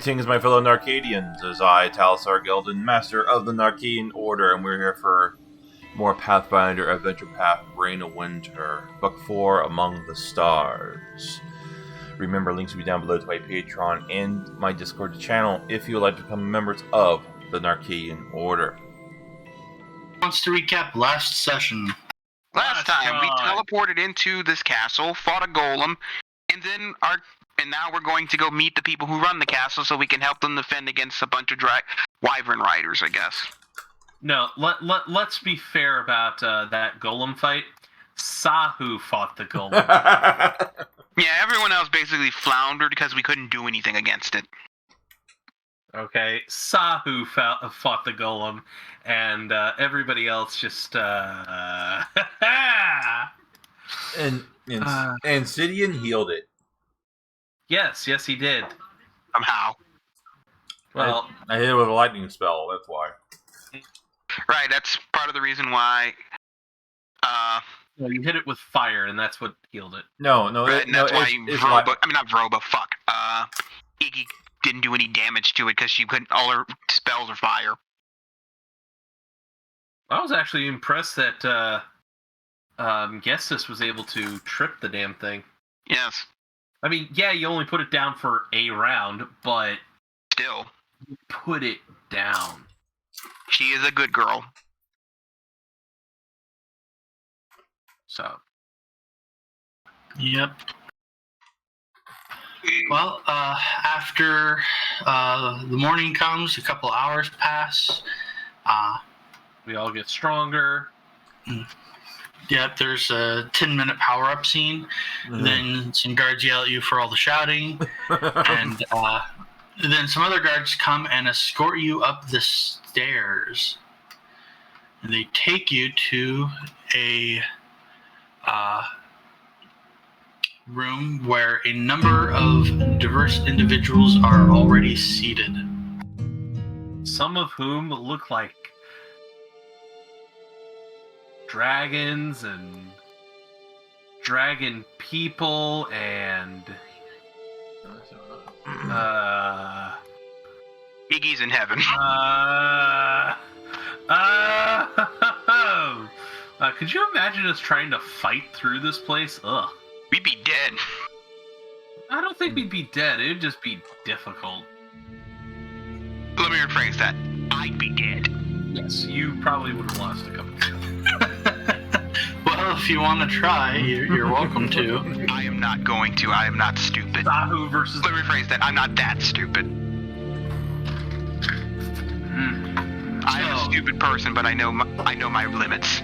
Greetings, my fellow Narcadians, as I, Talisar Gelden, Master of the Narcadian Order, and we're here for more Pathfinder Adventure Path Reign of Winter, Book 4, Among the Stars. Remember, links will be down below to my Patreon and my Discord channel if you would like to become members of the Narcadian Order. Wants to recap last session. Last time we teleported into this castle, fought a golem, and now we're going to go meet the people who run the castle so we can help them defend against a bunch of wyvern riders, I guess. No, let's be fair about that golem fight. Sahu fought the golem. Yeah, everyone else basically floundered because we couldn't do anything against it. Okay, Sahu fought the golem, and everybody else just And Sidian healed it. Yes, he did. Somehow. Well, I hit it with a lightning spell, that's why. Right, that's part of the reason why. You hit it with fire, and that's what healed it. No, right, and that's why Iggy didn't do any damage to it because she couldn't. All her spells are fire. I was actually impressed that Gestus was able to trip the damn thing. Yes. I mean, yeah, you only put it down for a round, but still, you put it down. She is a good girl. So. Yep. Well, after the morning comes, a couple hours pass. We all get stronger. Yep, there's a 10-minute power-up scene. Mm-hmm. Then some guards yell at you for all the shouting. And then some other guards come and escort you up the stairs. And they take you to a room where a number of diverse individuals are already seated. Some of whom look like dragons and dragon people and Iggy's in heaven. Could you imagine us trying to fight through this place? Ugh. We'd be dead. I don't think we'd be dead. It'd just be difficult. Let me rephrase that. I'd be dead. Yes, you probably would have lost a couple. Well, if you want to try, you're welcome to. I am not going to. I am not stupid. Sahu versus... Let me rephrase that. I'm not that stupid. I'm a stupid person, but I know my limits.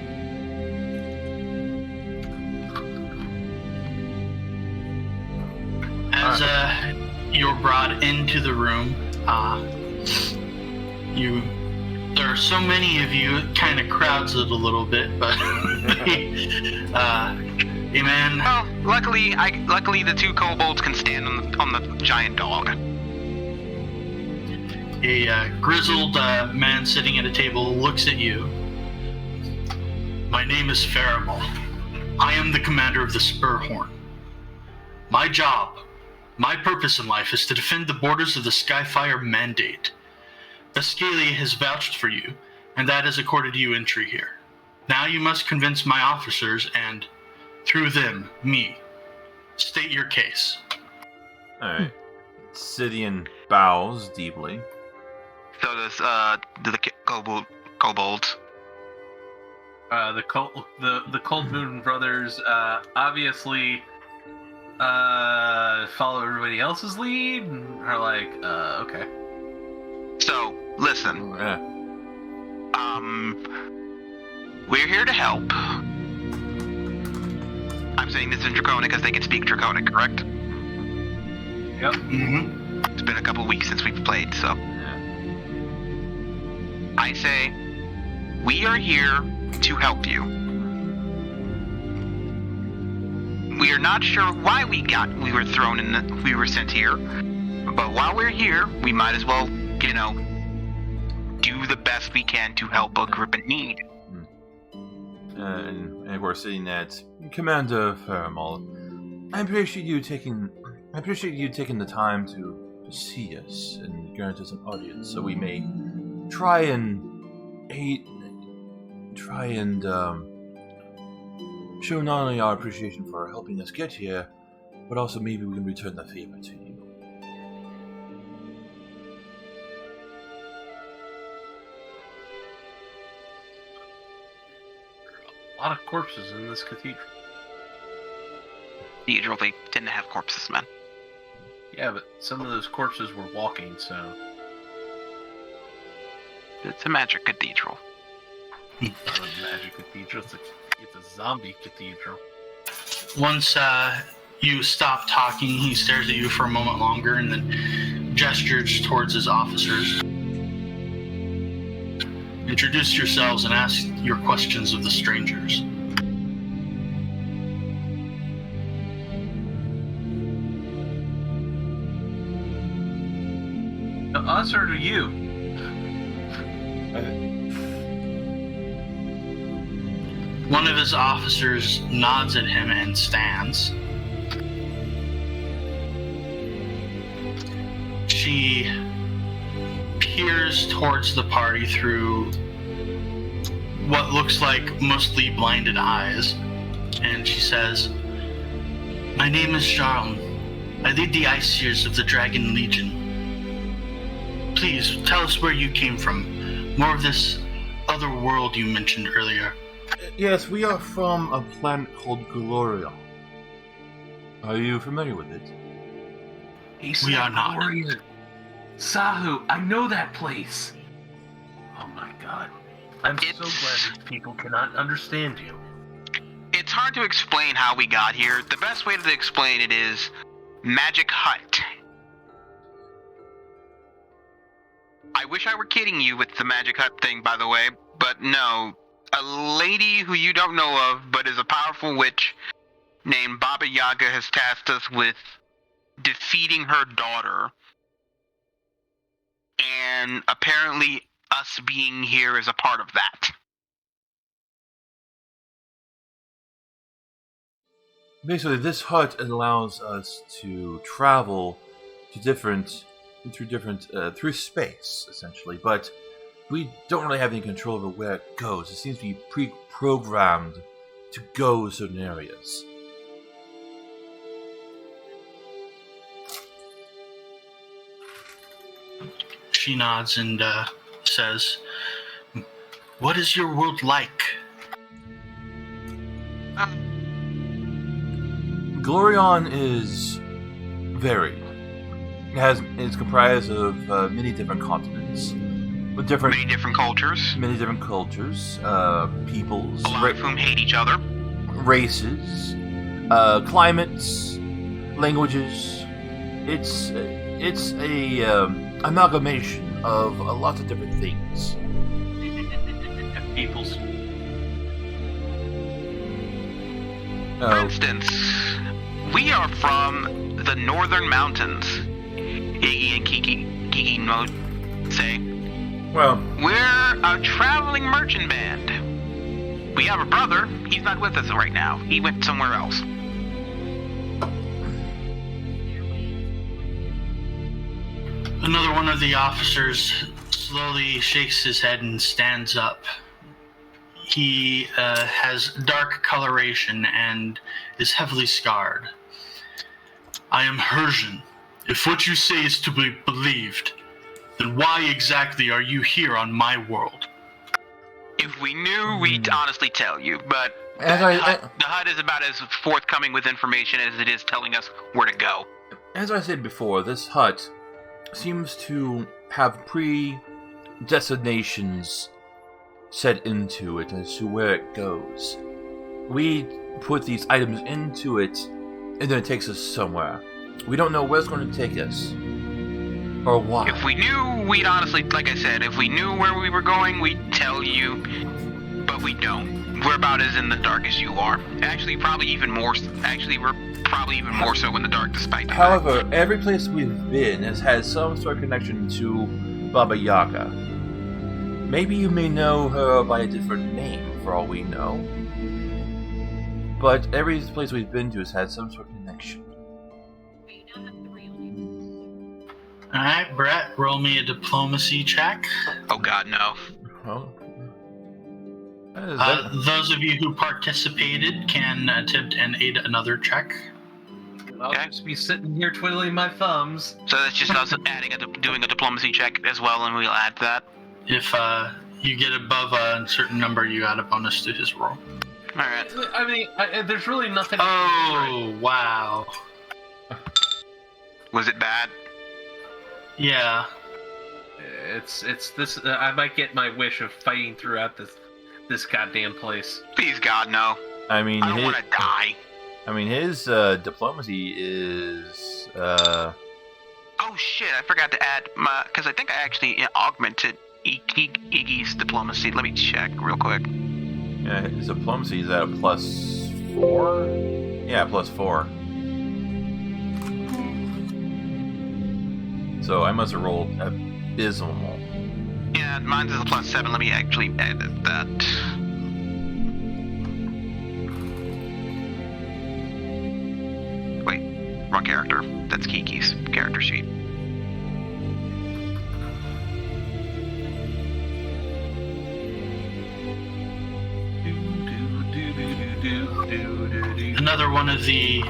As you're brought into the room, there are so many of you, it kind of crowds it a little bit, but hey man. Well, luckily the two kobolds can stand on the giant dog. A grizzled man sitting at a table looks at you. My name is Faramol. I am the commander of the Spurhorn. My purpose in life is to defend the borders of the Skyfire Mandate. Bascalia has vouched for you, and that has accorded you entry here. Now you must convince my officers and, through them, me. State your case. Alright. Sidian bows deeply. So does the kobolds. The Cold Moon brothers obviously follow everybody else's lead and are like, okay. So, listen. Yeah. We're here to help. I'm saying this in Draconic because they can speak Draconic, correct? Yep. Mm-hmm. It's been a couple weeks since we've played, so. Yeah. I say, we are here to help you. We are not sure why we were sent here, but while we're here, we might as well, do the best we can to help a group in need. And we're sitting at Commander Faramol. I appreciate you taking the time to see us and grant us an audience so we may try and show not only our appreciation for helping us get here, but also maybe we can return the favor to you. A lot of corpses in this cathedral. Cathedral, they tend to have corpses, man. Yeah, but some of those corpses were walking, so... It's a magic cathedral. It's not a magic cathedral, it's a zombie cathedral. Once you stop talking, he stares at you for a moment longer and then gestures towards his officers. Introduce yourselves and ask your questions of the strangers. To us or to you? One of his officers nods at him and stands. She peers towards the party through what looks like mostly blinded eyes, and she says, "My name is Charles. I lead the Iceers of the Dragon Legion. Please, tell us where you came from. More of this other world you mentioned earlier." Yes, we are from a planet called Glorion. Are you familiar with it? We are not. Glorion. Sahu, I know that place. Oh my god. I'm so glad these people cannot understand you. It's hard to explain how we got here. The best way to explain it is Magic Hut. I wish I were kidding you with the Magic Hut thing, by the way, but no. A lady who you don't know of, but is a powerful witch, named Baba Yaga, has tasked us with defeating her daughter. And apparently us being here is a part of that. Basically, this hut allows us to travel to through space, essentially, but we don't really have any control over where it goes. It seems to be pre-programmed to go certain areas. She nods and says, "What is your world like?" Glorion is varied. It's comprised of many different continents, with Many different cultures, peoples, a lot of whom hate each other. races, climates, languages. It's a amalgamation of a lot of different things. And people's... For instance, we are from the Northern Mountains. Iggy and Kiki say. Well, We're a traveling merchant band. We have a brother. He's not with us right now. He went somewhere else. Another one of the officers slowly shakes his head and stands up. He has dark coloration and is heavily scarred. "I am Hersian. If what you say is to be believed, then why exactly are you here on my world?" If we knew, we'd honestly tell you, but the hut is about as forthcoming with information as it is telling us where to go. as I said before, this hut seems to have pre-destinations set into it as to where it goes. We put these items into it, and then it takes us somewhere. We don't know where it's going to take us, or why. If we knew, we'd honestly, like I said, if we knew where we were going, we'd tell you, but we don't. We're about as in the dark as you are. Actually, probably even more. Actually, we're probably even more so in the dark, despite the fact. However, every place we've been has had some sort of connection to Baba Yaga. Maybe you may know her by a different name, for all we know. But every place we've been to has had some sort of connection. Alright, Brett, roll me a diplomacy check. Oh God, no. Well, Those of you who participated can attempt and aid another check. I'll Okay. just be sitting here twiddling my thumbs. So that's just us doing a diplomacy check as well, and we'll add that. If you get above a certain number, you add a bonus to his roll. All right. I mean, there's really nothing. Oh, wow. Was it bad? Yeah. It's this. I might get my wish of fighting throughout this goddamn place. Please God, no. I mean, I don't want to die. his diplomacy is. Oh shit! I forgot to add my because I think I actually augmented Iggy's diplomacy. Let me check real quick. Yeah, his diplomacy is at a +4. Yeah, +4. So I must have rolled abysmal. Yeah, mine's is a +7. Let me actually edit that. Wait, wrong character. That's Kiki's character sheet. Another one of the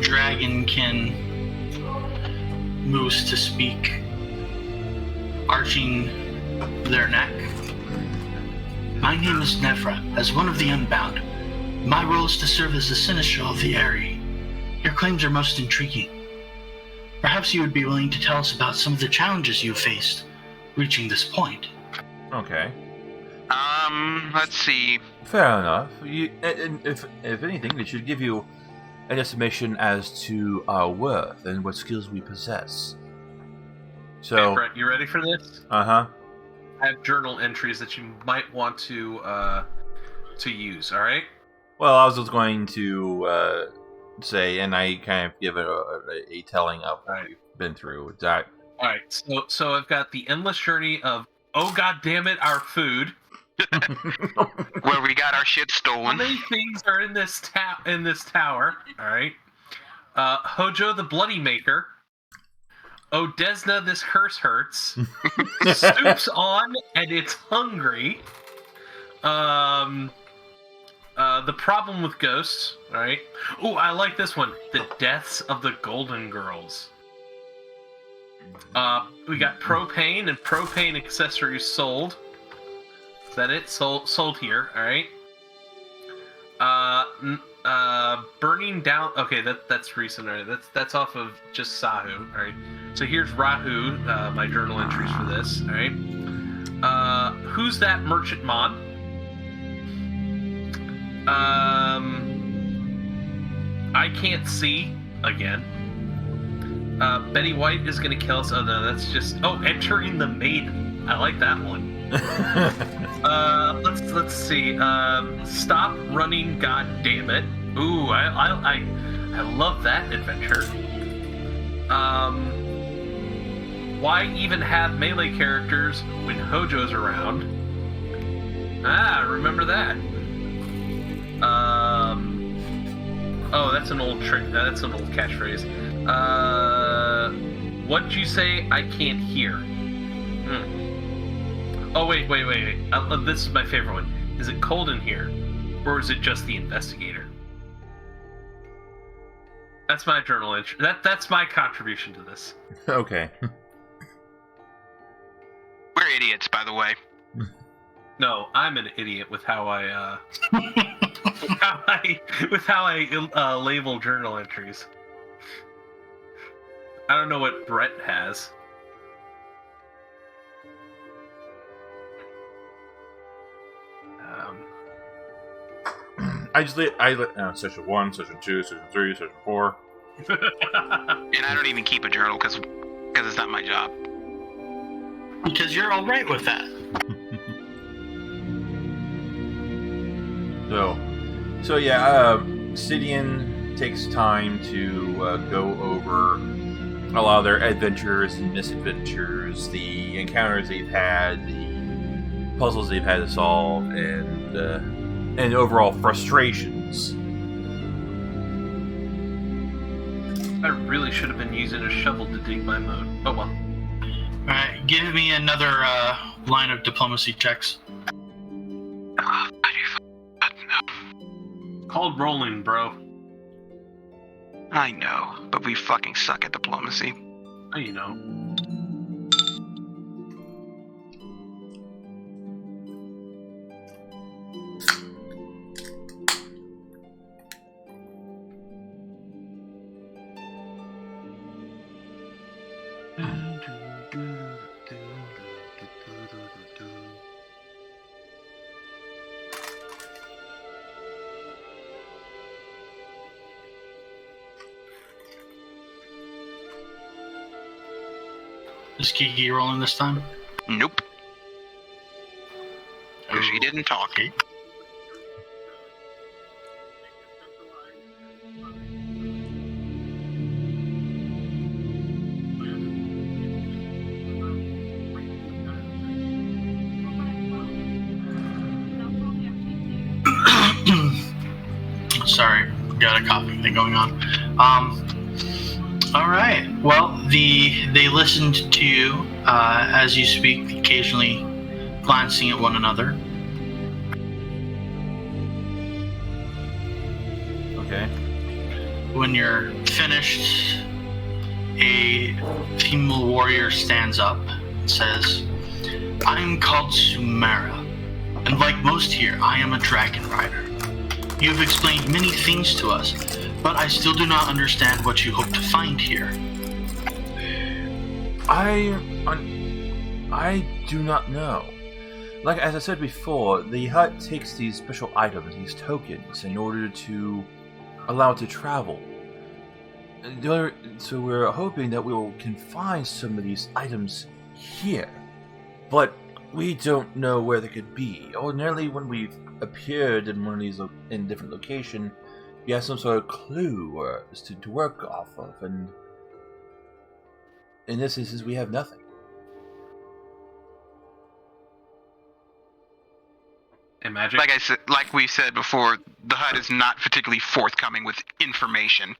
dragonkin moves to speak, arching their neck. My name is Nevra. As one of the Unbound, my role is to serve as the seneschal of the Aerie. Your claims are most intriguing. Perhaps you would be willing to tell us about some of the challenges you faced reaching this point. Okay. Let's see. Fair enough. If anything, it should give you an estimation as to our worth and what skills we possess. So, Hey, Brett, you ready for this? I have journal entries that you might want to use. All right. Well, I was just going to say, and I kind of give it a telling of what we've been through. That. All right. So I've got the endless journey of God damn it, our food. Where we got our shit How stolen. many things are in this tower? All right. Hojo the Bloody Maker. Odesna, this curse hurts. Stoops on and it's hungry. The problem with ghosts. All right. Ooh, I like this one. The deaths of the Golden Girls. We got propane and propane accessories sold. Is that it? Sold here. All right. Burning down. Okay, that's recent. All right. That's off of just Sahu. All right. So here's Rahu. My journal entries for this. All right. Who's that merchant mon? I can't see again. Betty White is gonna kill us. Oh no, that's just entering the maiden. I like that one. Let's see. Stop running, god damn it. Ooh, I love that adventure. Why even have melee characters when Hojo's around? Remember that. Oh, that's an old trick. That's an old catchphrase. What'd you say? I can't hear. Oh, wait. This is my favorite one. Is it cold in here? Or is it just the investigator? That's my journal entry. That's my contribution to this. Okay. We're idiots, by the way. No, I'm an idiot with how I with how I label journal entries. I don't know what Brett has. I let session 1, session 2, session 3, session 4. And I don't even keep a journal because it's not my job. Because you're all right with that. So yeah, Sidian takes time to go over a lot of their adventures and misadventures, the encounters they've had, the puzzles they've had to solve, and overall frustrations. I really should have been using a shovel to dig my moat. Oh well. Alright, give me another line of diplomacy checks. Called rolling, bro. I know, but we fucking suck at diplomacy. Oh, you know. Is Kiki rolling this time? Nope. Because she didn't talk. Okay. Sorry, got a coughing thing going on. All right. Well, they listened to you as you speak, occasionally glancing at one another. Okay. When you're finished, a female warrior stands up and says, "I'm called Sumera, and like most here, I am a dragon rider. You have explained many things to us, but I still do not understand what you hope to find here." I do not know. Like as I said before, the hut takes these special items, these tokens, in order to allow it to travel. So we're hoping that can find some of these items here, but we don't know where they could be. Ordinarily, when we've appeared in one of these in different location, we have some sort of clue or to work off of, and in this instance, we have nothing. And magic. Like we said before, the HUD is not particularly forthcoming with information.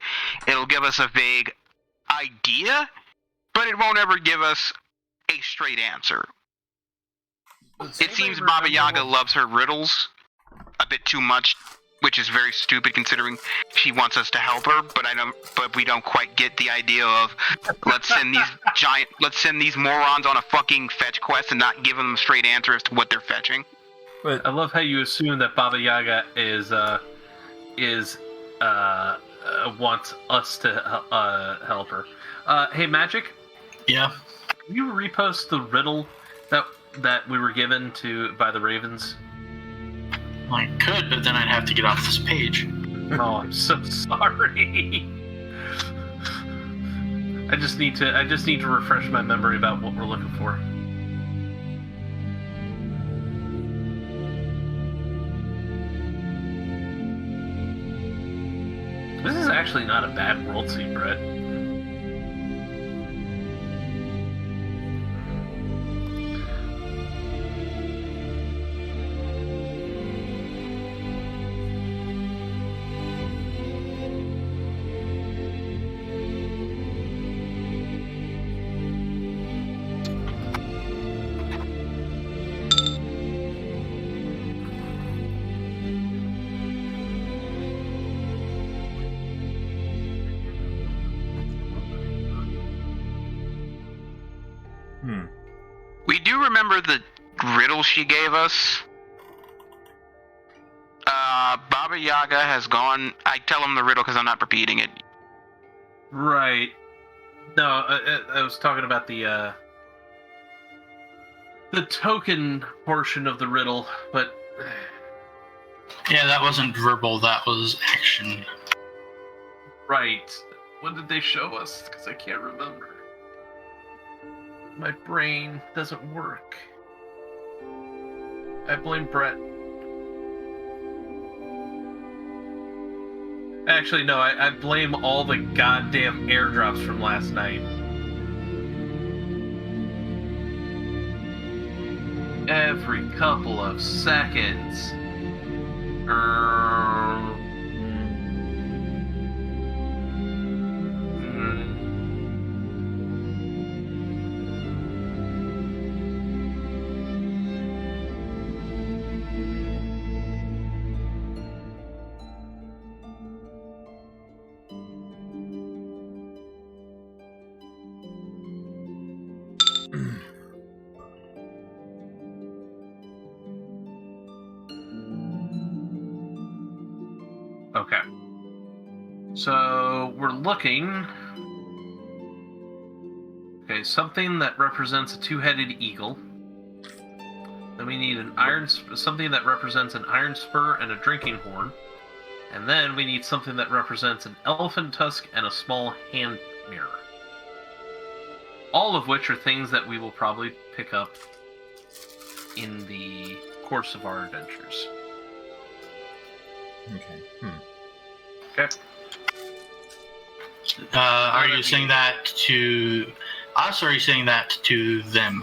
It'll give us a vague idea, but it won't ever give us a straight answer. It seems Baba Yaga loves her riddles a bit too much, which is very stupid considering she wants us to help her. But we don't quite get the idea of let's send these morons on a fucking fetch quest and not give them a straight answer as to what they're fetching. But I love how you assume that Baba Yaga wants us to help her. Hey, Magic. Yeah. Can you repost the riddle that we were given by the Ravens? I could, but then I'd have to get off this page. Oh, I'm so sorry. I just need to refresh my memory about what we're looking for. This is actually not a bad world scene, Brett. We do remember the riddle she gave us. Baba Yaga has gone. I tell him the riddle because I'm not repeating it. Right. No, I was talking about the token portion of the riddle, but Yeah, that wasn't verbal, that was action. right. What did they show us? Because I can't remember. My brain doesn't work. I blame Brett. Actually, no, I blame all the goddamn airdrops from last night. Every couple of seconds. Okay. So we're looking. Okay, something that represents a two-headed eagle. Then we need something that represents an iron spur and a drinking horn. And then we need something that represents an elephant tusk and a small hand mirror. All of which are things that we will probably pick up in the course of our adventures. Okay. Okay. Are you saying that to us, or are you saying that to them?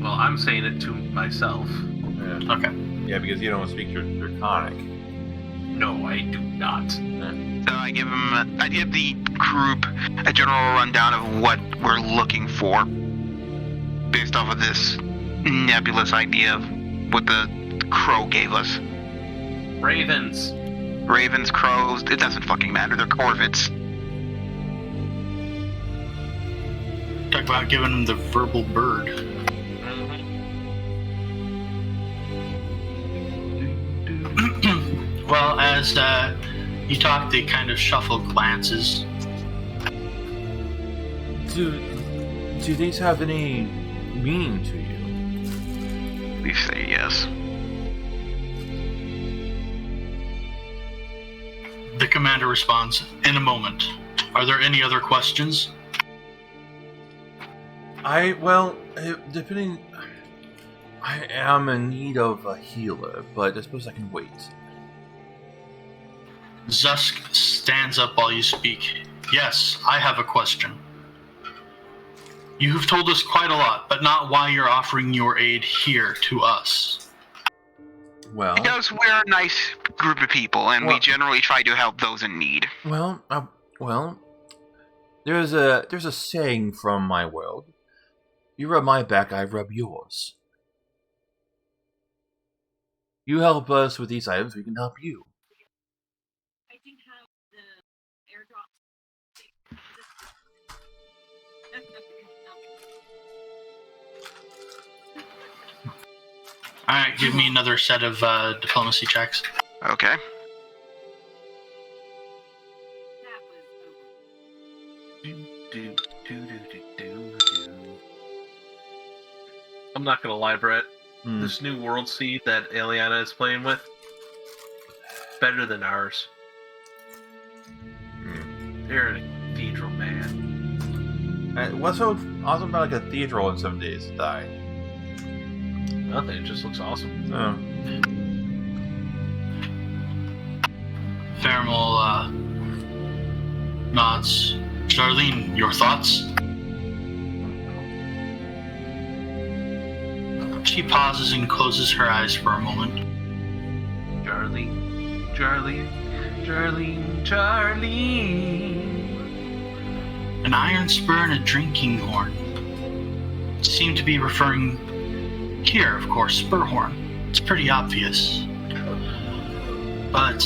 Well, I'm saying it to myself. Yeah. Okay. Yeah, because you don't speak Draconic. No, I do not. So I give the group a general rundown of what we're looking for, based off of this nebulous idea of what the crow gave us. Ravens. Ravens, crows, it doesn't fucking matter. They're corvids. Talk about giving them the verbal bird. Well, as you talk, they kind of shuffle glances. Do these have any meaning to you? We say yes. The commander responds, "In a moment. Are there any other questions?" Depending... I am in need of a healer, but I suppose I can wait. Zusk stands up while you speak. "Yes, I have a question. You have told us quite a lot, but not why you're offering your aid here to us." Well... Because we're a nice group of people, and we generally try to help those in need. Well, there's a saying from my world. You rub my back, I rub yours. You help us with these items, we can help you. I think how the airdrop. Alright, give me another set of diplomacy checks. Okay. I'm not gonna lie, Brett. This new world seed that Eliana is playing with, better than ours. They're in a cathedral, man. What's so awesome about a cathedral in 7 days to die? Nothing. It just looks awesome. Oh. Faramol nods. Charlene, your thoughts? She pauses and closes her eyes for a moment. Charlene, Charlene. An iron spur and a drinking horn. Seem to be referring here, of course, spur horn. It's pretty obvious. But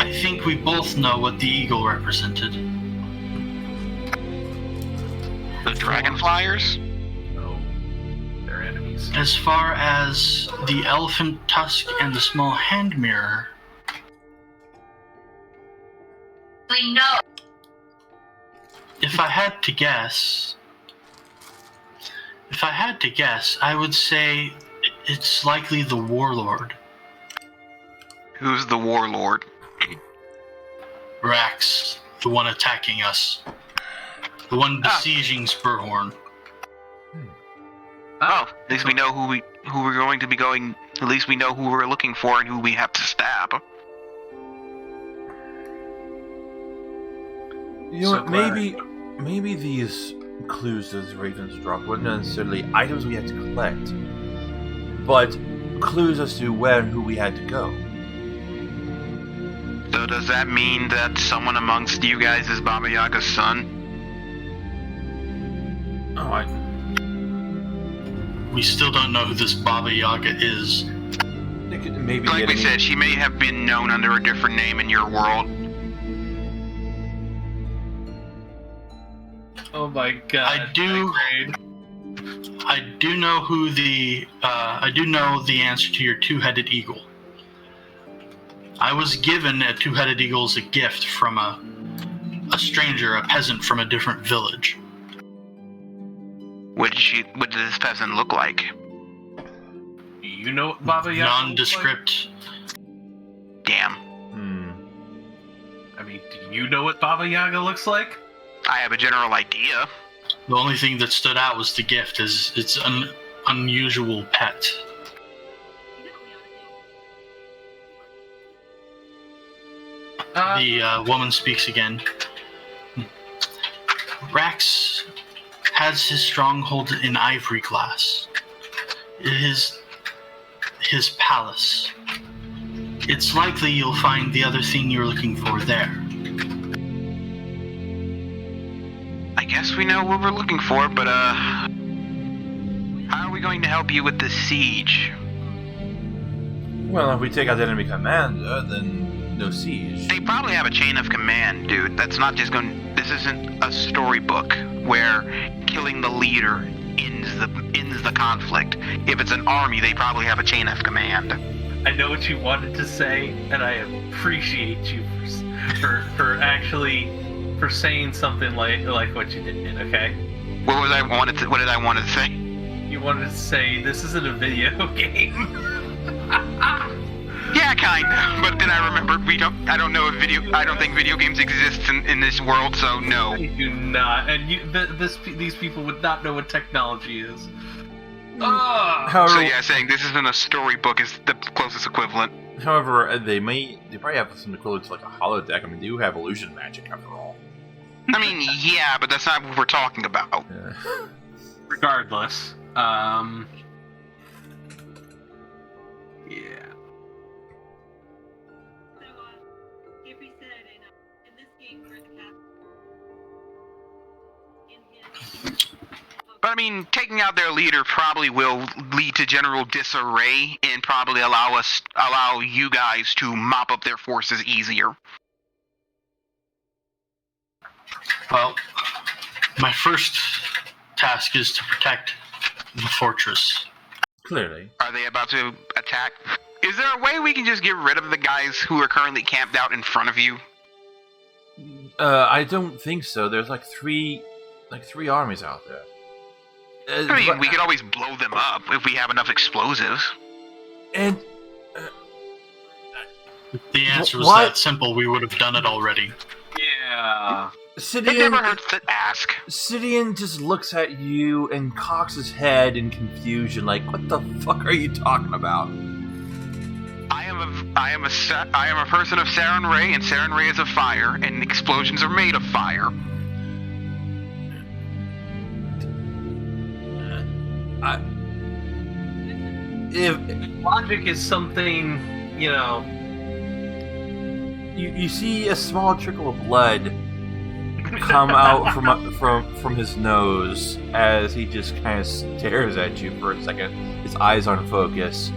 I think we both know what the eagle represented. The dragonflyers? No, they're enemies. As far as the elephant tusk and the small hand mirror, We know. if I had to guess, I would say it's likely the warlord. Who's the warlord? Rax, the one attacking us. The one besieging Spurhorn. Oh, at least we know who we're going to be going. At least we know who we're looking for and who we have to stab. You know what, maybe these clues those ravens drop weren't necessarily items we had to collect, but clues as to where and who we had to go. So does that mean that someone amongst you guys is Baba Yaga's son? Oh, We still don't know who this Baba Yaga is. maybe Like we said, she may have been known under a different name in your world. Oh my god. I do know who the I do know the answer to your two-headed eagle. I was given a two-headed eagle as a gift from a stranger, a peasant from a different village. What did this peasant look like? Do you know what Baba Yaga Nondescript. Damn. I mean, do you know what Baba Yaga looks like? I have a general idea. The only thing that stood out was the gift, is its an unusual pet. The woman speaks again. Rax has his stronghold in Ivory Glass. It is his palace. It's likely you'll find the other thing you're looking for there. I guess we know what we're looking for, but how are we going to help you with the siege? Well, if we take out the enemy commander, then no siege. They probably have a chain of command, dude. That's not just going. This isn't a storybook where killing the leader ends the conflict. If it's an army, they probably have a chain of command. I know what you wanted to say, and I appreciate you for saying something like what you did. Okay. What did I want to say? You wanted to say this isn't a video game. Yeah, kinda. But then I remembered I don't think video games exist in this world, so no. They do not, and these people would not know what technology is. However, So yeah, saying this isn't a storybook is the closest equivalent. however, they probably have some equivalent to like a holodeck. I mean, they do have illusion magic after all. I mean, yeah, but that's not what we're talking about. Yeah. Regardless, yeah. So, Gibby said in this game where the cat in his But I mean, taking out their leader probably will lead to general disarray and probably allow you guys to mop up their forces easier. Well, my first task is to protect the fortress. Clearly. Are they about to attack? Is there a way we can just get rid of the guys who are currently camped out in front of you? I don't think so. There's like three armies out there. I mean, we could always blow them up if we have enough explosives. And If the answer was What? that simple, we would have done it already. Yeah. It never Sidian, hurts to ask. Sidian just looks at you and cocks his head in confusion, like, "What the fuck are you talking about?" I am a person of Saren Ray, and Saren Ray is of fire, and explosions are made of fire. If Logic is something, you see a small trickle of blood come out from his nose as he just kind of stares at you for a second, his eyes on focus,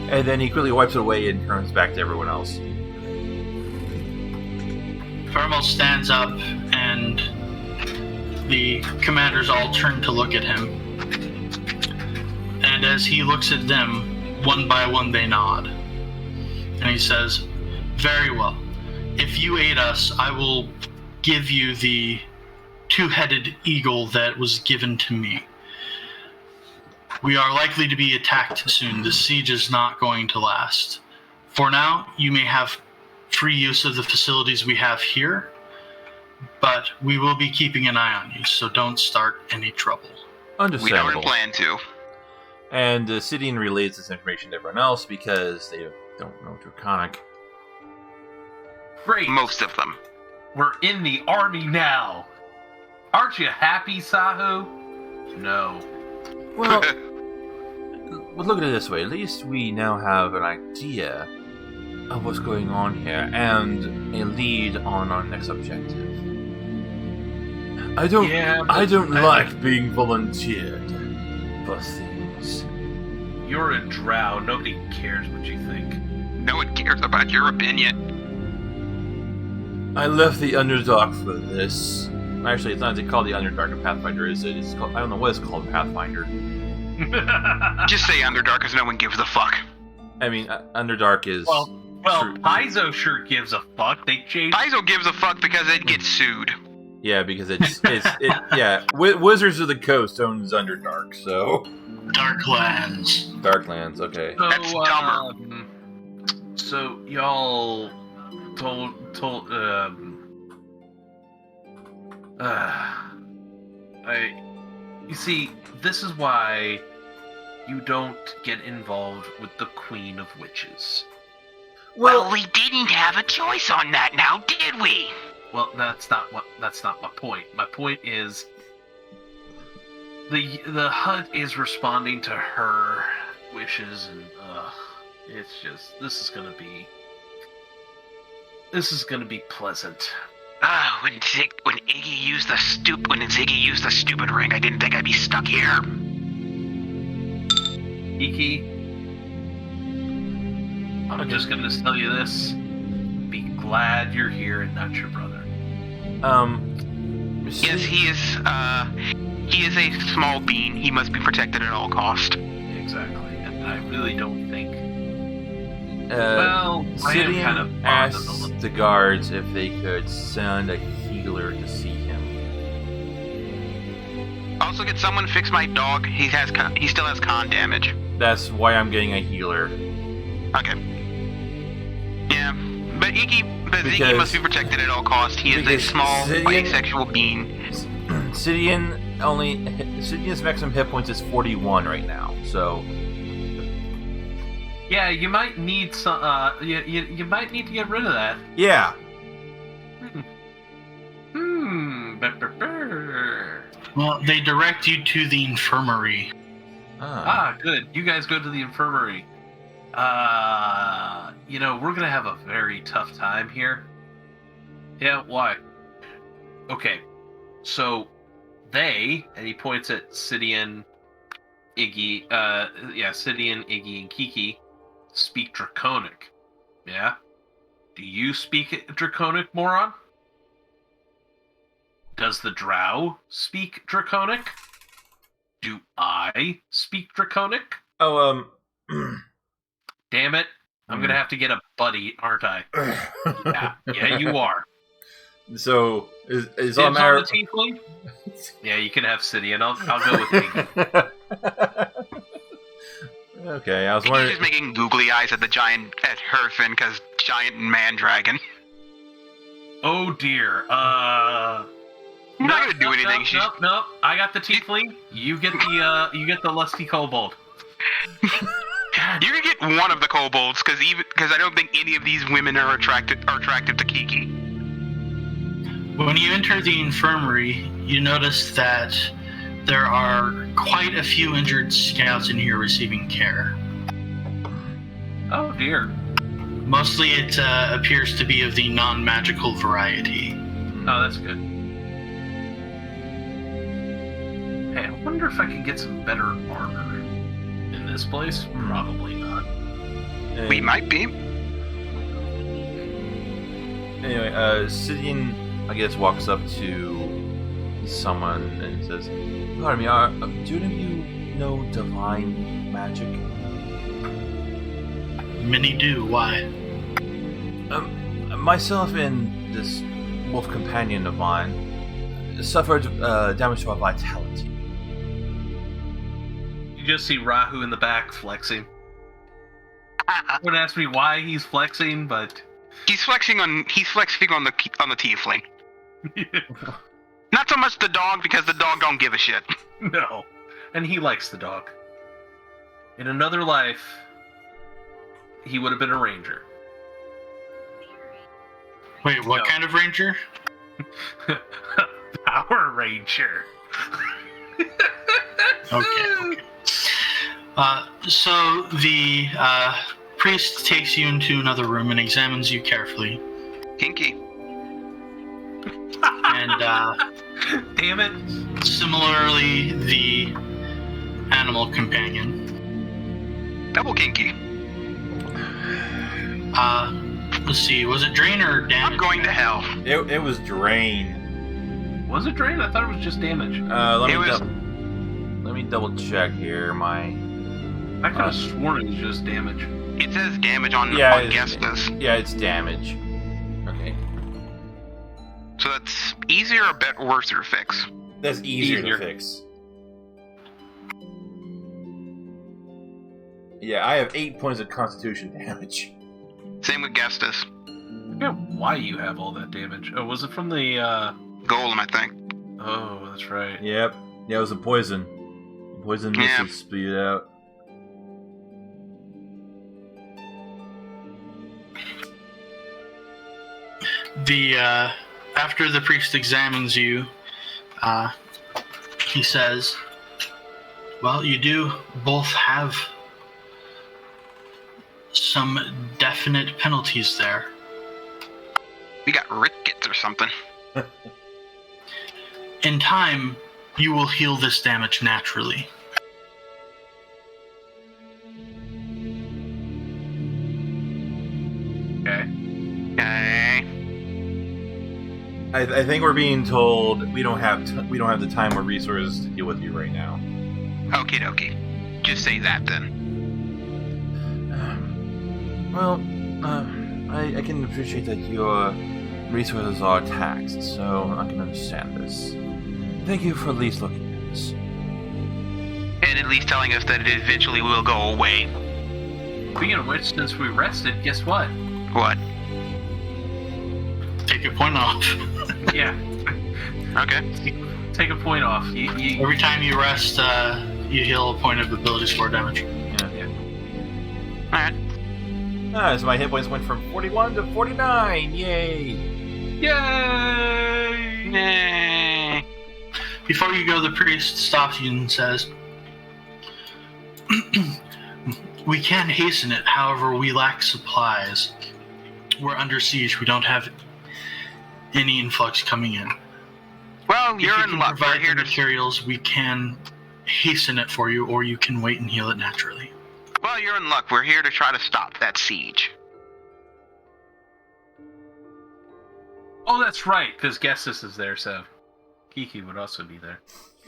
and then he quickly wipes it away and turns back to everyone else. Thermal stands up, and the commanders all turn to look at him. And as he looks at them, one by one they nod. And he says, "Very well. If you aid us, I will give you the two-headed eagle that was given to me. We are likely to be attacked soon. The siege is not going to last. For now, you may have free use of the facilities we have here, but we will be keeping an eye on you, so don't start any trouble." We Understandable. don't plan to. And Sidian relays this information to everyone else because they don't know Draconic. great. Most of them. We're in the army now. Aren't you happy, Sahu? No. Well, but look at it this way. At least we now have an idea of what's going on here and a lead on our next objective. I don't like being volunteered for things. You're a drow. Nobody cares what you think. No one cares about your opinion. I left the Underdark for this. Actually, it's not called the Underdark in Pathfinder, is it? It's called, I don't know what it's called in Pathfinder. Just say Underdark, because no one gives a fuck. I mean, Underdark is... Well, Well, Paizo sure gives a fuck. They changed. Paizo gives a fuck because it gets sued. Yeah, because yeah. Wizards of the Coast owns Underdark, so Darklands. Darklands. Okay. So, That's dumber. So y'all told you see, this is why you don't get involved with the Queen of Witches. Well, we didn't have a choice on that now, did we? Well, that's not my point. My point is the HUD is responding to her wishes, and it's just this is gonna be pleasant. When Ziggy used the stupid ring, I didn't think I'd be stuck here. Iki, I'm just gonna tell you this: be glad you're here and not your brother. Yes, he is a small bean. He must be protected at all cost. Exactly, and I really don't think. Well, I am Sidian kind of fond of the asked the guards if they could send a healer to see him. Also, could someone fix my dog? He still has con damage. That's why I'm getting a healer. Okay. Yeah, but Ziggy must be protected at all costs. He is a small bisexual being. Sidian's maximum hit points is 41 right now, so. Yeah, you might need some. You might need to get rid of that. Yeah. Well, they direct you to the infirmary. Good. You guys go to the infirmary. We're gonna have a very tough time here. Yeah, why? Okay, so and he points at Sidian, Iggy, Sidian, Iggy, and Kiki, speak Draconic. Yeah? Do you speak Draconic, moron? Does the Drow speak Draconic? Do I speak Draconic? Oh, Damn it. I'm gonna have to get a buddy, aren't I? Yeah, you are. So, is all all matter... on the tiefling? Yeah, you can have Sidian. I'll go with Iggy. Okay, I was He's wondering... just making googly eyes at Herfin, because giant man dragon. Oh dear. I'm not gonna do anything. Nope. I got the tiefling. You get the lusty kobold. You can get one of the kobolds, because I don't think any of these women are attractive to Kiki. When you enter the infirmary, you notice that there are quite a few injured scouts in here receiving care. Oh dear. Mostly it appears to be of the non-magical variety. Oh, that's good. Hey, I wonder if I can get some better armor in this place. Probably not. We might be. Anyway, Sidian, I guess, walks up to someone and says, "Pardon me, do any of you know divine magic?" Many do. Why? Myself and this wolf companion of mine suffered damage to our vitality. You just see Rahu in the back flexing. Don't ask me why he's flexing, but He's flexing on the tiefling. Not so much the dog, because the dog don't give a shit. no. And he likes the dog. In another life, he would have been a ranger. Wait, what No. kind of ranger? Power Ranger. Okay. So the priest takes you into another room and examines you carefully. Kinky. And Damn it. similarly, the animal companion. Double kinky. Let's see, was it drain or damage? I'm going to hell. It was drain. Was it drain? I thought it was just damage. Let me double check here. I could have sworn it was just damage. It says damage on it's- Gestas. Yeah, it's damage. Okay. So that's easier or better, worse to fix? That's easier Easier. to fix. Yeah, I have 8 points of constitution damage. Same with Gestas. I forget why you have all that damage. Oh, was it from the, Golem, I think. Oh, that's right. Yep. Yeah, it was a poison. Poison Yeah. missiles spewed out. After the priest examines you, he says, well, you do both have some definite penalties there. We got rickets or something. In time, you will heal this damage naturally. Okay. Okay. I think we're being told we don't have the time or resources to deal with you right now. Okie dokie. Just say that then. I can appreciate that your resources are taxed, so I can understand this. Thank you for at least looking at this. And at least telling us that it eventually will go away. Speaking of which, since we rested, guess what? What? Take a point off. Yeah, Okay. take a point off. You Every time you rest, you heal a point of ability score damage. Alright. So my hit points went from 41 to 49. Yay! Yay! Yay. Before you go, the priest stops you and says, we can hasten it, however, we lack supplies. We're under siege, we don't have any influx coming in. Well, If you're you in can luck. We're provide here the to. materials, we can hasten it for you, or you can wait and heal it naturally. Well, you're in luck. We're here to try to stop that siege. Oh, that's right, because Gestas is there, so Kiki would also be there.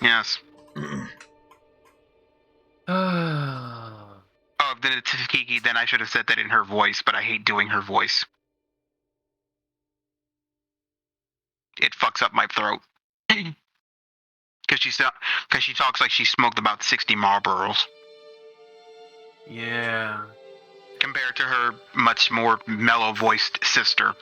Yes. Oh, Oh, if then it's Kiki, then I should have said that in her voice, but I hate doing her voice. It fucks up my throat. Because she talks like she smoked about 60 Marlboros. yeah. Compared to her much more mellow-voiced sister.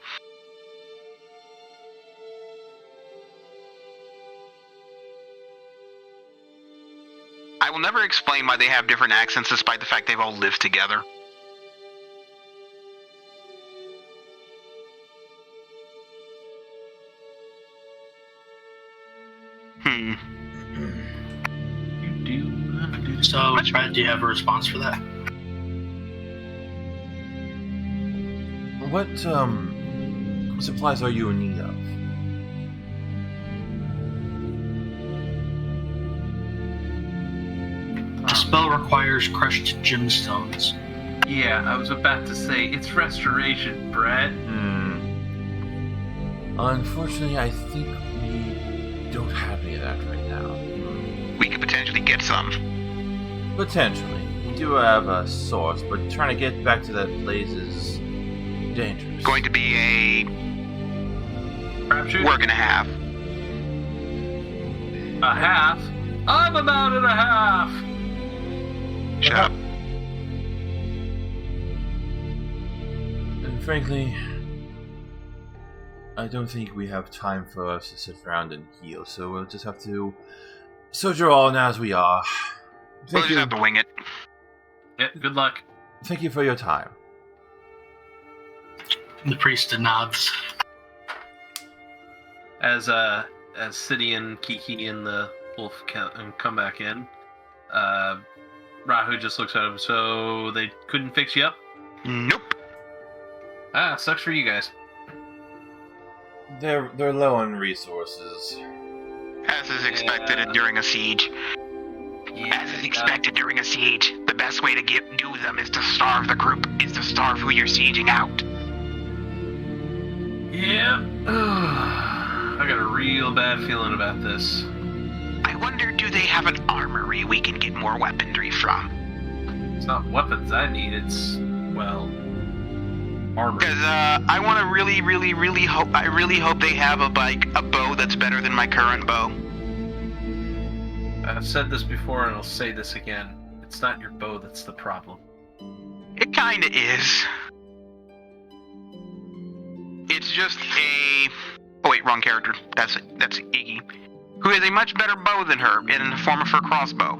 I will never explain why they have different accents despite the fact they've all lived together. So, Brad, do you have a response for that? What supplies are you in need of? The spell requires crushed gemstones. Yeah, I was about to say, it's restoration, Brett. Unfortunately, I think we don't have any of that right now. We could potentially get some. Potentially. We do have a source, but trying to get back to that place is dangerous. Going to be a Crapshoot? work and a half. A half? I'm about at a half! Shut up. And frankly, I don't think we have time for us to sit around and heal, so we'll just have to soldier on as we are. We'll Thank just you. have to wing it. Yeah, good luck. Thank you for your time. The priest nods. As City and Kiki and the wolf come back in, Rahu just looks at him. So they couldn't fix you up? Nope. Ah, sucks for you guys. They're low on resources. As is expected during a siege. As is expected during a siege. The best way to do them is to starve the group, is to starve who you're sieging out. Yeah. I got a real bad feeling about this. I wonder, do they have an armory we can get more weaponry from? It's not weapons I need, it's armor. Because I want to really hope. I really hope they have a bow that's better than my current bow. I've said this before and I'll say this again. It's not your bow that's the problem. It kinda is. It's just a... Oh wait, wrong character. That's Iggy. Who has a much better bow than her in the form of her crossbow.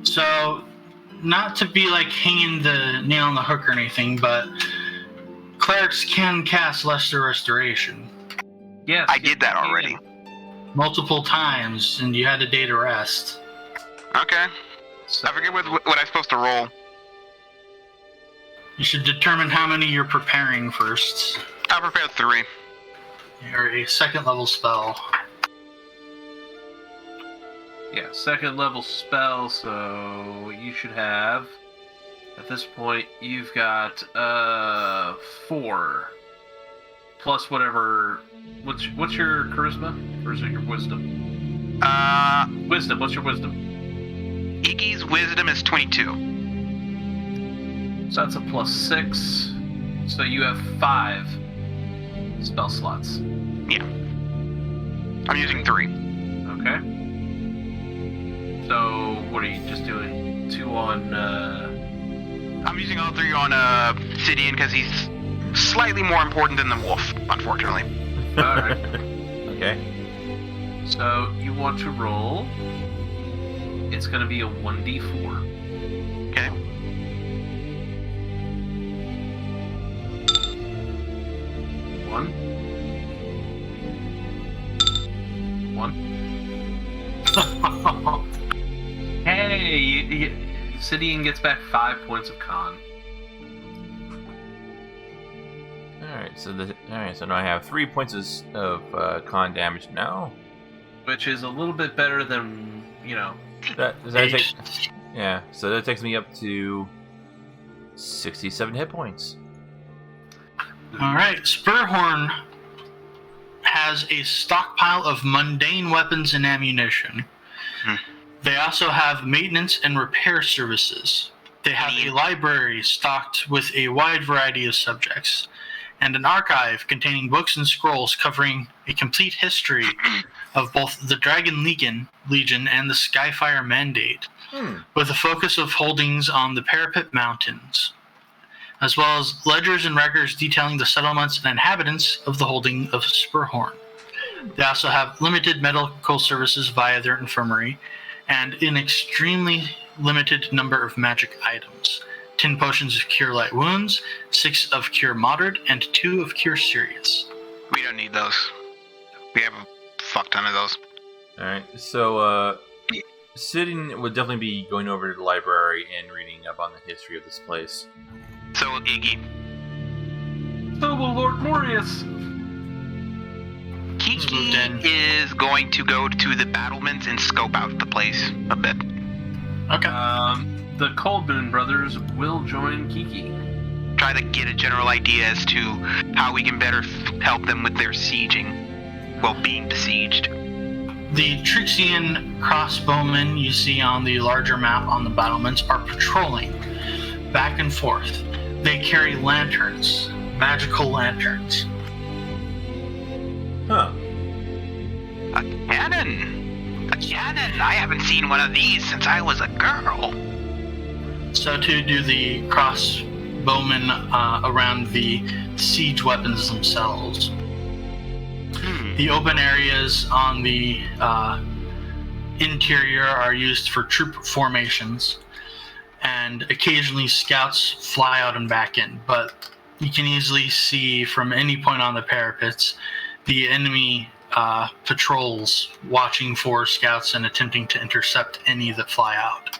So, not to be like hanging the nail on the hook or anything, but clerics can cast Lesser Restoration Yes. I did that already. multiple times, and you had a day to rest. Okay. So, I forget what I'm supposed to roll. You should determine how many you're preparing first. I prepared 3. You're a second level spell. yeah, second level spell, so you should have... At this point, you've got 4. Plus whatever... What's your charisma? Or is it your wisdom? Wisdom, what's your wisdom? Iggy's wisdom is 22. So that's a plus 6. So you have 5 spell slots. I'm using 3. Okay. So what are you just doing? 2 on I'm using all 3 on Sidian because he's slightly more important than the wolf, unfortunately. Alright. Okay. So you want to roll. It's gonna be a 1d4. Okay. 1. 1. Hey, Sidian gets back 5 points of con. So now I have 3 points of con damage now. Which is a little bit better than, Does that take? Yeah. So that takes me up to 67 hit points. Alright, Spurhorn has a stockpile of mundane weapons and ammunition. They also have maintenance and repair services. They have a library stocked with a wide variety of subjects, and an archive containing books and scrolls covering a complete history of both the Dragon Legion and the Skyfire Mandate, with a focus of holdings on the Parapet Mountains, as well as ledgers and records detailing the settlements and inhabitants of the holding of Spurhorn. They also have limited medical services via their infirmary, and an extremely limited number of magic items. 10 potions of Cure Light Wounds, 6 of Cure Moderate, and 2 of Cure Serious. We don't need those. We have a fuck ton of those. Alright, so Sidin would definitely be going over to the library and reading up on the history of this place. So will Iggy. So will Lord Morius. Kiki is going to go to the battlements and scope out the place a bit. Okay. The Coldmoon brothers will join Kiki. Try to get a general idea as to how we can better help them with their sieging. Well, being besieged. The Trixian crossbowmen you see on the larger map on the battlements are patrolling back and forth. They carry lanterns, magical lanterns. Huh. A cannon! A cannon! I haven't seen one of these since I was a girl. So to do the crossbowmen around the siege weapons themselves. The open areas on the interior are used for troop formations, and occasionally scouts fly out and back in, but you can easily see from any point on the parapets the enemy patrols watching for scouts and attempting to intercept any that fly out.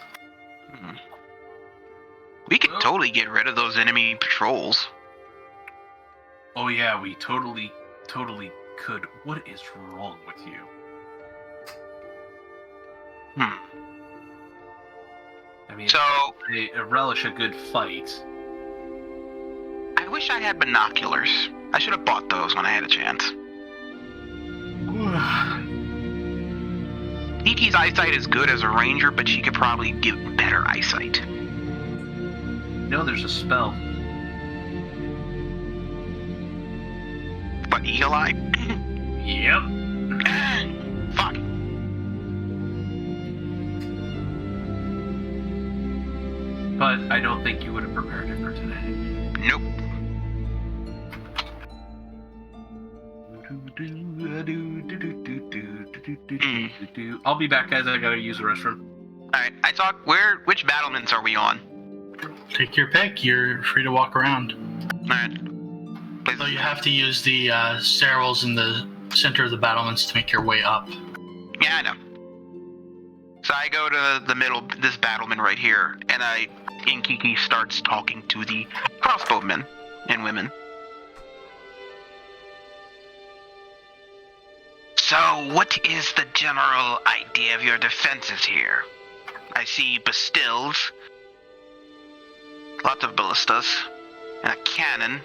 We could totally get rid of those enemy patrols. Oh yeah, we totally could. What is wrong with you? I mean, So, they relish a good fight. I wish I had binoculars. I should have bought those when I had a chance. Kiki's eyesight is good as a ranger, but she could probably give better eyesight. There's a spell What, Eagle Eye? Yep. Fuck. But I don't think you would have prepared it for today. Nope. I'll be back, guys. I gotta use the restroom. Alright, which battlements are we on? Take your pick. You're free to walk around. Alright. So you have to use the stairwells in the center of the battlements to make your way up. Yeah, I know. So I go to the middle, this battlement right here, and Inkiki starts talking to the crossbowmen and women. So, what is the general idea of your defenses here? I see bastilles, lots of ballistas, and a cannon.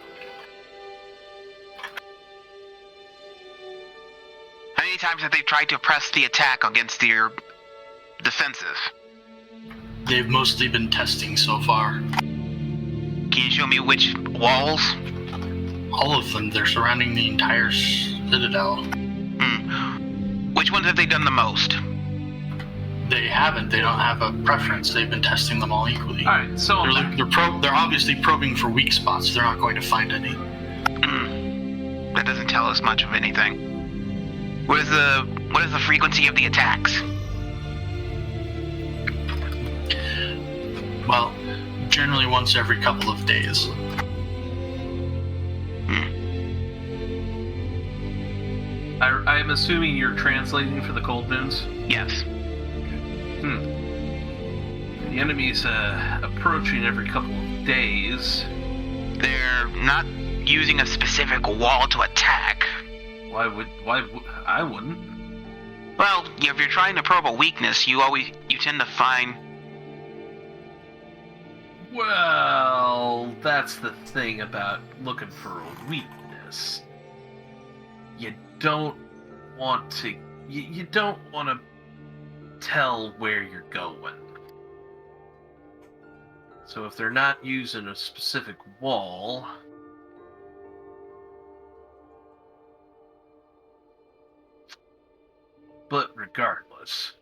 How many times have they tried to press the attack against your defenses? They've mostly been testing so far. Can you show me which walls? All of them. They're surrounding the entire citadel. Which ones have they done the most? They haven't. They don't have a preference. They've been testing them all equally. All right, so They're obviously probing for weak spots. They're not going to find any. That doesn't tell us much of anything. What is the frequency of the attacks? Well, generally once every couple of days. I'm assuming you're translating for the cold moons. Yes. The enemy's approaching every couple of days. They're not using a specific wall to attack. Why would I wouldn't? Well, if you're trying to probe a weakness, you tend to find. Well, that's the thing about looking for a weakness. You don't want to tell where you're going. So if they're not using a specific wall, but regardless,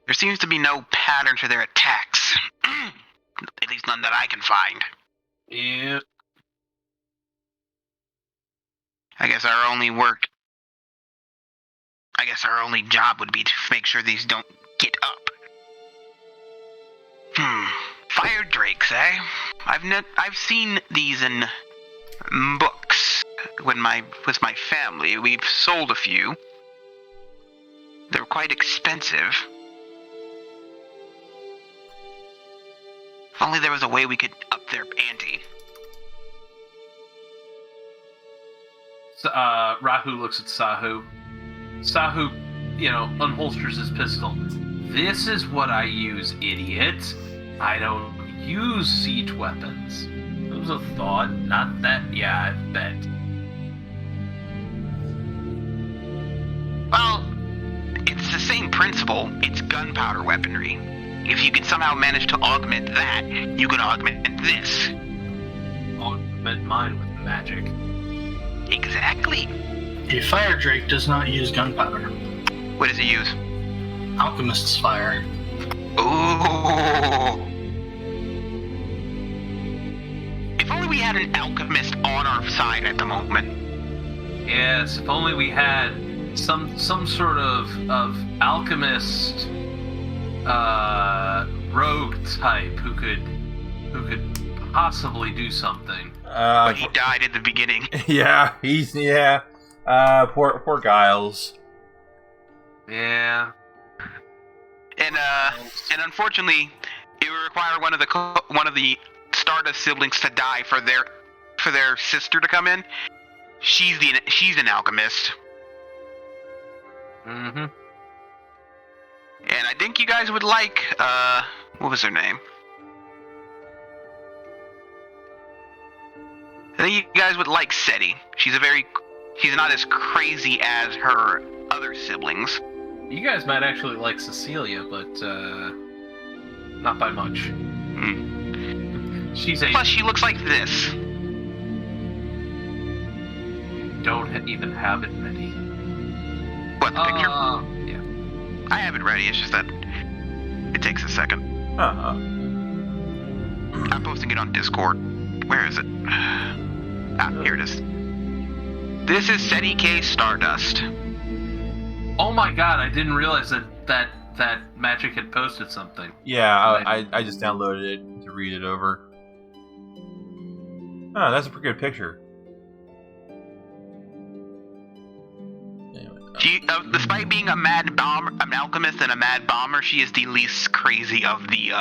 There seems to be no pattern to their attacks. At least none that I can find. yeah, I guess our only job would be to make sure these don't get up. Fire drakes, eh? I've seen these in books with my family. We've sold a few. They're quite expensive. If only there was a way we could up their ante. So, Rahu looks at Sahu. Sahu, unholsters his pistol. This is what I use, idiot. I don't use siege weapons. It was a thought, not that. Yeah, I bet. Well, it's the same principle. It's gunpowder weaponry. If you can somehow manage to augment that, you can augment this. Augment mine with magic. Exactly. A fire drake does not use gunpowder. What does it use? Alchemist's fire. Ooh. If only we had an alchemist on our side at the moment. Yes, if only we had some sort of alchemist rogue type who could possibly do something. But he died at the beginning. Yeah, poor Giles. Yeah. And unfortunately, it would require one of the Stardust siblings to die for their sister to come in. She's an alchemist. Mm-hmm. And I think you guys would like what was her name? I think you guys would like Seti. She's not as crazy as her other siblings. You guys might actually like Cecilia, but not by much. Plus, she looks like this. Don't don't even have it ready. What, the picture? Yeah. I have it ready, it's just that it takes a second. Uh-huh. I'm posting it on Discord. Where is it? Here it is. This is SETI K Stardust. Oh my god, I didn't realize that Magic had posted something. Yeah, I just downloaded it to read it over. Oh, that's a pretty good picture. She, despite being a mad bomber, an alchemist and a mad bomber, she is the least crazy of the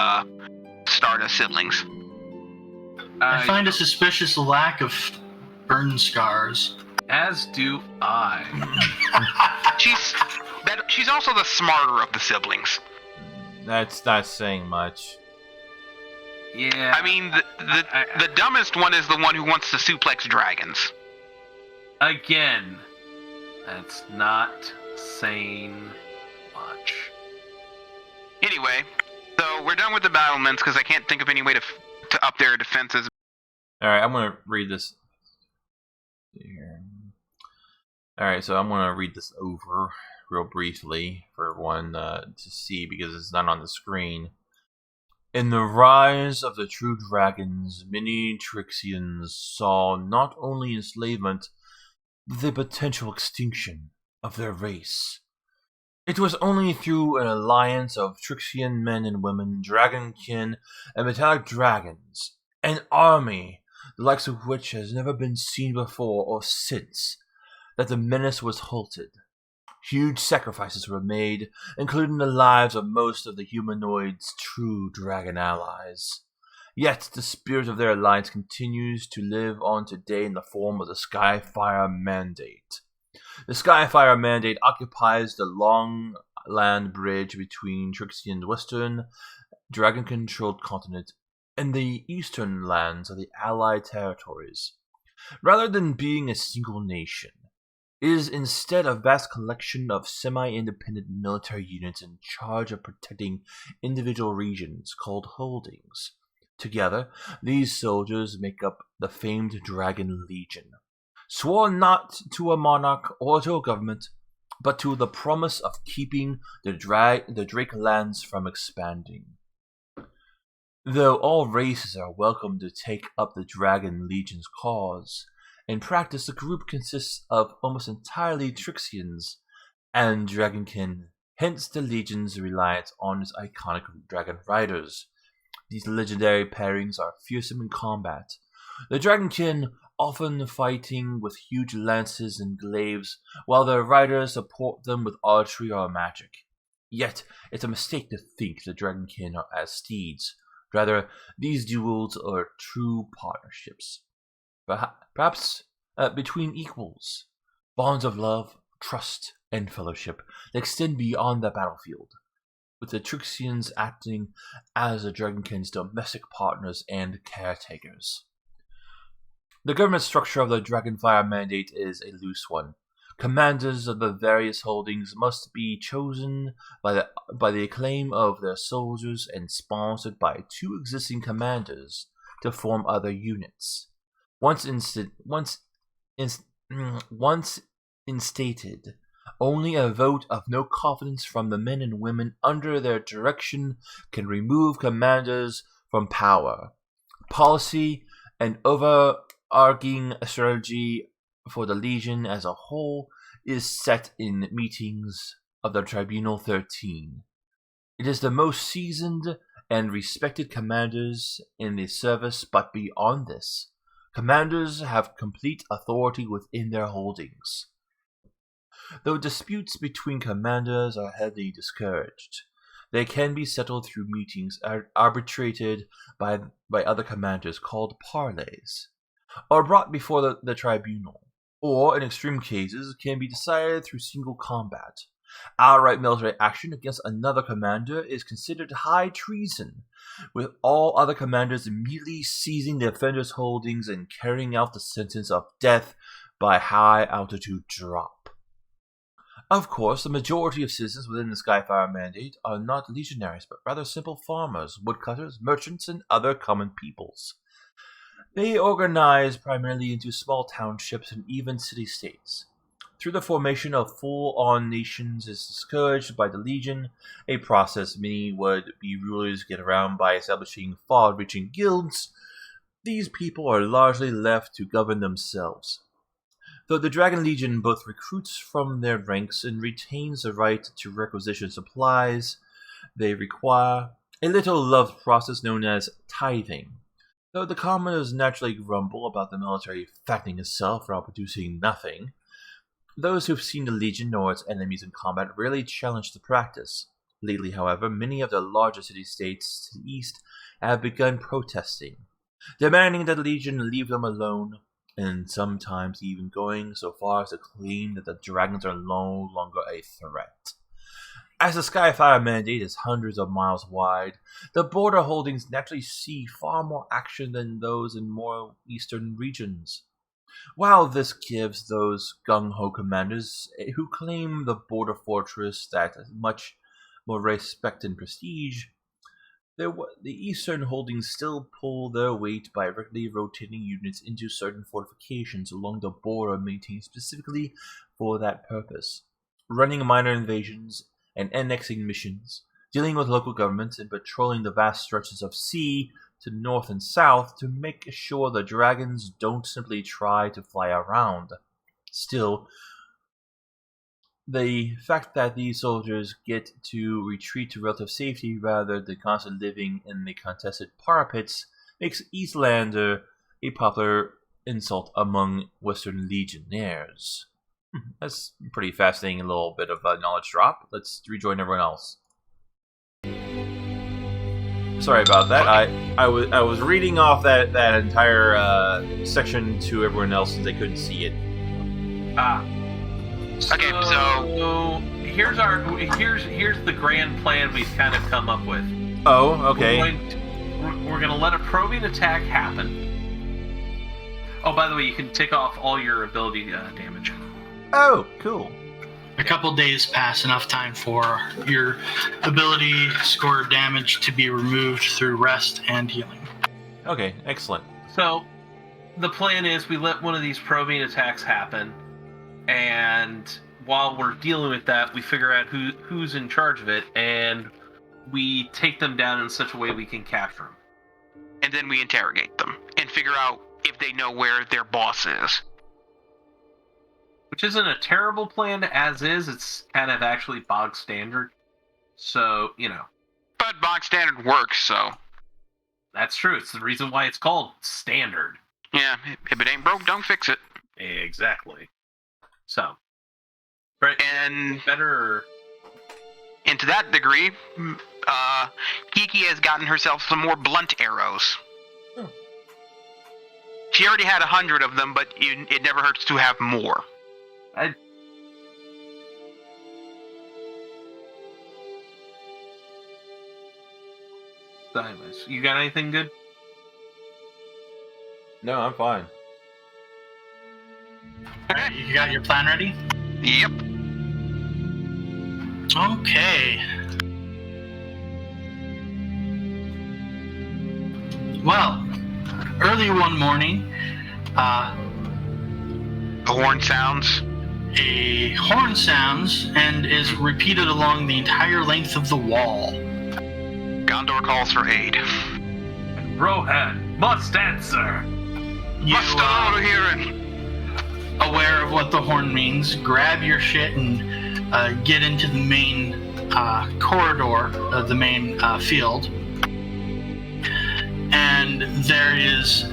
Stardust siblings. I find a suspicious lack of burn scars. As do I. She's also the smarter of the siblings. That's not saying much. Yeah. I mean, the dumbest one is the one who wants to suplex dragons. Again, that's not saying much. Anyway, so we're done with the battlements because I can't think of any way to up their defenses. Alright, I'm gonna read this here. Alright, so I'm gonna read this over real briefly for everyone to see because it's not on the screen. In the rise of the true dragons, many Trixians saw not only enslavement, but the potential extinction of their race. It was only through an alliance of Trixian men and women, dragonkin, and metallic dragons, an army the likes of which has never been seen before or since, that the menace was halted. Huge sacrifices were made, including the lives of most of the humanoids' true dragon allies. Yet the spirit of their alliance continues to live on today in the form of the Skyfire Mandate. The Skyfire Mandate occupies the long land bridge between Trixian's western, dragon-controlled continent and the eastern lands of the Allied territories. Rather than being a single nation, it is instead a vast collection of semi-independent military units in charge of protecting individual regions called holdings. Together, these soldiers make up the famed Dragon Legion, sworn not to a monarch or to a government, but to the promise of keeping the Drake lands from expanding. Though all races are welcome to take up the Dragon Legion's cause, in practice the group consists of almost entirely Trixians and Dragonkin, hence the Legion's reliance on its iconic Dragon Riders. These legendary pairings are fearsome in combat, the Dragonkin often fighting with huge lances and glaives, while their riders support them with archery or magic. Yet, it's a mistake to think the Dragonkin are as steeds. Rather, these duels are true partnerships. Perhaps between equals, bonds of love, trust, and fellowship that extend beyond the battlefield, with the Trixians acting as the Dragonkin's domestic partners and caretakers. The government structure of the Dragonfire Mandate is a loose one. Commanders of the various holdings must be chosen by the acclaim of their soldiers and sponsored by two existing commanders to form other units. Once instated, only a vote of no confidence from the men and women under their direction can remove commanders from power. Policy and overarching strategy for the Legion as a whole is set in meetings of the Tribunal 13. It is the most seasoned and respected commanders in the service, but beyond this, commanders have complete authority within their holdings. Though disputes between commanders are heavily discouraged, they can be settled through meetings arbitrated by other commanders called parleys, or brought before the tribunal, or, in extreme cases, can be decided through single combat. Outright military action against another commander is considered high treason, with all other commanders immediately seizing the offender's holdings and carrying out the sentence of death by high-altitude drop. Of course, the majority of citizens within the Skyfire Mandate are not legionaries, but rather simple farmers, woodcutters, merchants, and other common peoples. They organize primarily into small townships and even city-states, through the formation of full-on nations is discouraged by the Legion, a process many would-be rulers get around by establishing far-reaching guilds. These people are largely left to govern themselves. Though the Dragon Legion both recruits from their ranks and retains the right to requisition supplies they require, a little loved process known as tithing. Though the commoners naturally grumble about the military fattening itself while producing nothing, those who've seen the Legion or its enemies in combat rarely challenge the practice. Lately, however, many of the larger city-states to the east have begun protesting, demanding that the Legion leave them alone, and sometimes even going so far as to claim that the dragons are no longer a threat. As the Skyfire mandate is hundreds of miles wide, the border holdings naturally see far more action than those in more eastern regions. While this gives those gung-ho commanders who claim the border fortress that much more respect and prestige, the eastern holdings still pull their weight by regularly rotating units into certain fortifications along the border maintained specifically for that purpose, running minor invasions and annexing missions, dealing with local governments, and patrolling the vast stretches of sea to north and south to make sure the dragons don't simply try to fly around. Still, the fact that these soldiers get to retreat to relative safety rather than constantly living in the contested parapets makes Eastlander a popular insult among Western Legionnaires. That's a pretty fascinating little bit of a knowledge drop. Let's rejoin everyone else. Sorry about that. I was reading off that entire section to everyone else since they couldn't see it. Okay, so here's the grand plan we've kind of come up with. Oh, okay. We're gonna let a probing attack happen. Oh, by the way, you can take off all your ability damage. Oh, cool. A couple days pass, enough time for your ability score damage to be removed through rest and healing. Okay, excellent. So, the plan is we let one of these probing attacks happen, and while we're dealing with that, we figure out who's in charge of it, and we take them down in such a way we can capture them. and then we interrogate them and figure out if they know where their boss is. Which isn't a terrible plan as is. It's kind of actually bog standard. So, you know. But bog standard works, so. That's true. It's the reason why it's called standard. Yeah, if it ain't broke, don't fix it. Exactly. So. Right. And Better. And to that degree, Kiki has gotten herself some more blunt arrows. Oh. She already had 100 of them, but it never hurts to have more. Silas, you got anything good? No, I'm fine. Alright, you got your plan ready? Yep. Okay. Well, early one morning, The horn sounds. a horn sounds and is repeated along the entire length of the wall. Gondor calls for aid. Rohan must answer. You, Must over here and aware of what the horn means, grab your shit and get into the main corridor of the main field. And there is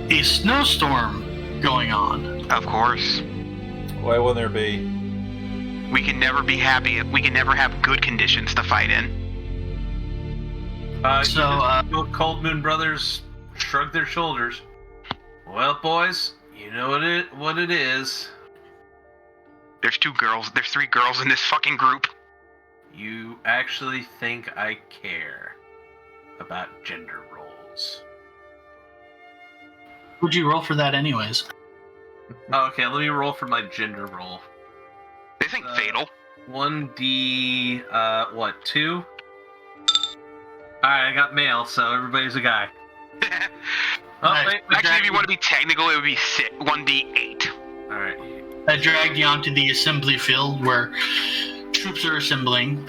a snowstorm going on. of course. Why wouldn't there be? We can never be happy. We can never have good conditions to fight in. Both Cold Moon Brothers shrug their shoulders. Well, boys, you know what it is. There's 3 girls in this fucking group. You actually think I care about gender roles? Would you roll for that anyways? Okay, let me roll for my gender roll. This ain't fatal. 1d, 2? Alright, I got male, so everybody's a guy. Oh, Nice. wait, Actually, if you want to be technical, it would be 1d8. All right. I dragged you onto the assembly field where troops are assembling.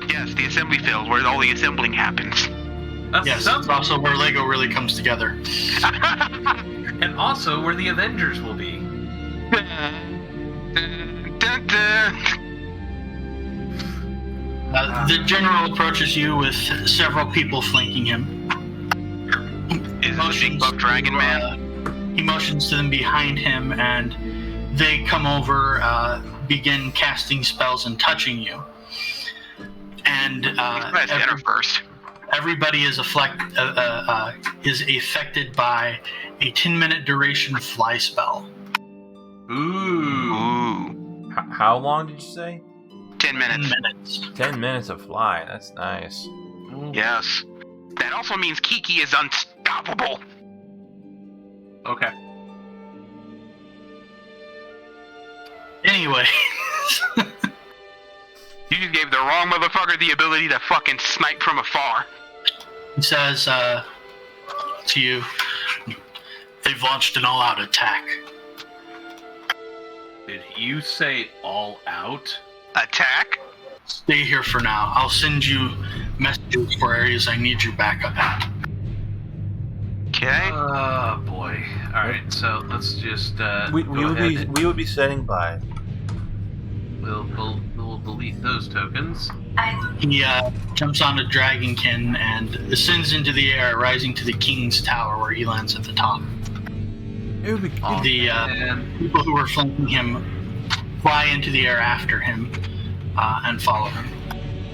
Yes, the assembly field where all the assembling happens. Yes, it's also where Lego really comes together. And also where the Avengers will be. Dun, dun, dun. The general approaches you with several people flanking him. Is it the big buff dragon man? He motions to them behind him, and they come over, begin casting spells and touching you. And Let's get her first. everybody is affected by a 10-minute duration fly spell. Ooh. Ooh. How long did you say? 10 minutes. 10 minutes. 10 minutes of fly. That's nice. Yes. That also means Kiki is unstoppable. Okay. Anyway. You just gave the wrong motherfucker the ability to fucking snipe from afar. He says to you, they've launched an all-out attack. Did you say all out? Attack? Stay here for now. I'll send you messages for areas I need your backup at. Okay. Oh boy. All right. So let's just We go would ahead. be standing by. We'll delete those tokens. He jumps onto Dragonkin and ascends into the air, rising to the King's Tower, where he lands at the top. It would be. The And people who were flanking him fly into the air after him and follow him.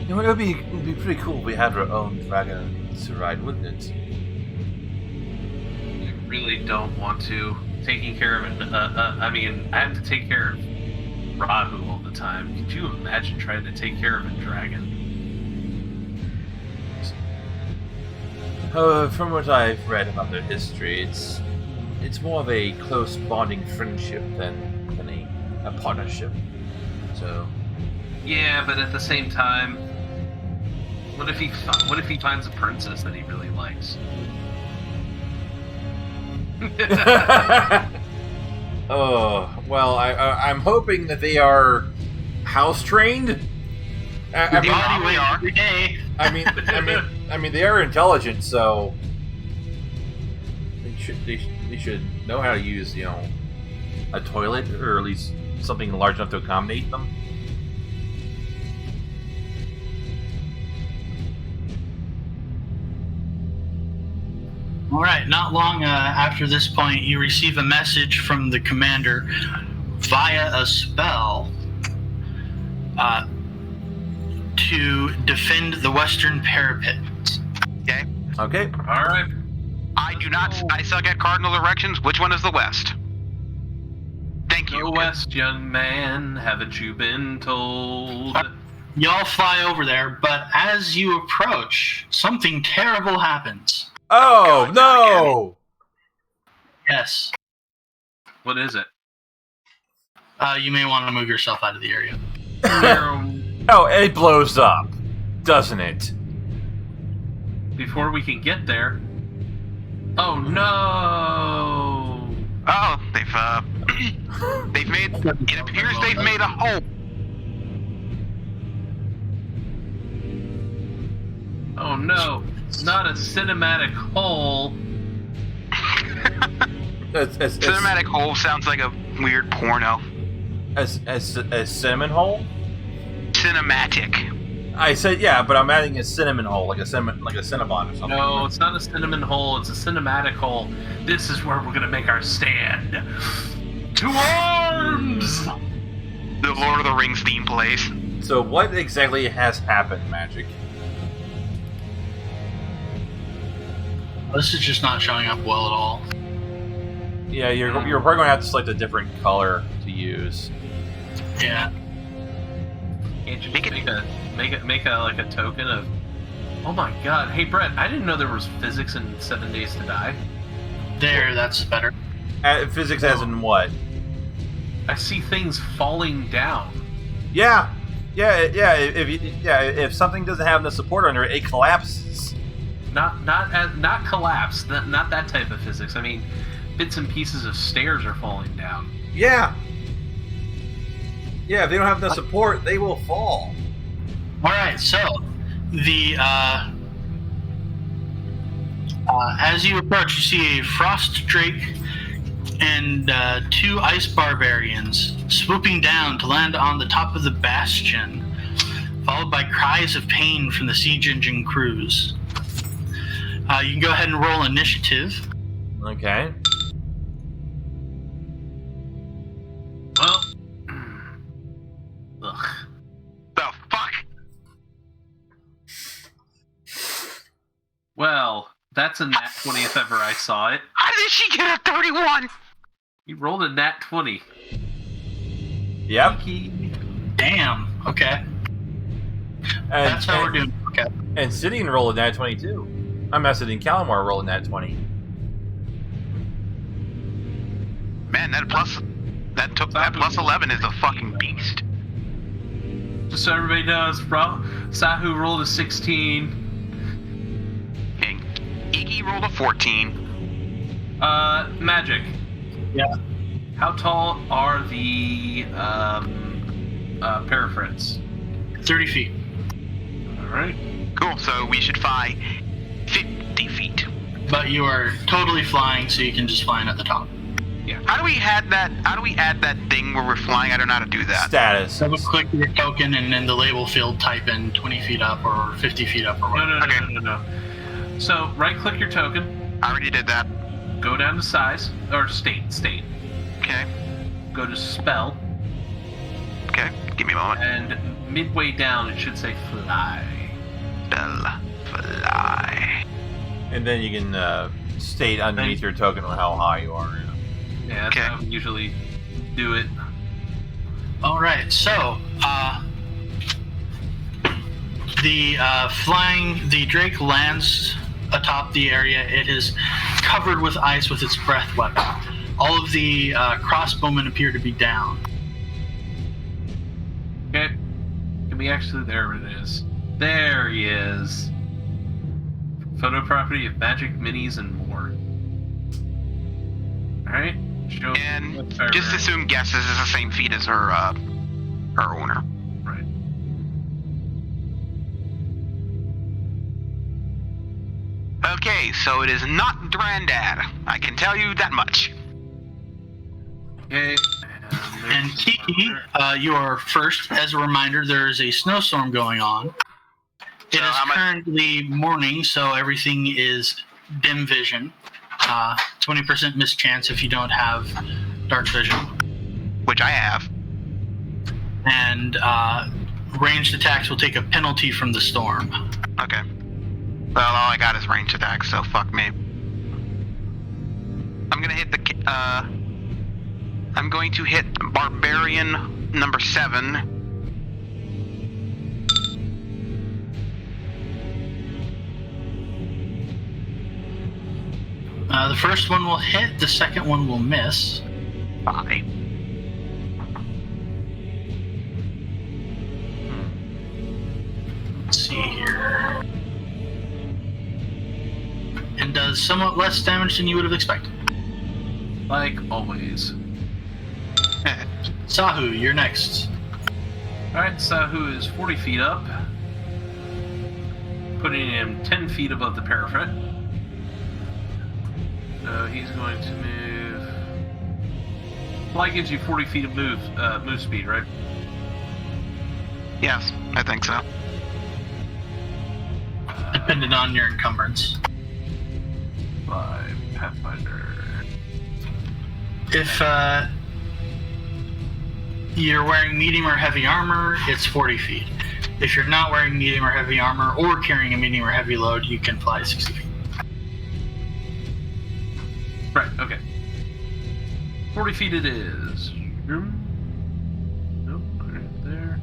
It would be pretty cool if we had our own dragon to ride, wouldn't it? I really don't want to. Taking care of it. I mean, I have to take care of Rahu all the time. Could you imagine trying to take care of a dragon? From what I've read about their history, it's more of a close bonding friendship than a partnership. So Yeah, but at the same time, what if he finds a princess that he really likes? oh well, I'm hoping that they are house trained. They probably are every day. I mean, they are intelligent, so they should know how to use, a toilet, or at least something large enough to accommodate them. All right, not long after this point, you receive a message from the commander via a spell to defend the western parapet. Okay. Okay. All right. I suck at cardinal directions. Which one is the west? Thank you. Go west, young man. Haven't you been told? Y'all fly over there, but as you approach, something terrible happens. Oh, God, no! Yes. What is it? You may want to move yourself out of the area. Oh, it blows up, doesn't it? Before we can get there. Oh no! Oh, they've made. It appears they've made a hole. Oh no! Not a cinematic hole. Cinematic hole sounds like a weird porno. As cinnamon hole? Cinematic. I said yeah, but I'm adding a cinnamon hole, like a Cinnabon or something. No, it's not a cinnamon hole. It's a cinematic hole. This is where we're gonna make our stand. To arms! The Lord of the Rings theme plays. So what exactly has happened, Magic? This is just not showing up well at all. Yeah, you're probably going to have to select a different color to use. Yeah. Can't you just make a like a token of? Oh my God! Hey Brett, I didn't know there was physics in 7 Days to Die. There, that's better. Physics as in what? I see things falling down. Yeah. If something doesn't have the support under it, it collapses. Not collapse. Not that type of physics. I mean, bits and pieces of stairs are falling down. Yeah. Yeah, if they don't have the support, they will fall. All right, so the as you approach, you see a frost drake and 2 ice barbarians swooping down to land on the top of the bastion, followed by cries of pain from the siege engine crews. You can go ahead and roll initiative. Okay. Well. Ugh. The fuck? Well, that's a nat 20 if ever I saw it. How did she get a 31? You rolled a nat 20. Yep. Damn. Okay. That's how we're doing. Okay. And Sidian rolled a nat 22. I'm not Sidian Calamar rolled a nat 20. Man, that plus 11 is a fucking beast. Just so everybody knows, bro, Sahu rolled a 16. And Iggy rolled a 14. Magic. Yeah. How tall are the paraphrets? 30 feet. Alright. Cool, so we should fly 50 feet. But you are totally flying, so you can just fly in at the top. How do we add that thing where we're flying? I don't know how to do that. Status. Double click your token and in the label field type in 20 feet up or 50 feet up or whatever. No. So, right click your token, I already did that. go down to size, or state. Okay. Go to spell, Okay. Give me a moment. and midway down it should say fly. Fly. And then you can state underneath your token how high you are. Yeah, that's Okay. how we usually do it. All right, so the Drake lands atop the area. It is covered with ice with its breath weapon. All of the crossbowmen appear to be down. Okay. Can we actually, there it is. There he is. Photo property of magic minis and more. Alright. Show And just assume guesses is the same feat as her owner. Right. Okay, so it is not Durandad. I can tell you that much. Okay. And Kiki, you are first. As a reminder, there is a snowstorm going on. It So is how much- currently morning, so everything is dim vision. 20% mischance if you don't have dark vision. Which I have. And ranged attacks will take a penalty from the storm. Okay. Well, all I got is ranged attacks, so fuck me. I'm gonna hit I'm going to hit Barbarian number 7. The first one will hit, the second one will miss. 5. Let's see here. And does somewhat less damage than you would have expected. Like always. Sahu, you're next. Alright, Sahu is 40 feet up. Putting him 10 feet above the parapet. So he's going to move. Fly gives you 40 feet of move speed, right? Yes, I think so. Depending on your encumbrance. 5 Pathfinder. If you're wearing medium or heavy armor, it's 40 feet. If you're not wearing medium or heavy armor or carrying a medium or heavy load, you can fly 60 feet. Right, okay. 40 feet it is. Nope, right there.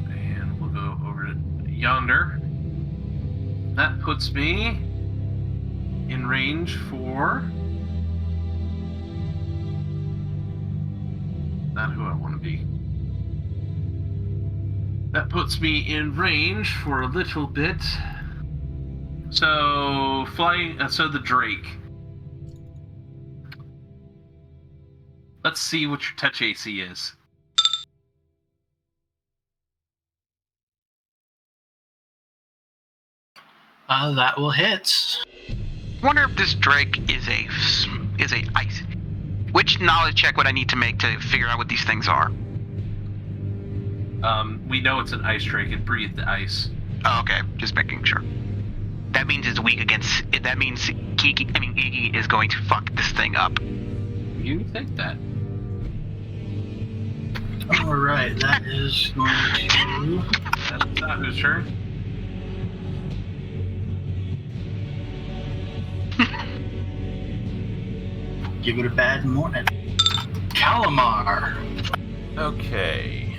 And we'll go over to yonder. That puts me in range for... Not who I want to be. That puts me in range for a little bit. So, flying... so the Drake. Let's see what your touch AC is. That will hit. Wonder if this Drake is a ice. Which knowledge check would I need to make to figure out what these things are? We know it's an ice drake. It breathed the ice. Oh, okay, just making sure. That means it's weak against. That means Iggy is going to fuck this thing up. You think that? Alright, that is going to... That's not whose turn. Give it a bad morning. Calamar. Okay.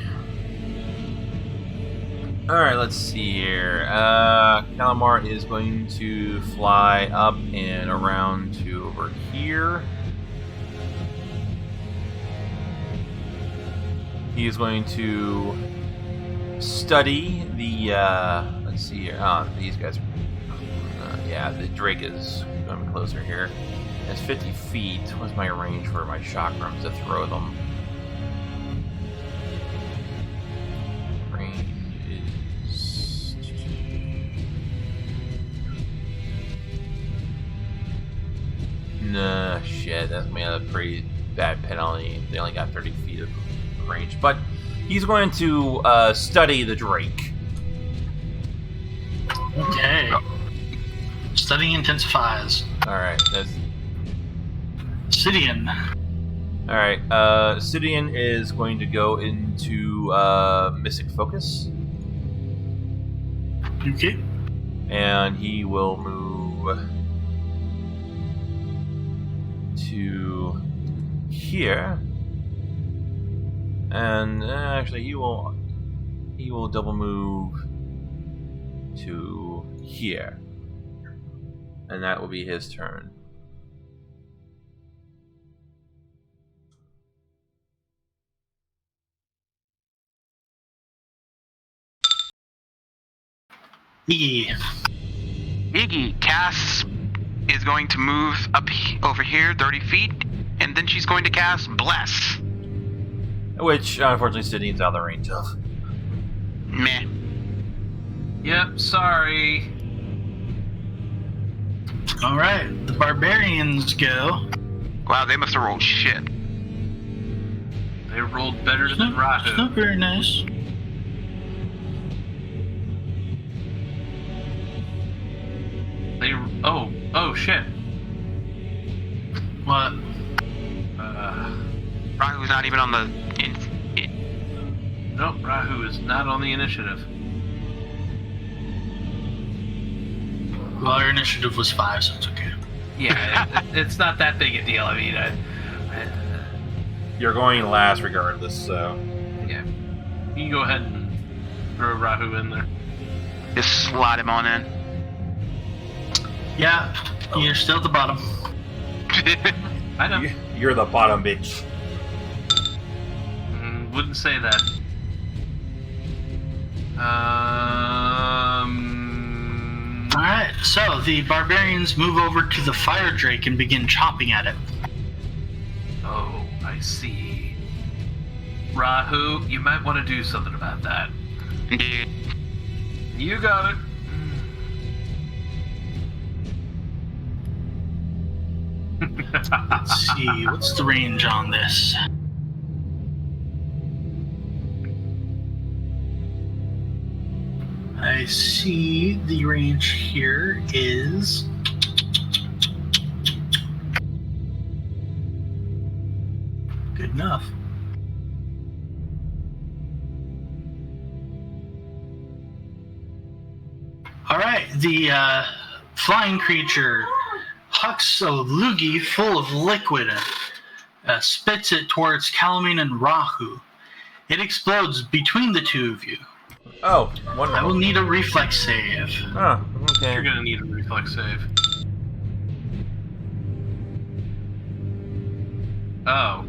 Alright, let's see here. Calamar is going to fly up and around to over here. He is going to study the, let's see here. These guys are, yeah, the Drake is going to be closer here. It's 50 feet. What's my range for my chakrams to throw them? Range is... Nah, shit. That's a pretty bad penalty. They only got 30 feet of range. But he's going to study the Drake. Okay. Studying intensifies. Alright, that's... Sidian. Alright, Sidian is going to go into Mystic Focus. Okay. And he will move to here. And actually he will double move to here. And that will be his turn. Iggy, Cass is going to move up over here 30 feet, and then she's going to cast Bless. Which, unfortunately, Sidian's out of the range of. Meh. Yep, sorry. Alright, the barbarians go. Wow, they must have rolled shit. They rolled better It's than not Rahu. very nice. They oh shit. What? Rahu's not even on the. Nope, Rahu is not on the initiative. Well, our initiative was 5, so it's okay. Yeah, it's not that big a deal. I mean, You're going last regardless, so... yeah. You can go ahead and throw Rahu in there. Just slide him on in. Yeah, you're still at the bottom. I know. You're the bottom bitch. Wouldn't say that. Alright, so the barbarians move over to the fire drake and begin chopping at it. Oh, I see. Rahu, you might want to do something about that. Indeed. You got it. Let's see, what's the range on this? I see the range here is... good enough. Alright, the flying creature hucks a loogie full of liquid and spits it towards Calamine and Rahu. It explodes between the two of you. Oh, I wonderful. will need a reflex save. Oh, okay. You're gonna need a reflex save. Oh.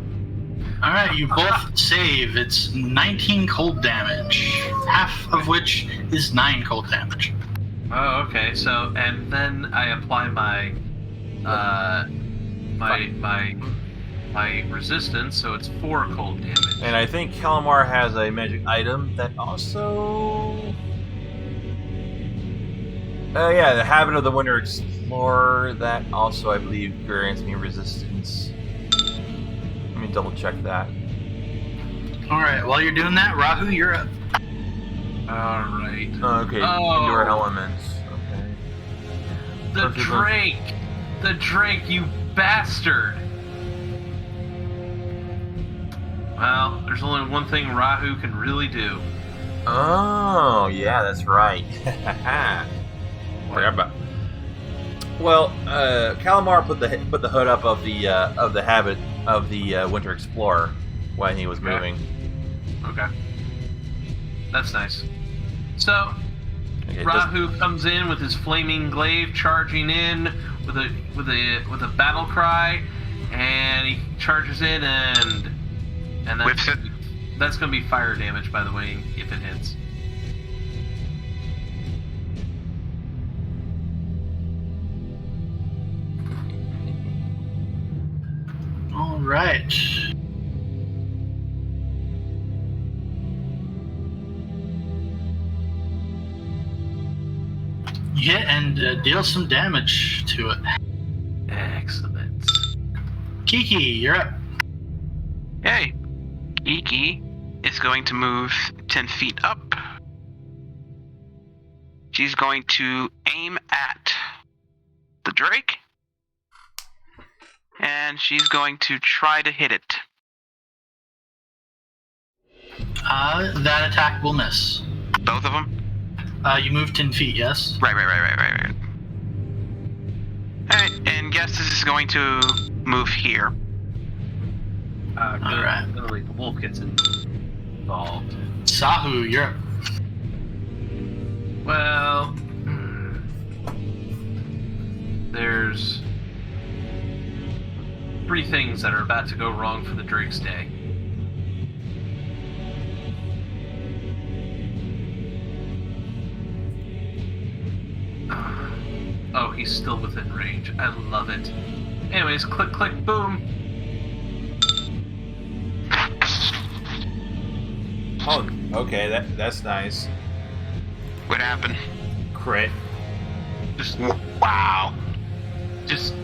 Alright, you both save. It's 19 cold damage, half of which is 9 cold damage. Oh, okay. So, and then I apply my by resistance, so it's 4 cold damage. And I think Calamar has a magic item that also... yeah, the Habit of the Winter Explorer, that also, I believe, grants me resistance. Let me double check that. Alright, while you're doing that, Rahu, you're up. Alright. Okay, Oh. indoor elements. Okay. The Drake! The Drake, you bastard! Well, there's only one thing Rahu can really do. Oh, yeah, that's right. Forgot about. Well, Calamar put the hood up of the Habit of the Winter Explorer when he was moving. Okay. That's nice. So, Okay, Rahu comes in with his flaming glaive, charging in with a battle cry, and he charges in and Whips it. that's gonna be fire damage, by the way, if it hits. Alright. You hit and deal some damage to it. Excellent. Kiki, you're up. Hey, Iki is going to move 10 feet up. She's going to aim at the Drake. And she's going to try to hit it. That attack will miss. Both of them? You move 10 feet, yes? Right. Alright, and guess this is going to move here. Good. Alright. By the way, the wolf gets involved. Sahu, you're up. Well, there's 3 things that are about to go wrong for the Drake's day. Oh, he's still within range. I love it. Anyways, click, click, boom. Oh, okay, that's nice. What happened? Crit. Just, Wow. just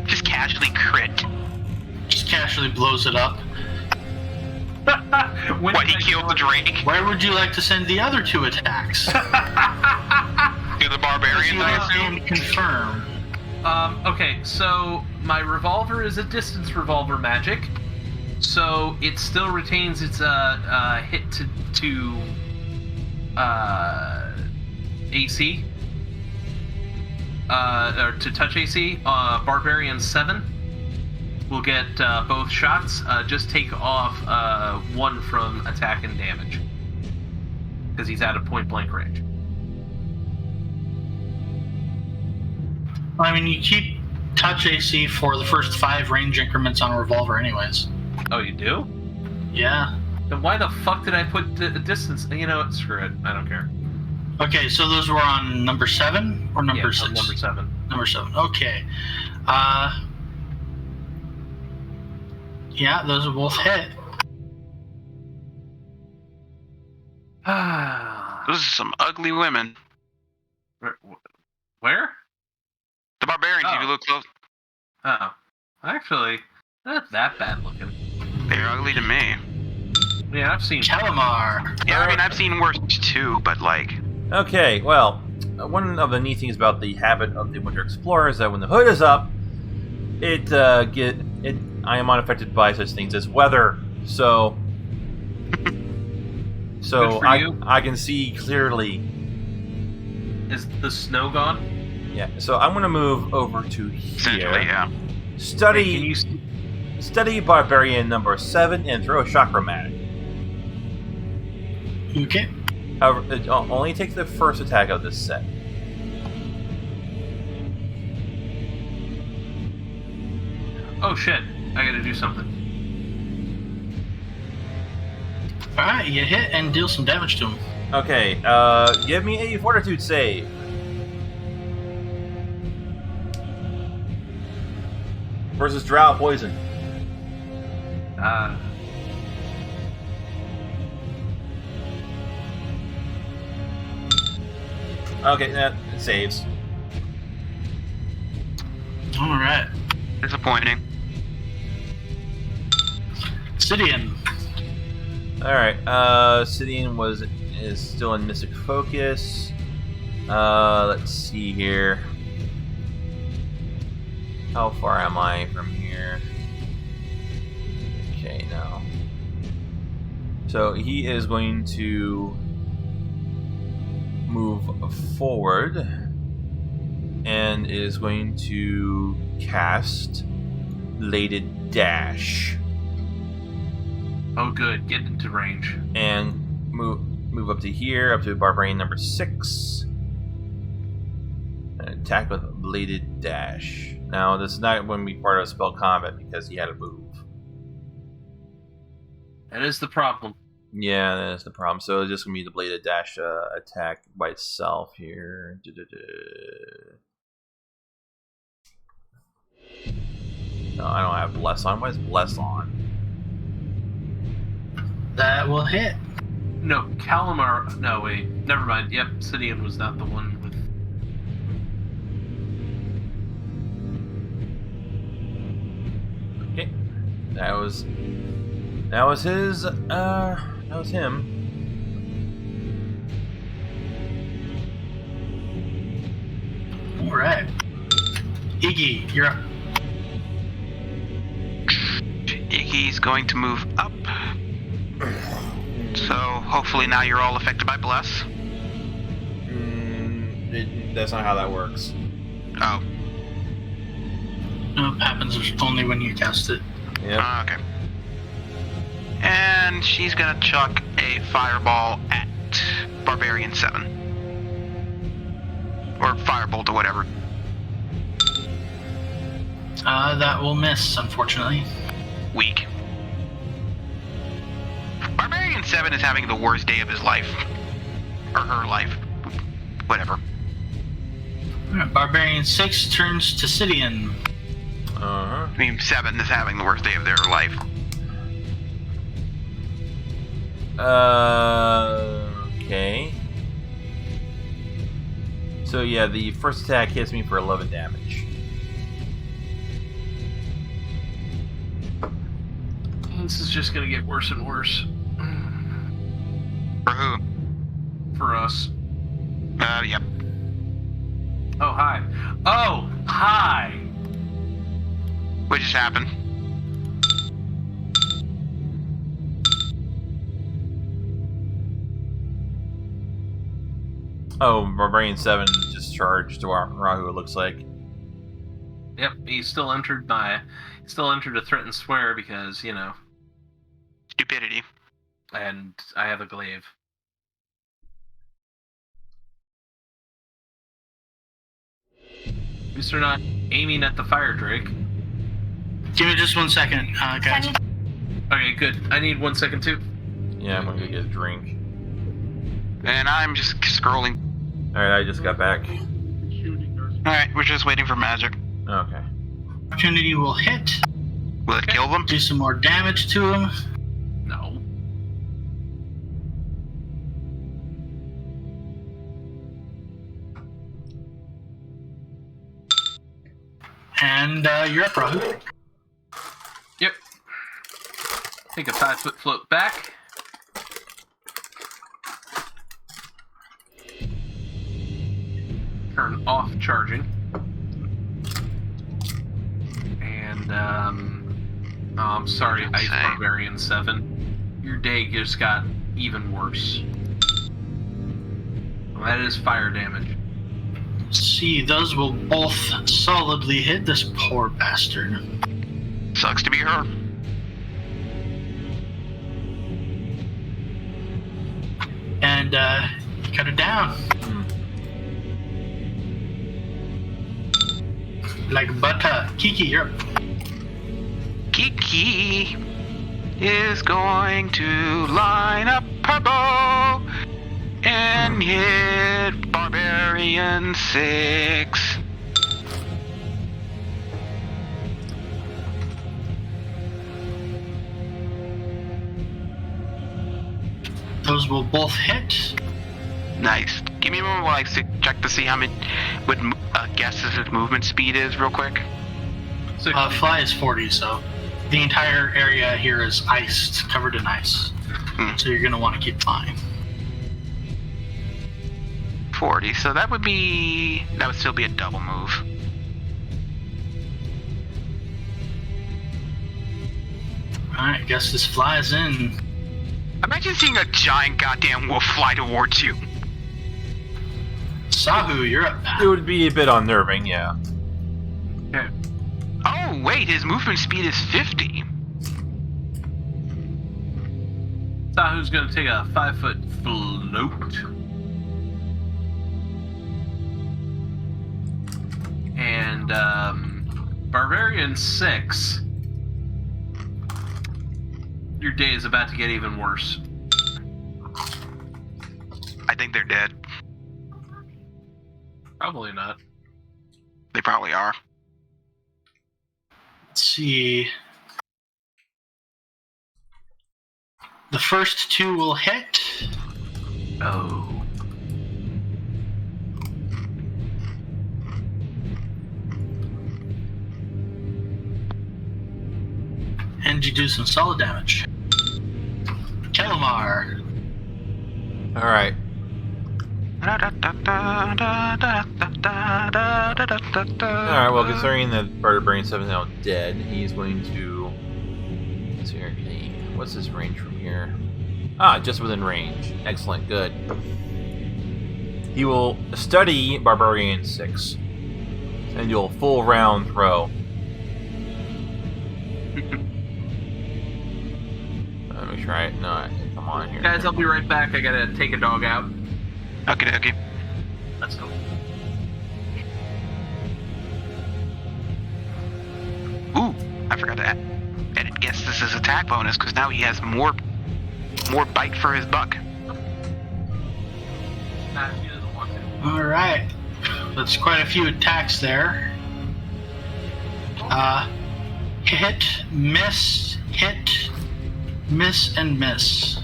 Just casually crit. Just casually blows it up. when What, did he I killed go- the Drake? Where would you like to send the other 2 attacks? To the barbarians, I assume? Confirm. Okay, so my revolver is a distance revolver magic, so it still retains its hit to AC, or to touch AC. Barbarian 7 will get both shots. Just take off 1 from attack and damage because he's out of point blank range. I mean, you keep touch AC for the first 5 range increments on a revolver anyways. Oh, you do? Yeah. Then why the fuck did I put the distance? You know what? Screw it. I don't care. Okay, so those were on number 7 or number 6? Number 7. Number 7. Okay. Yeah, those are both hit. Ah. Those are some ugly women. Where? The barbarians, if you Oh. look close, Oh. Actually, not that bad looking. they're ugly to me. Yeah, I've seen. Calamar. Yeah, I mean, I've seen worse too, but like, Okay, well, one of the neat things about the Habit of the Winter Explorer is that when the hood is up, I am unaffected by such things as weather, so Good for you. I can see clearly. Is the snow gone? Yeah, so I'm gonna move over to essentially, here. yeah. Study Hey, can you see? Study Barbarian number 7 and throw a Chakromatic. Okay. However, it only take the first attack of this set. Oh shit! I gotta do something. Alright, you hit and deal some damage to him. Okay, give me a Fortitude save. versus Drow Poison. Okay, that saves. All right. Disappointing. Sidian. Alright, Sidian is still in Mystic Focus. Let's see here. How far am I from here? Okay, no. So he is going to move forward and is going to cast Bladed Dash Oh, good. Get into range. and move up to here, up to Barbarian number 6, and attack with Bladed Dash. Now, this is not going to be part of spell combat because he had to move. That is the problem. Yeah, that's the problem. So it's just going to be the Bladed Dash attack by itself here. No, I don't have Bless on. Why is Bless on? That will hit. No, Calamar. No, wait. Never mind. Yep, Sidian was not the one with. Okay. That was his, that was him. All right. Iggy, you're up. Iggy's going to move up. So hopefully now you're all affected by Bless. That's not how that works. Oh. No, it happens only when you cast it. Yeah. Okay. And she's gonna chuck a fireball at Barbarian 7. Or firebolt or whatever. That will miss, unfortunately. Weak. Barbarian 7 is having the worst day of his life. Or her life. Whatever. All right, Barbarian 6 turns to Sidian. Uh-huh. I mean, 7 is having the worst day of their life. Okay. So yeah, the first attack hits me for 11 damage. This is just gonna get worse and worse. For who? For us. Yep. Oh, hi. Oh, hi! What just happened? Oh, Barbarian 7 just charged to Rahu, it looks like. Yep, he still entered a threat and swear because, you know, Stupidity. and I have a glaive. At least they're not aiming at the fire drake. Give me just 1 second, guys. Okay, good. I need 1 second too. Yeah, I'm gonna go get a drink. And I'm just scrolling. Alright, I just got back. Alright, we're just waiting for magic. Okay. Opportunity will hit. Will it kill them? Do some more damage to him. No. And you're up, Rahu. Yep. Take a 5-foot float back. Turn off charging. And, oh, I'm sorry, Ice Okay. Barbarian 7. Your day just got even worse. Well, that is fire damage. See, those will both solidly hit this poor bastard. Sucks to be her. And cut it down. Like butter. Kiki, you're up. Kiki is going to line up her bow and hit Barbarian 6. Those will both hit. Nice. Give me a moment while I check to see how many would guess his movement speed is real quick. So Fly is 40, so the entire area here is iced, covered in ice. So you're going to want to keep flying. 40. So that would still be a double move. Alright, I guess this flies in. Imagine seeing a giant goddamn wolf fly towards you. Sahu, you're up. It would be a bit unnerving, yeah. Oh, wait, his movement speed is 50. Sahu's gonna take a 5-foot float. And Barbarian 6. Your day is about to get even worse. I think they're dead. Probably not. They probably are. Let's see. The first two will hit. Oh. And you do some solid damage. Kelimar. Alright. Alright, well, considering that Barbarian 7 is now dead, he's going to... Let's see here. What's his range from here? Ah, just within range. Excellent, good. He will study Barbarian 6 and do a full round throw. Make sure come on here. Guys, I'll be right back. I gotta take a dog out. Okay. Let's go. Ooh, I forgot to edit guess this is attack bonus because now he has more bite for his buck. Nah, she doesn't want to. Alright. That's quite a few attacks there. Hit, miss, hit, miss, and miss.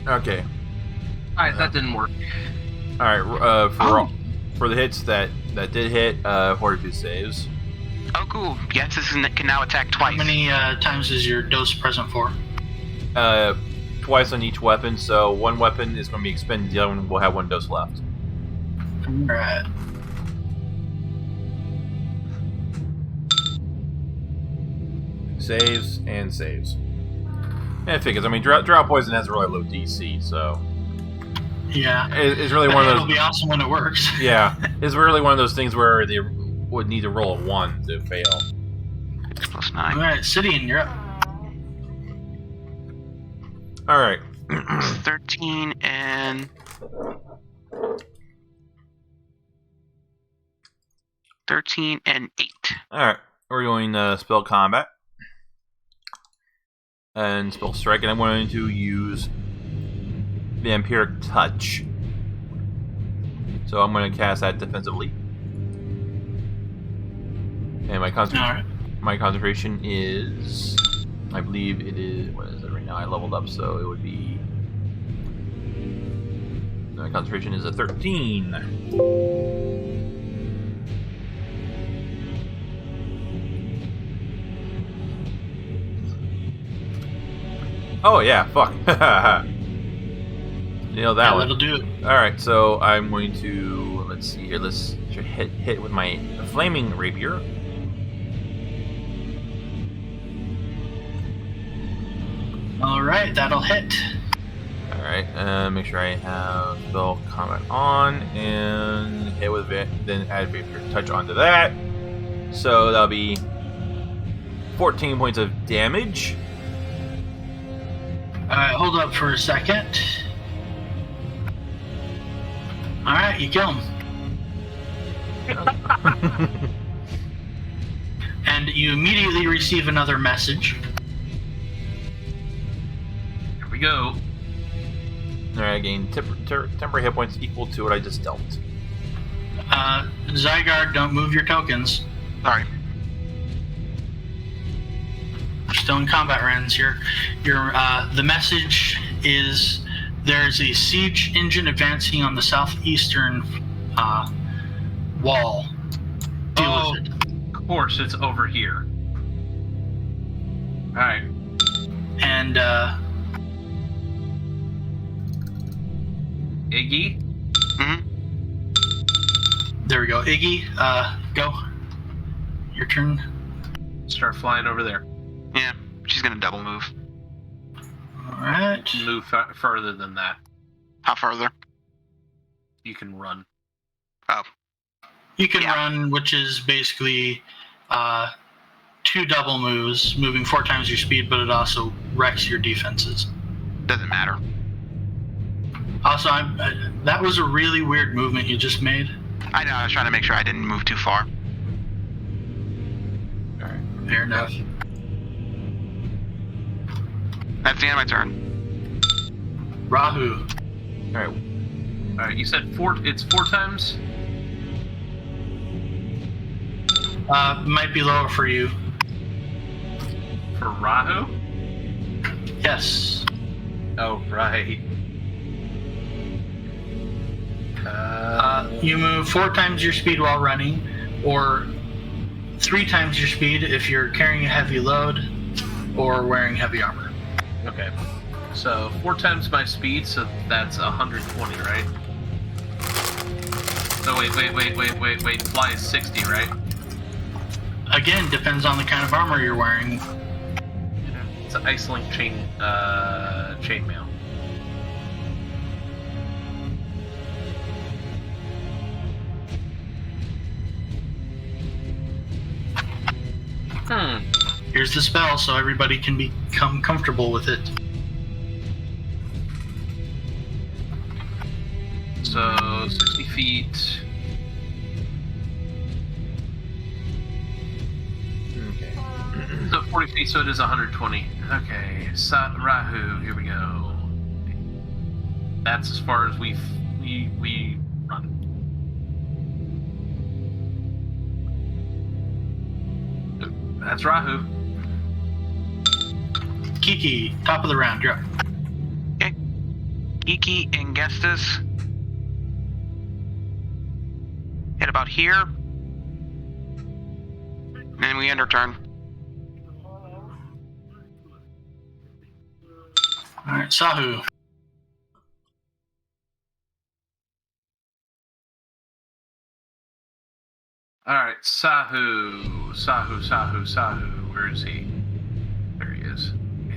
Okay. Alright, that didn't work. Alright, for the hits that did hit, Fortitude saves. Oh, cool. Yes, this can now attack twice. How many times is your dose present for? Twice on each weapon, so one weapon is going to be expended, the other one will have one dose left. Alright. Saves and saves. And it figures, I mean, Drought Poison has a really low DC, so... Yeah. It's really one of those... It'll be awesome when it works. Yeah, it's really one of those things where they would need to roll a 1 to fail. +9. Alright, Sidian, you're up. Alright. 13 and... 13 and 8. Alright, we're going spell combat. And spell strike, and I'm going to use Vampiric Touch. So I'm going to cast that defensively. And my concentration is... I believe it is... What is it right now? I leveled up, so it would be... My concentration is a 13. Oh yeah, fuck. Nailed that one. That'll do it. Alright, so I'm going to... Let's see here. Let's hit with my Flaming Rapier. Alright, that'll hit. Alright, make sure I have spell combat on, and hit with it, then add Vapor Touch onto that. So that'll be 14 points of damage. Alright, hold up for a second. Alright, you kill him. And you immediately receive another message. Here we go. Alright, I gain temporary hit points equal to what I just dealt. Zygarde, don't move your tokens. Sorry. We're still in combat rounds here. The message is There's a siege engine advancing on the southeastern wall. Deal with it. Of course, it's over here. Alright. And Iggy? Hmm. there we go. Iggy, go. Your turn. Start flying over there. Yeah, she's gonna double move. All right. Move further than that. How further? You can run. You can Yeah. run, which is basically 2 double moves, moving 4 times your speed, but it also wrecks your defenses. Doesn't matter. Also, that was a really weird movement you just made. I know. I was trying to make sure I didn't move too far. Fair enough. That's the end of my turn. Rahu. All right. Alright, you said 4. It's 4 times? Might be lower for you. For Rahu? Yes. Oh, right. You move 4 times your speed while running, or 3 times your speed if you're carrying a heavy load or wearing heavy armor. Okay. So 4 times my speed, so that's 120, right? So wait. Fly is 60, right? Again, depends on the kind of armor you're wearing. It's an Ice-Link chainmail. Here's the spell, so everybody can become comfortable with it. So 60 feet. Okay. So 40 feet, so it is 120. Okay, Rahu, here we go. That's as far as we run. That's Rahu. Kiki, top of the round, you're up. Iki and Gestas. Hit about here. And then we end our turn. Alright, Sahu. Alright, Sahu. Where is he? There he is. And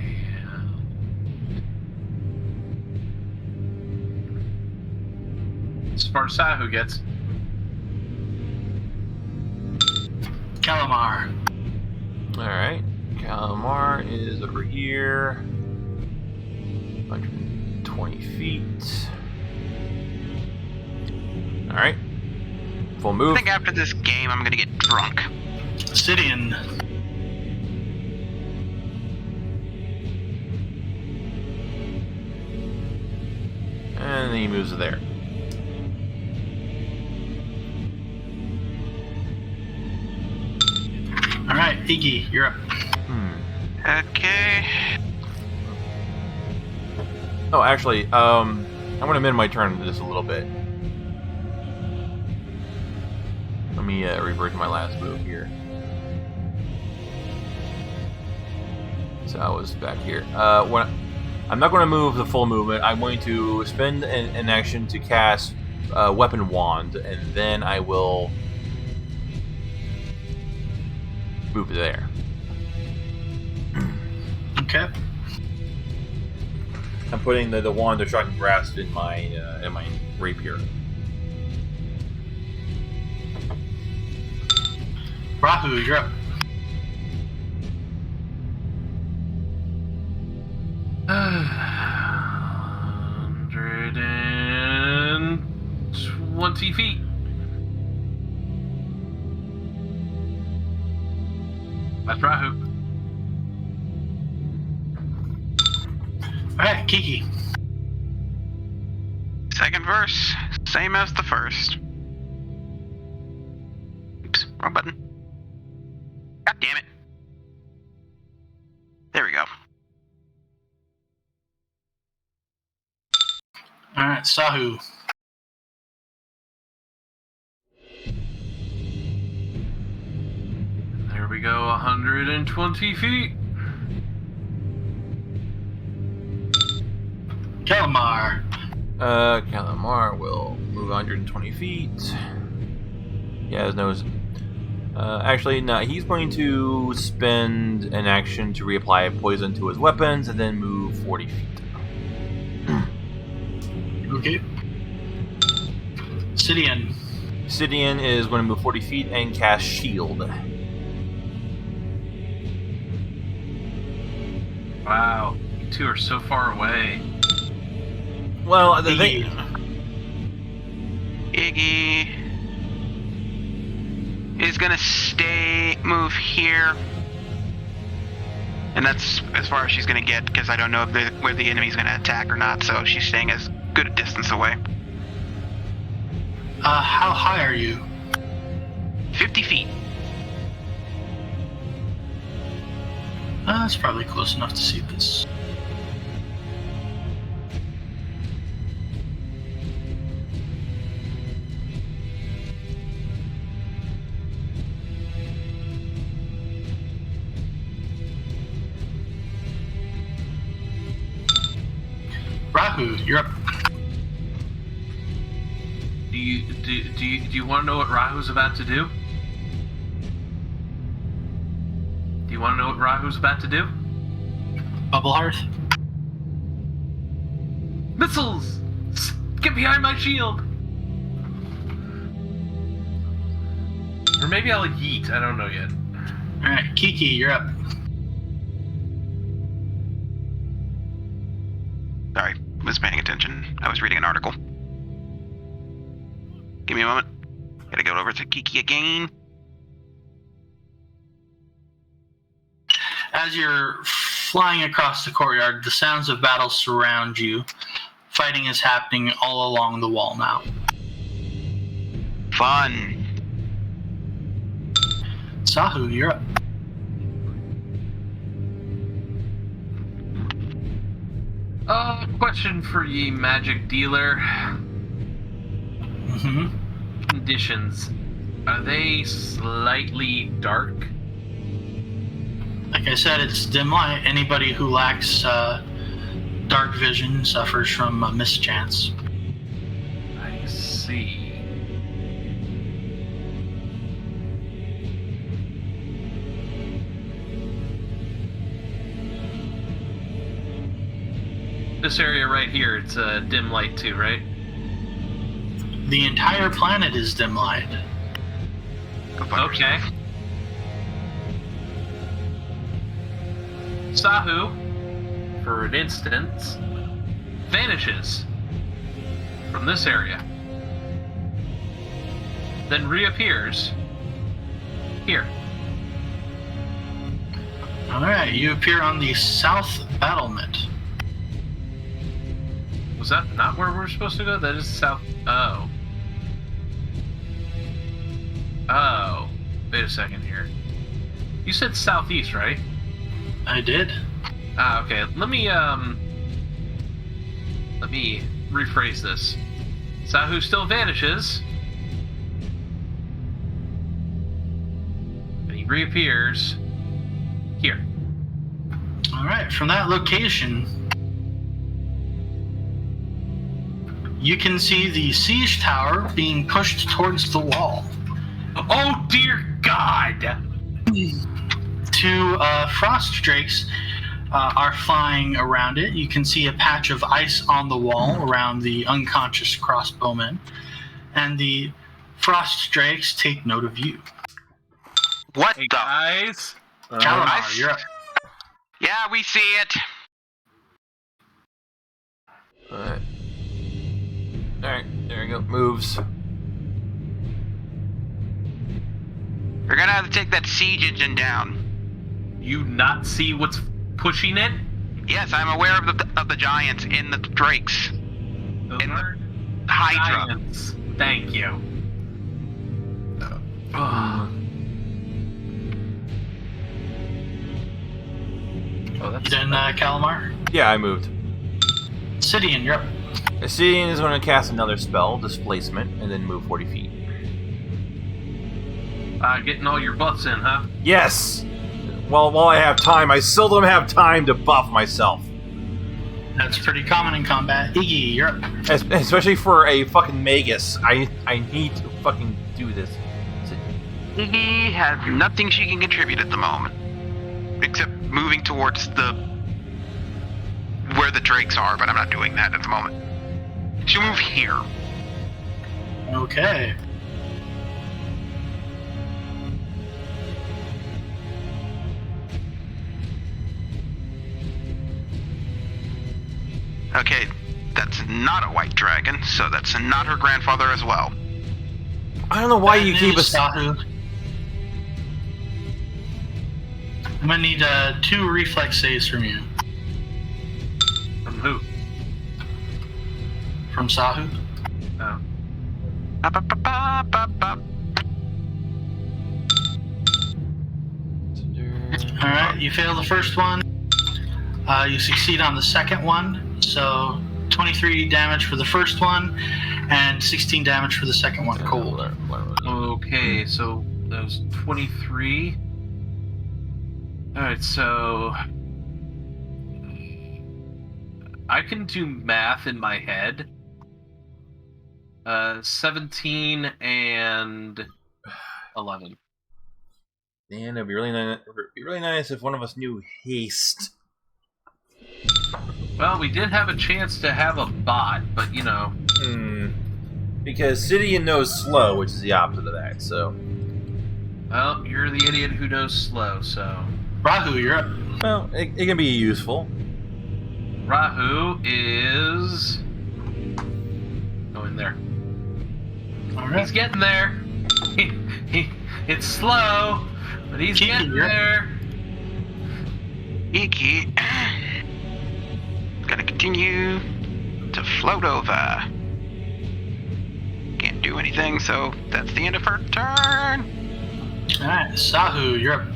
as far as Sahu gets, Calamar. All right. Calamar is over here. 120 feet. All right. Full I move. think after this game, I'm gonna get drunk. Sidian. And then he moves there. Alright, Iggy, you're up. Okay. Oh, actually, I'm gonna amend my turn just a little bit. Let me revert to my last move here. So I was back here. I'm not going to move the full movement. I'm going to spend an action to cast Weapon Wand, and then I will move there. Okay. I'm putting the Wand of Shocking Grasp in my rapier. Rahu, you're up. Hundred and 20 feet. That's Rahu. Alright, Kiki. Second verse, same as the first. Oops, wrong button. God damn it. There we go. All right, Sahu. There we go, 120 feet. Kalamar. Calamar will move 120 feet. He has no. Actually, no. He's going to spend an action to reapply poison to his weapons and then move 40 feet. Okay. Sidian. Sidian is going to move 40 feet and cast Shield. Wow, you two are so far away. Well, the thing. Iggy is gonna move here, and that's as far as she's gonna get because I don't know if where the enemy's gonna attack or not. So she's staying as good a distance away. How high are you? 50 feet. That's probably close enough to see this. Rahu, you're up. Do you want to know what Rahu's about to do? Do you want to know what Rahu's about to do? Bubble Hearth. Missiles! Get behind my shield! Or maybe I'll yeet, I don't know yet. Alright, Kiki, you're up. Sorry, was paying attention. I was reading an article. Give me a moment. Gotta go over to Kiki again. As you're flying across the courtyard, the sounds of battle surround you. Fighting is happening all along the wall now. Fun. Sahu, you're up. Question for ye, magic dealer. Mm-hmm. Conditions. Are they slightly dark? Like I said, it's dim light. Anybody who lacks dark vision suffers from mischance. I see. This area right here, it's dim light too, right? The entire planet is dim light. Okay. Sahu, for an instant, vanishes from this area. Then reappears here. Alright, you appear on the south battlement. Was that not where we're supposed to go? That is south. Oh. Oh. Wait a second here. You said southeast, right? I did. Ah, okay. Let me rephrase this. Sahu still vanishes. And he reappears here. Alright, from that location, you can see the siege tower being pushed towards the wall. Oh dear God! Two frost drakes are flying around it. You can see a patch of ice on the wall around the unconscious crossbowman. And the frost drakes take note of you. What Hey the? guys. Kalamar, you're up. Yeah, we see it. Alright. Alright, there we go. Moves. We're gonna have to take that siege engine down. You not see what's pushing it? Yes, I'm aware of the giants in the drakes. Those In are the Hydra. giants. Thank you. Oh, You that's done, Kalamar? Yeah, I moved. Sidian, you're up. Sidian is going to cast another spell, Displacement, and then move 40 feet. Getting all your buffs in, huh? Yes! Well, while I have time, I still don't have time to buff myself. That's pretty common in combat. Iggy, you're up. Especially for a fucking Magus. I need to fucking do this. Iggy has nothing she can contribute at the moment, except moving towards where the drakes are. But I'm not doing that at the moment. She'll move here. Okay. Okay, that's not a white dragon, so that's not her grandfather as well. I don't know why you keep us. Sahu. I'm gonna need 2 reflex saves from you. From who? From Sahu. Oh. Alright, you fail the first one. You succeed on the second one. So 23 damage for the first one, and 16 damage for the second one. Cold. Okay, so that was 23. Alright, so I can do math in my head. 17 and 11. Dan, it'd be really nice if one of us knew haste. Well, we did have a chance to have a bot, but you know. Because Sidian knows slow, which is the opposite of that, so. Well, you're the idiot who knows slow, so. Rahu, you're up. Well, it can be useful. Rahu is. Go in there. Alright. He's getting there. It's slow, but he's Kiki, getting you're up. there. Iggy gonna continue to float over. Can't do anything, so that's the end of her turn. Alright, Sahu, you're up.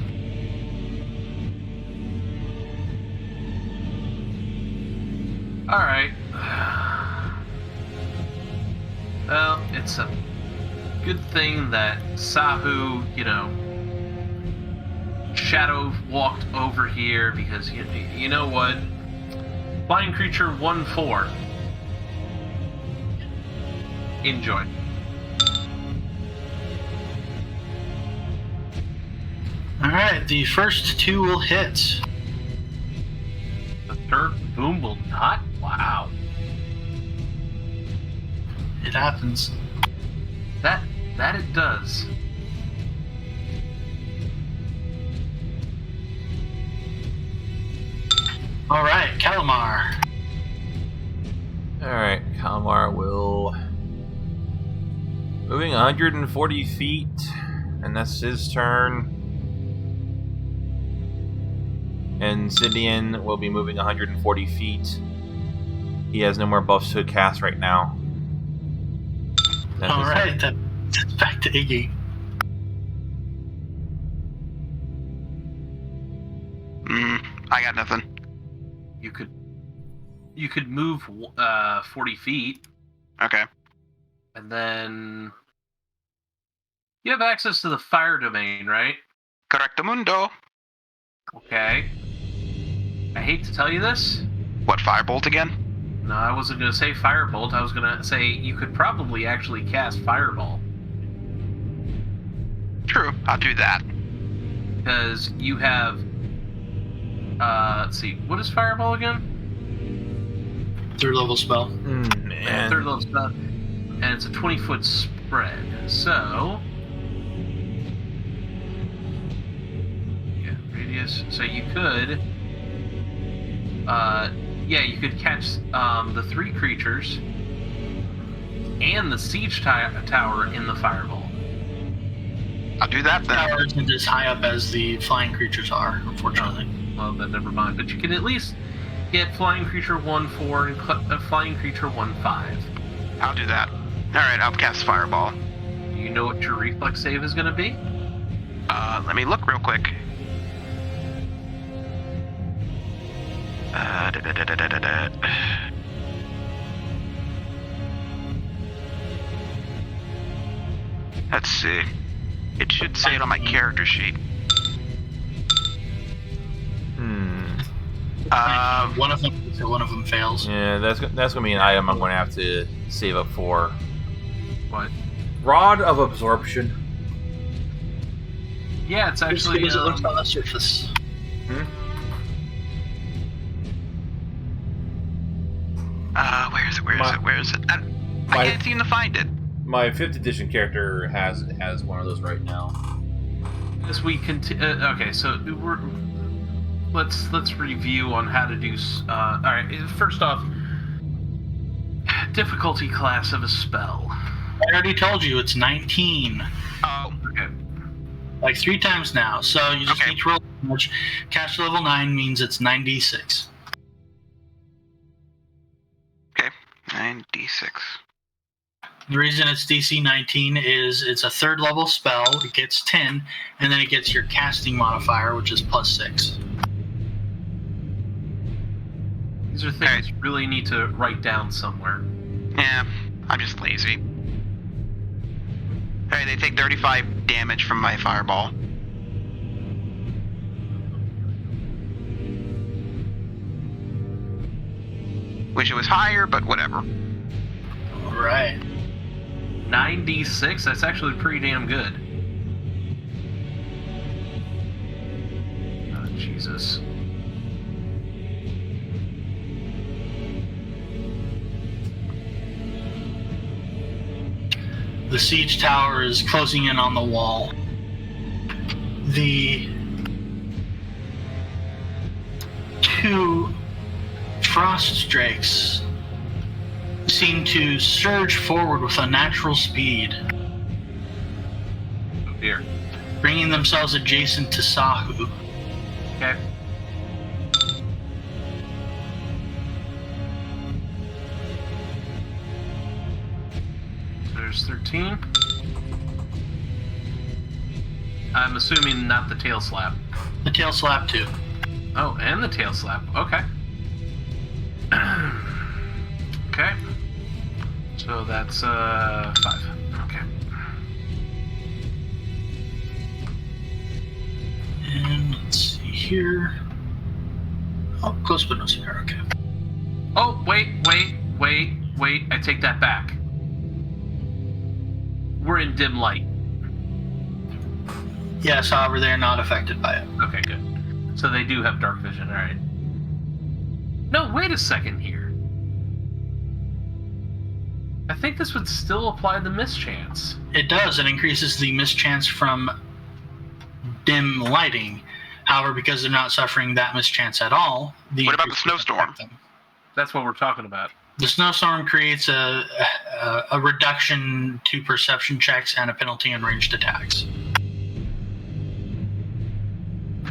Alright. Well, it's a good thing that Sahu, you know, shadow walked over here because you know what? Flying creature 1/4. Enjoy. Alright, the first 2 will hit. The third boom will not? Wow. It happens. That it does. Alright, Kalamar. Alright, Kalmar will. Moving 140 feet, and that's his turn. And Sidian will be moving 140 feet. He has no more buffs to cast right now. That's his Alright, that's back to Iggy. I got nothing. You could move 40 feet, Okay. and then you have access to the fire domain, right? Correctamundo. Okay. I hate to tell you this. What, firebolt again? No, I wasn't going to say firebolt. I was going to say you could probably actually cast fireball. True, I'll do that. Because you have... let's see. What is fireball again? 3rd level spell. man. Third level spell. And it's a 20-foot spread. So... yeah, radius. So you could... yeah, you could catch the 3 creatures and the siege tower in the fireball. I'll do that The then. tower isn't as high up as the flying creatures are, unfortunately. Well, then never mind. But you can at least get flying creature 1/4 and flying creature 1/5. I'll do that. Alright, I'll cast fireball. Do you know what your reflex save is going to be? Let me look real quick. Let's see. It should say it on my character sheet. One of them fails. Yeah, that's gonna be an item I'm gonna have to save up for. What? Rod of Absorption. Yeah, it's Actually, actually. it looks on the surface. Where is it? I can't seem to find it. My 5th edition character has one of those right now. As we continue, okay, so let's review on how to do. All right, first off, difficulty class of a spell. I already told you it's 19. Oh, Okay. Like 3 times now. So you just Okay. need to roll damage. Caster level 9 means it's 9d6. 9d6. The reason it's DC 19 is it's a 3rd level spell. It gets 10, and then it gets your casting modifier, which is +6. These are things you really need to write down somewhere. Yeah, I'm just lazy. Alright, they take 35 damage from my fireball. Wish it was higher, but whatever. Alright. 9d6. That's actually pretty damn good. Oh, Jesus. The siege tower is closing in on the wall. The 2 frost drakes seem to surge forward with unnatural speed, Oh dear. bringing themselves adjacent to Sahu. Okay. So there's 13. I'm assuming not the tail slap. The tail slap too. Oh, and the tail slap. Okay. Okay. So that's 5. Okay. And let's see here. Oh, close but no cigar. Okay. Oh, wait. I take that back. We're in dim light. Yes, however, they're not affected by it. Okay, good. So they do have dark vision, alright. No, wait a second here. I think this would still apply the mischance. It does. It increases the mischance from dim lighting. However, because they're not suffering that mischance at all, What about the snowstorm? That's what we're talking about. The snowstorm creates a reduction to perception checks and a penalty on ranged attacks.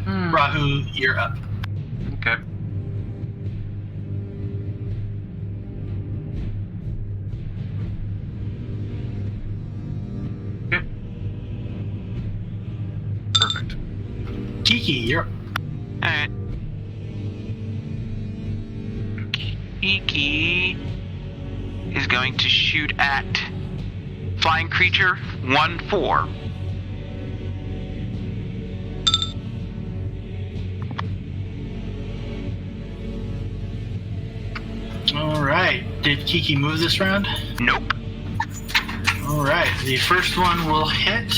Rahu, you're up. Okay. Okay. Perfect. Kiki, you're up. Alright. Kiki is going to shoot at flying creature 1-4. Alright. Did Kiki move this round? Nope. Alright. The first one will hit,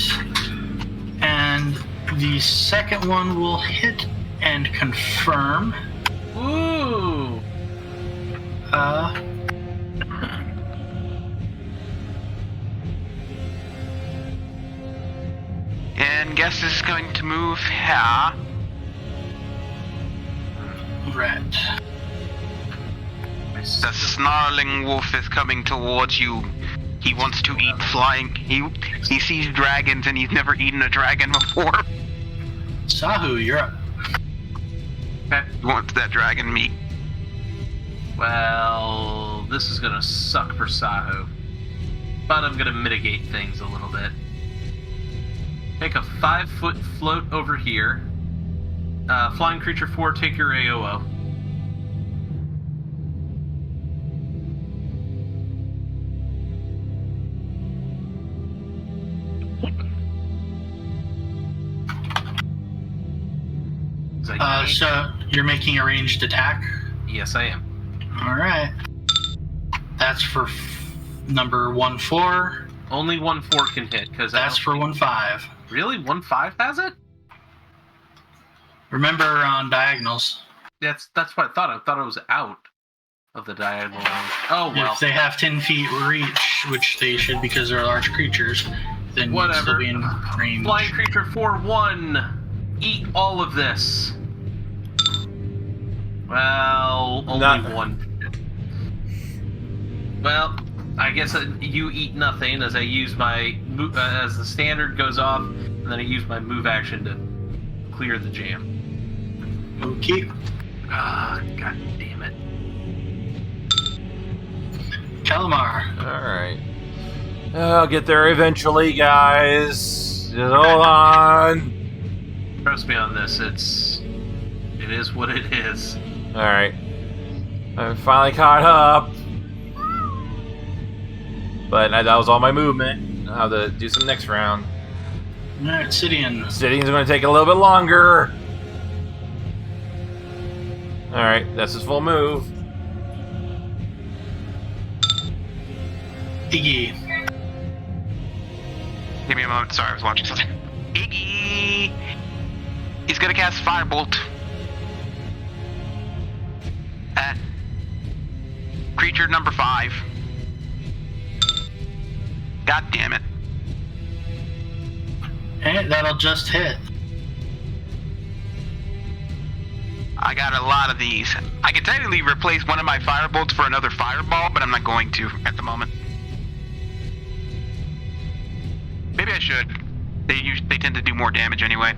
and the second one will hit and confirm. Ooh! And guess is going to move here. Right. The snarling wolf is coming towards you. He wants to eat flying. He sees dragons and he's never eaten a dragon before. Sahu, you're up. Okay. He wants that dragon meat. Well, this is gonna suck for Sahu. But I'm gonna mitigate things a little bit. Make a 5-foot float over here. Flying creature 4, take your AOO. so you're making a ranged attack? Yes, I am. Alright. That's for number 1-4. Only 1-4 can hit, because That's for 1-5. Really? 1-5 has it? Remember on diagonals. That's what I thought. I thought it was out of the diagonal. Oh, well. If they have 10 feet reach, which they should because they're large creatures, then you'd still Whatever. be in range. Flying creature 4-1. Eat all of this. Well, only Not- one. Well, I guess you eat nothing as I use my as the standard goes off, and then I use my move action to clear the jam. Okay. Ah, god damn it! Calamar. Alright. I'll get there eventually, guys. Just hold on. Trust me on this. It is what it is. Alright. I'm finally caught up. But that was all my movement. I'll have to do some next round. Alright, Sidian. Sitting's going to take a little bit longer. Alright, that's his full move. Iggy. Give me a moment. Sorry, I was watching something. Iggy! He's gonna cast Firebolt. At creature number 5. God damn it. Hey, that'll just hit. I got a lot of these. I could technically replace one of my Firebolts for another Fireball, but I'm not going to at the moment. Maybe I should. They tend to do more damage anyway.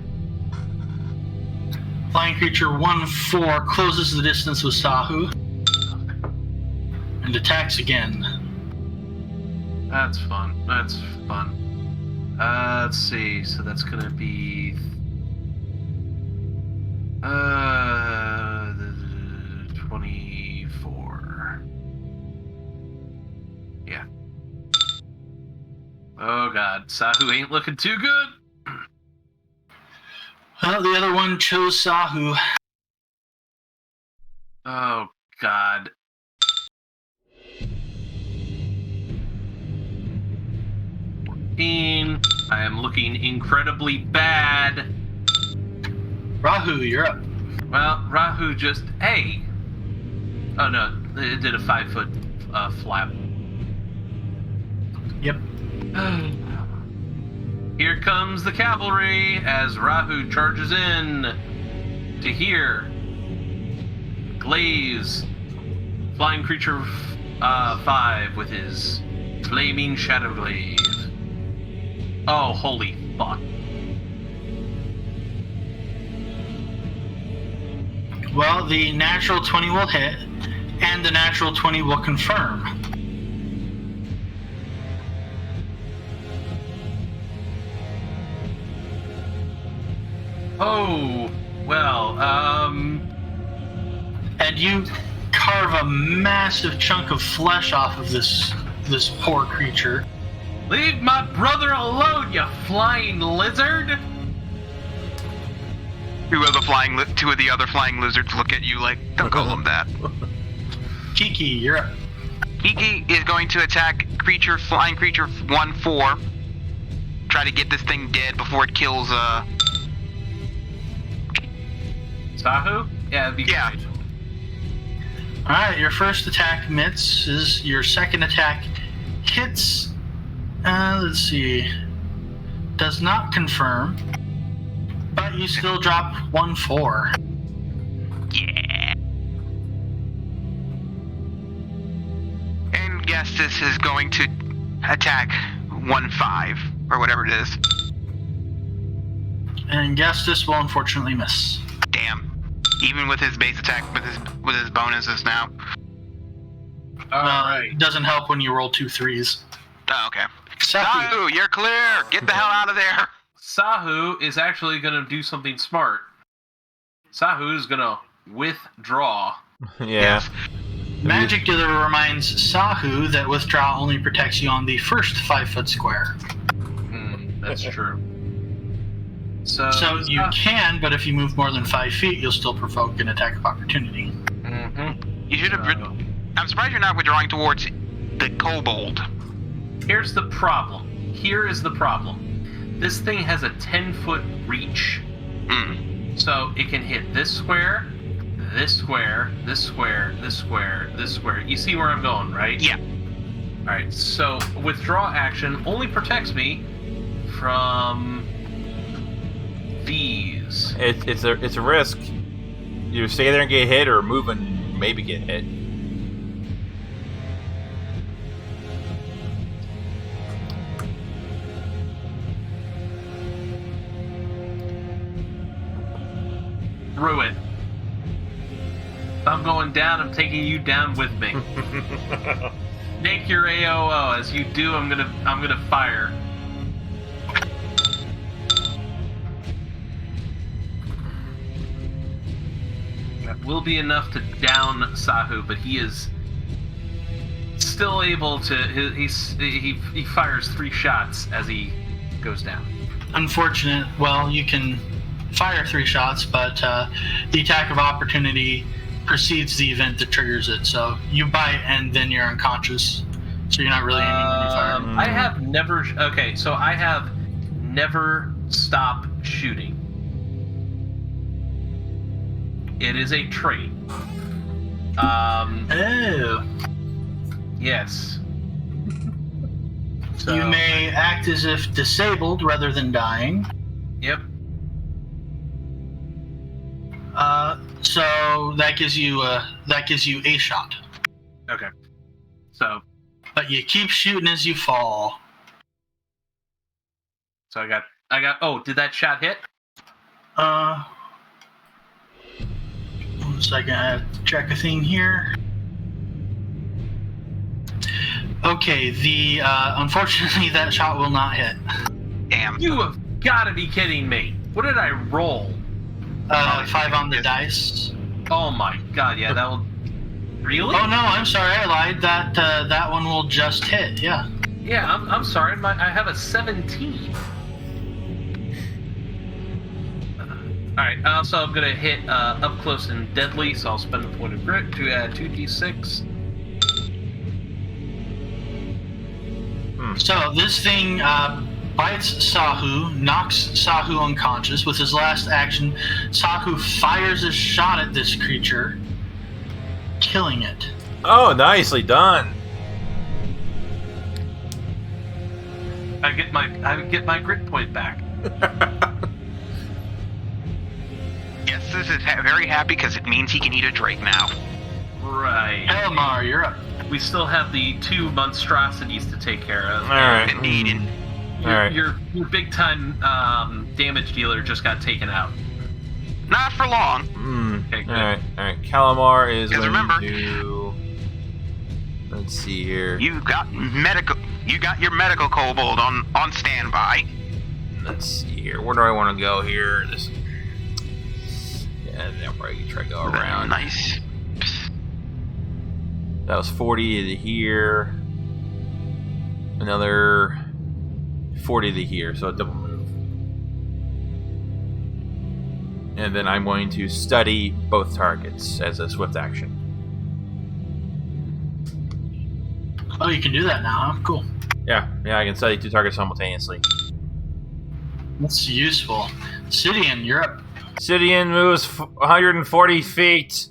Flying creature 1-4 closes the distance with Sahu. And attacks again. That's fun. That's fun. Let's see. So that's gonna be 24. Yeah. Oh god, Sahu ain't looking too good. Well, the other one chose Sahu. Oh god. I am looking incredibly bad. Rahu, you're up. Well, Rahu just hey. Oh no, it did a 5-foot flap. Yep. Here comes the cavalry as Rahu charges in to here. Glaze, flying creature 5 with his flaming shadow glaive. Oh, holy fuck. Well, the natural 20 will hit, and the natural 20 will confirm. Oh, well, And you carve a massive chunk of flesh off of this poor creature. leave my brother alone, you flying lizard! Two of the other flying lizards look at you like, don't call them that. Kiki, you're up. Kiki is going to attack flying creature 1-4. Try to get this thing dead before it kills, Sahu? Yeah, that'd be Yeah. great. Alright, your first attack misses. Your second attack hits. Let's see. Does not confirm. But you still drop 1-4. Yeah. And Gestus is going to attack 1-5, or whatever it is. And Gestus will unfortunately miss. Damn. Even with his base attack, with his bonuses now. It doesn't help when you roll 2 3s. Oh, okay. Sahu. Sahu, you're clear! Get the hell out of there! Sahu is actually gonna do something smart. Sahu is gonna withdraw. Yeah. Magic Deliver reminds Sahu that withdraw only protects you on the first 5-foot square. That's true. So you can, but if you move more than 5 feet, you'll still provoke an attack of opportunity. You should have. I'm surprised you're not withdrawing towards the kobold. Here's the problem. Here is the problem. This thing has a 10-foot reach. So it can hit this square, this square, this square, this square, this square. You see where I'm going, right? Yeah. Alright, so withdraw action only protects me from these. It's a risk. You stay there and get hit, or move and maybe get hit. Through it. If I'm going down, I'm taking you down with me. Make your AOO. As you do, I'm gonna fire. That will be enough to down Sahu, but he is still able to. He fires 3 shots as he goes down. Unfortunate. Well, you can fire 3 shots, but the attack of opportunity precedes the event that triggers it. So you bite and then you're unconscious. So you're not really aiming when you fire. I have never. Okay, so I have never stopped shooting. It is a trait. Oh. Yes. So, You may act as if disabled rather than dying. Yep. So that gives you a shot. Okay. So But you keep shooting as you fall. I got. Oh, did that shot hit? 1 second, I have to check a thing here. Okay, unfortunately that shot will not hit. Damn. You have got to be kidding me. What did I roll? 5 on the dice. Oh my god! Yeah, that will. Really? Oh no, I'm sorry, I lied. That one will just hit. Yeah. Yeah, I'm sorry. I have a 17. Alright, so I'm gonna hit up close and deadly, so I'll spend a point of grit to add 2d6. So this thing bites Sahu, knocks Sahu unconscious. With his last action, Sahu fires a shot at this creature, killing it. Oh, nicely done. I get my grit point back. Yes, this is very happy because it means he can eat a Drake now. Right. Elmar, you're up. We still have the 2 monstrosities to take care of. Alright. Indeed. Alright. Your big time damage dealer just got taken out. Not for long. Okay, good. Alright. Calamar is Because going remember- to... Let's see here. You got your medical kobold on standby. Let's see here. Where do I want to go here? This. Yeah, there we try to go around. Nice. That was 40 to here. Another 40 to here, so a double move. And then I'm going to study both targets as a swift action. Oh, you can do that now, huh? Cool. Yeah, I can study 2 targets simultaneously. That's useful. Sidian, you're up. Sidian moves 140 feet.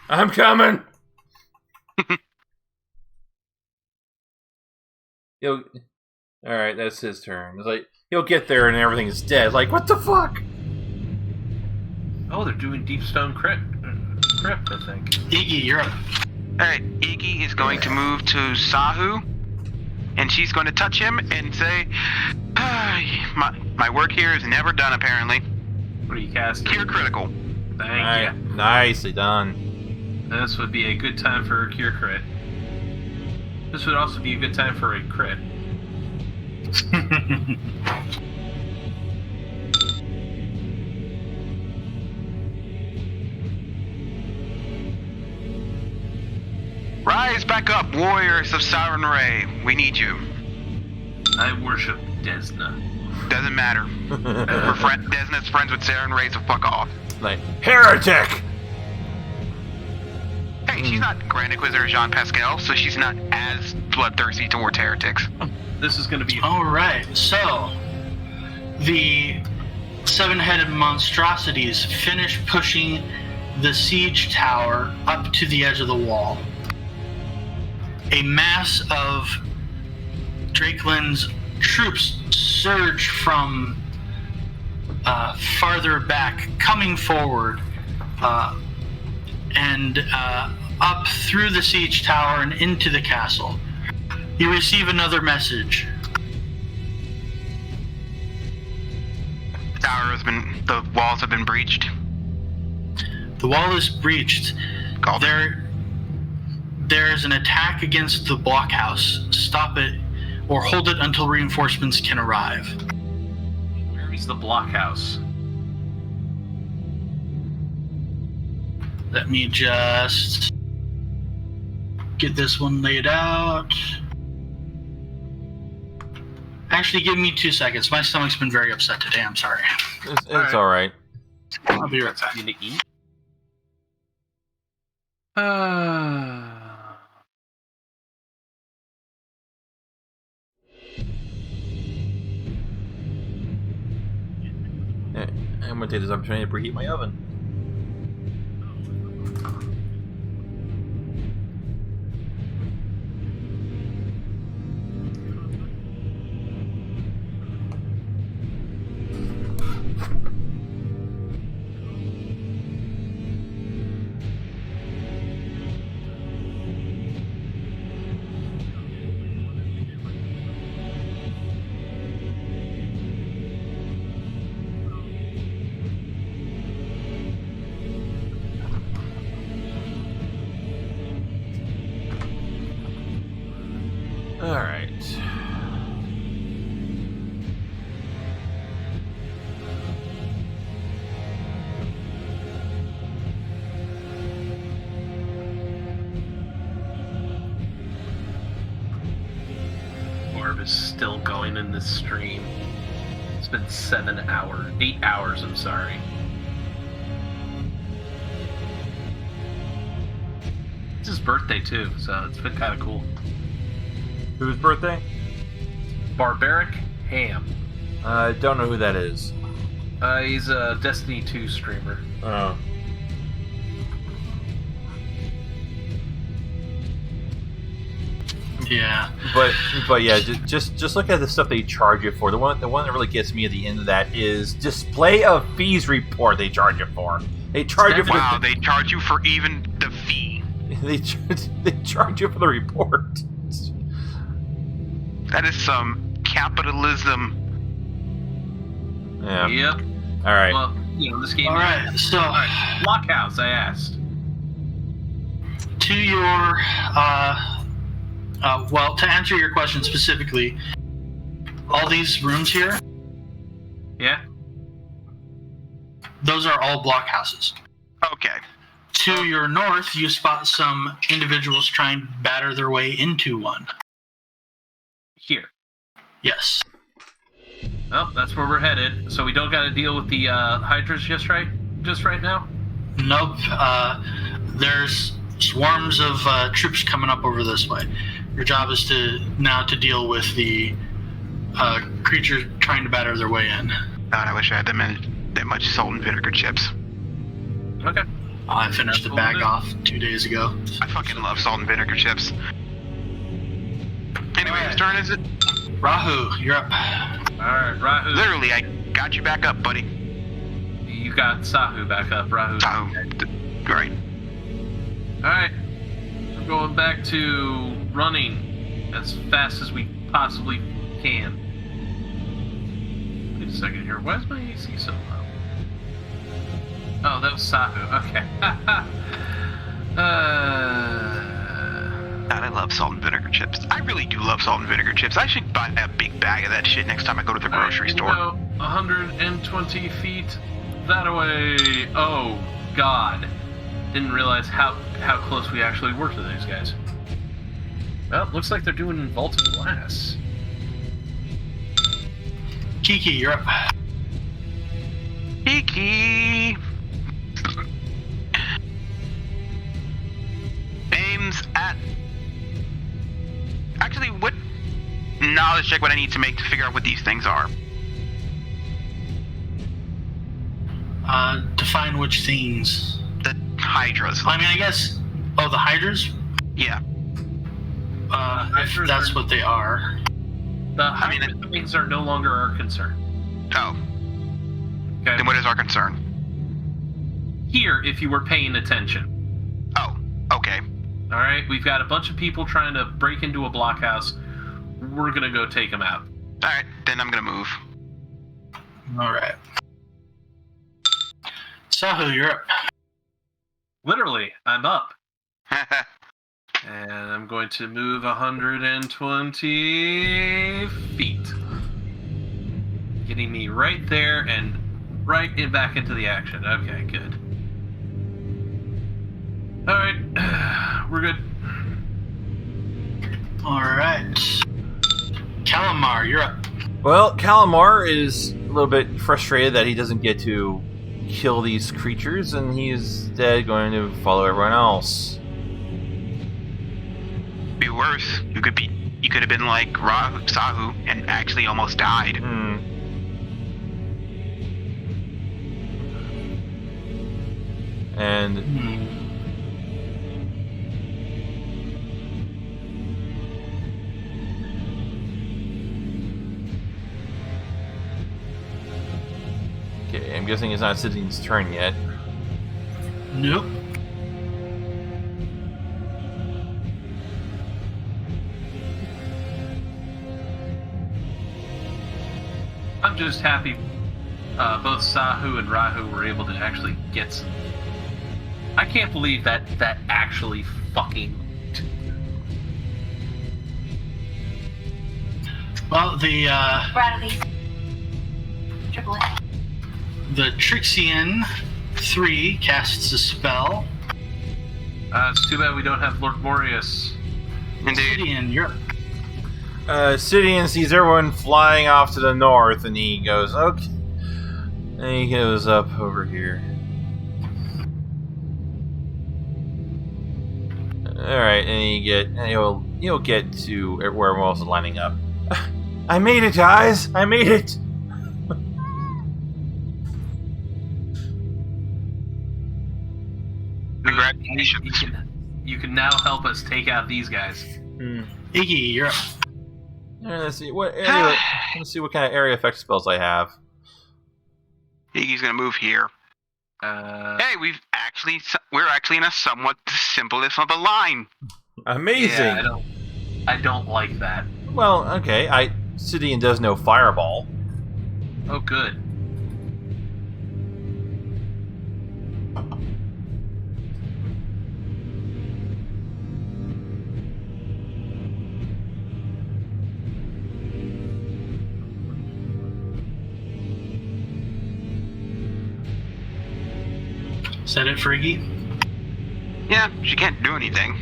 I'm coming. All right, that's his turn. It's like he'll get there and everything's dead. Like, what the fuck? Oh, they're doing Deep Stone Crypt, I think. Iggy, you're up. Alright, Iggy is going to move to Sahu, and she's going to touch him and say, my work here is never done, apparently. What are you casting? Cure critical. Thank Alright, you. nicely done. This would be a good time for a cure crit. This would also be a good time for a crit. Rise back up, warriors of Siren Ray. We need you. I worship Desna. Doesn't matter. Desna's friends with Sarah and Ray, so fuck off. Like, heretic! Hey, she's not Grand Inquisitor Jean Pascal, so she's not as bloodthirsty towards heretics. This is going to be. All right, so the seven-headed monstrosities finish pushing the siege tower up to the edge of the wall. A mass of Drakeland's troops surge from farther back, coming forward, and up through the siege tower and into the castle. You receive another message. The walls have been breached. The wall is breached. Called There is an attack against the blockhouse. Stop it or hold it until reinforcements can arrive. Where is the blockhouse? Let me just get this one laid out. Actually, give me 2 seconds. My stomach's been very upset today. I'm sorry. It's all right. I'll be right back. You need to eat? I'm gonna take this opportunity to preheat my oven. Alright. Orb is still going in this stream. It's been 8 hours, I'm sorry. It's his birthday too, so it's been kind of cool. Whose birthday? Barbaric Ham. I don't know who that is. He's a Destiny 2 streamer. Oh. Yeah. But yeah, just look at the stuff they charge you for. The one that really gets me at the end of that is display of fees report. They charge you for. They charge you for. Wow, they charge you for even the fee. They charge you for the report. That is some capitalism. Yeah. Yep. All right. Well, this game. All right. So, Blockhouse, I asked. to your, well, to answer your question specifically, all these rooms here, Yeah. those are all blockhouses. Okay. To your north, you spot some individuals trying to batter their way into one. Here. Yes. Well, that's where we're headed. So we don't got to deal with the Hydras just right now. Nope. There's swarms of troops coming up over this way. Your job is to deal with the creatures trying to batter their way in. God, I wish I had that much salt and vinegar chips. Okay. I finished the bag off 2 days ago. I fucking love salt and vinegar chips. Anyway, whose turn is it? Rahu, you're up. All right, Rahu. Literally, I got you back up, buddy. You got Sahu back up, Rahu. Great. All right. We're going back to running as fast as we possibly can. Wait a second here. Why is my AC so low? Oh, that was Sahu. Okay. God, I love salt and vinegar chips. I really do love salt and vinegar chips. I should buy a big bag of that shit next time I go to the grocery store. 120 feet that way. Oh, God. Didn't realize how close we actually were to these guys. Well, looks like they're doing vaulted glass. Kiki, you're up. Kiki aims at. Actually, what knowledge check would I need to make to figure out what these things are? Define which things. The Hydras. I mean, I guess. Oh, the Hydras? Yeah. If that's what they are. The Hydra things are no longer our concern. Oh. Okay. Then what is our concern? Here, if you were paying attention. Oh. Okay. All right, we've got a bunch of people trying to break into a blockhouse. We're gonna go take them out. All right. Then I'm gonna move. All right. Sahu, you're up. Literally, I'm up. And I'm going to move 120 feet. Getting me right there and back into the action. Okay, good. Alright, we're good. All right. Calamar, you're up. Well, Calamar is a little bit frustrated that he doesn't get to kill these creatures, and he's instead going to follow everyone else. Be worse. You could have been like Sahu and actually almost died. And okay, I'm guessing it's not Sidney's turn yet. Nope. I'm just happy both Sahu and Rahu were able to actually get some. I can't believe that actually fucking. Well, the Bradley. Triple A. the Trixian 3 casts a spell. It's too bad we don't have Lord Morius. Indeed. Gideon, you're up. Sidian sees everyone flying off to the north, and he goes, okay. And he goes up over here. Alright, and he'll get to where everyone else is lining up. I made it, guys! I made it! Congratulations. You can now help us take out these guys. Iggy, you're up. Let's see what area. Let's see what kind of area effect spells I have. Iggy's gonna move here. Hey, we're actually in a somewhat simplest of a line. Amazing. Yeah, I don't like that. Well, okay. Sidian does know Fireball. Oh, good. Is that it for Iggy? Yeah, she can't do anything.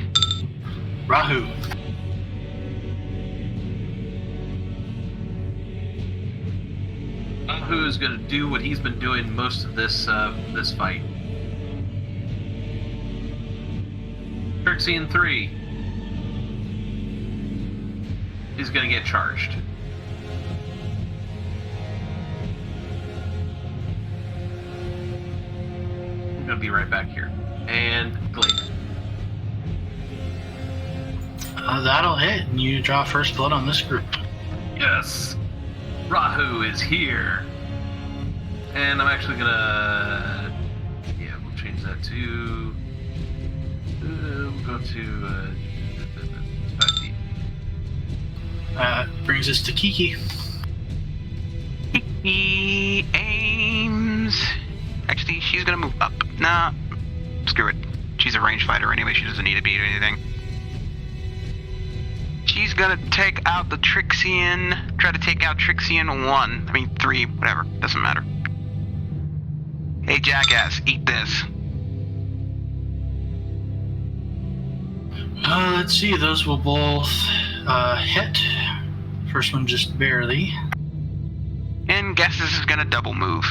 Rahu. Who is going to do what he's been doing most of this fight? Trixian 3 is going to get charged. I'm going to be right back here. And Glade. That'll hit, and you draw first blood on this group. Yes! Rahu is here! And I'm actually gonna... Yeah, we'll change that to... we'll go to... 5 feet. Brings us to Kiki. He aims. Actually, she's gonna move up. Nah, screw it. She's a range fighter anyway. She doesn't need to beat or anything. She's gonna take out the Trixian. Try to take out Trixian 1. I mean 3, whatever. Doesn't matter. Hey, jackass, eat this. Let's see. Those will both hit. First one just barely. And Gestus is gonna double move.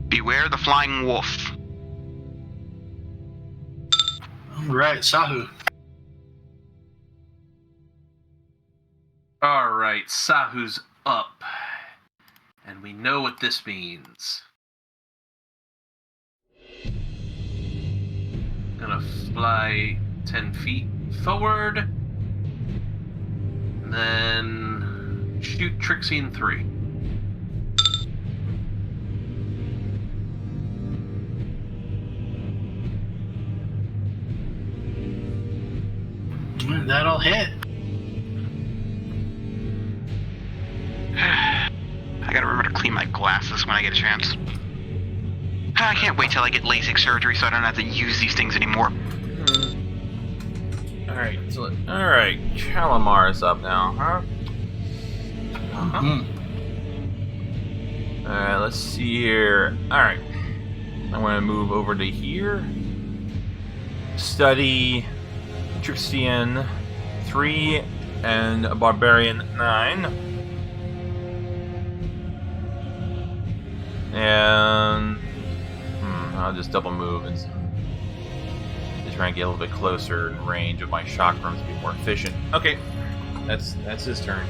Beware the flying wolf. Alright, Sahu. Alright, Sahu's up. And we know what this means. Gonna fly 10 feet forward. And then shoot Trixie in 3. That'll hit. I gotta remember to clean my glasses when I get a chance. I can't wait till I get LASIK surgery so I don't have to use these things anymore. Alright, Calamar's up now, huh? Alright, let's see here. Alright. I'm gonna move over to here. Study Trixian 3 and Barbarian 9. And I'll just double move and just try and get a little bit closer in range of my chakrams to be more efficient. Okay, that's his turn.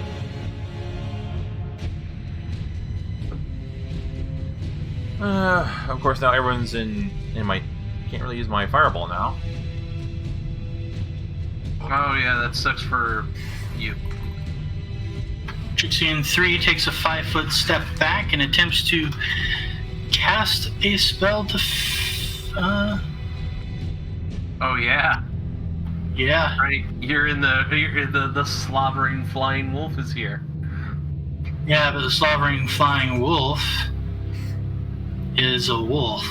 Of course, now everyone's in my. Can't really use my fireball now. Oh yeah, that sucks for you. Trixian 3 takes a 5-foot step back and attempts to cast a spell to. Oh yeah. Yeah. Right. You're in the slobbering flying wolf is here. Yeah, but the slobbering flying wolf is a wolf.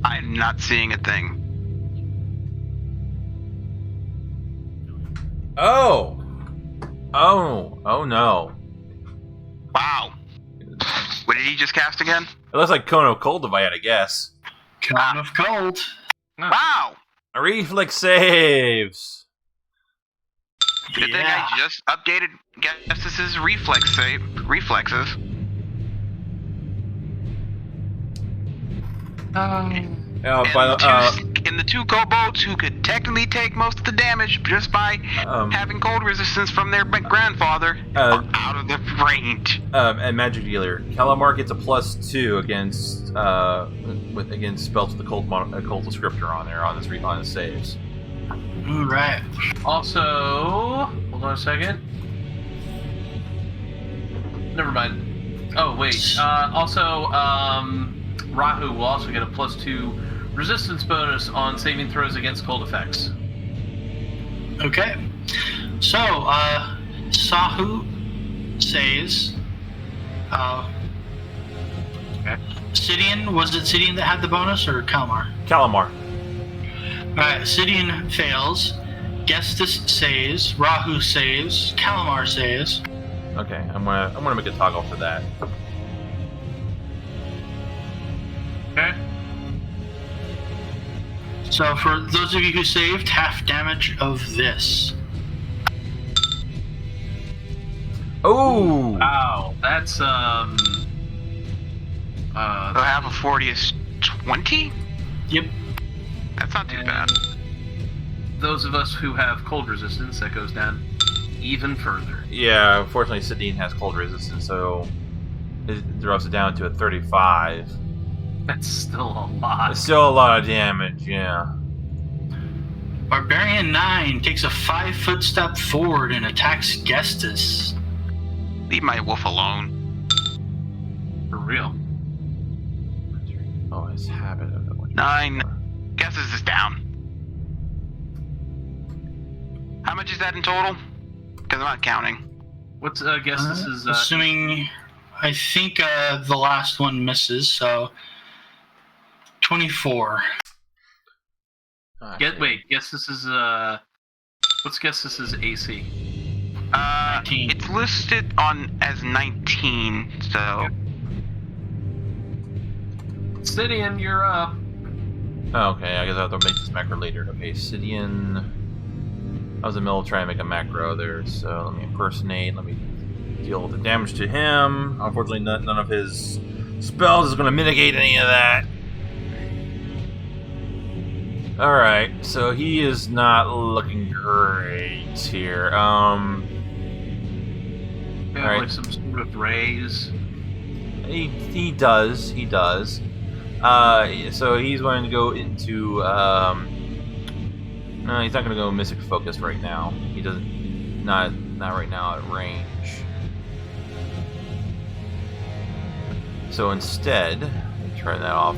I'm not seeing a thing. Oh no. Wow. What did he just cast again? It looks like Cone of Cold if I had to guess. Cone of Cold. Wow! Reflex saves. Good thing I just updated Gestus's reflexes. And the two kobolds who could technically take most of the damage just by having cold resistance from their grandfather are out of the range. And Magic Dealer, Calamar gets a +2 against against spells with the cold descriptor on there on his saves. All right. Also, hold on a second. Never mind. Oh wait. Also, Rahu will also get a +2 resistance bonus on saving throws against cold effects. Okay. So, Sahu says, Okay. Sidian, was it Sidian that had the bonus or Kalmar? Calamar. Alright, Sidian fails. Gestus saves. Rahu saves. Calamar saves. Okay, I'm gonna make a toggle for that. Okay. So for those of you who saved, half damage of this. Oh! Wow, that's So half of 40 is 20? Yep. That's not too bad. those of us who have cold resistance, that goes down even further. Yeah, unfortunately, Sidine has cold resistance, so it drops it down to a 35. That's still a lot. It's still a lot of damage, yeah. Barbarian 9 takes a 5-foot step forward and attacks Gestus. Leave my wolf alone. For real. Oh, his habit of it. 9. Gestus is down. How much is that in total? Because I'm not counting. What's guess this is Assuming, I think the last one misses, so 24. guess this is what's guess this is AC? 19. It's listed on as 19, so Sidian, you're up. Oh, okay, I guess I have to make this macro later. Okay, Sidian. I was in the middle of trying to make a macro there, so let me impersonate. Let me deal with the damage to him. Unfortunately, none of his spells is going to mitigate any of that. Alright, so he is not looking great here. Yeah, Alright. like some sort of raise. He does. So he's going to go into. No, he's not going to go Mystic Focus right now. He doesn't. Not right now at range. So instead, turn that off.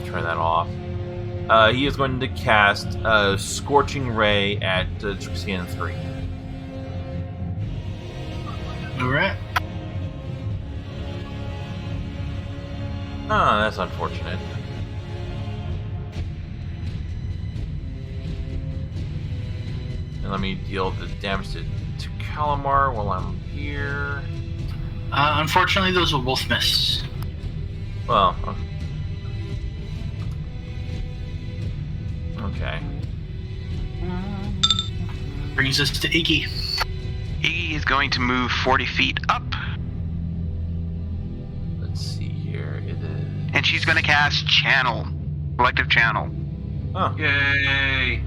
He is going to cast Scorching Ray at Trixian 3. Alright. Oh, that's unfortunate. And let me deal the damage to Calamar while I'm here. Unfortunately, those will both miss. Well, okay. Brings us to Iggy. Iggy is going to move 40 feet up, Let's see here. It is. and she's going to cast Channel. Collective Channel. Oh, Yay!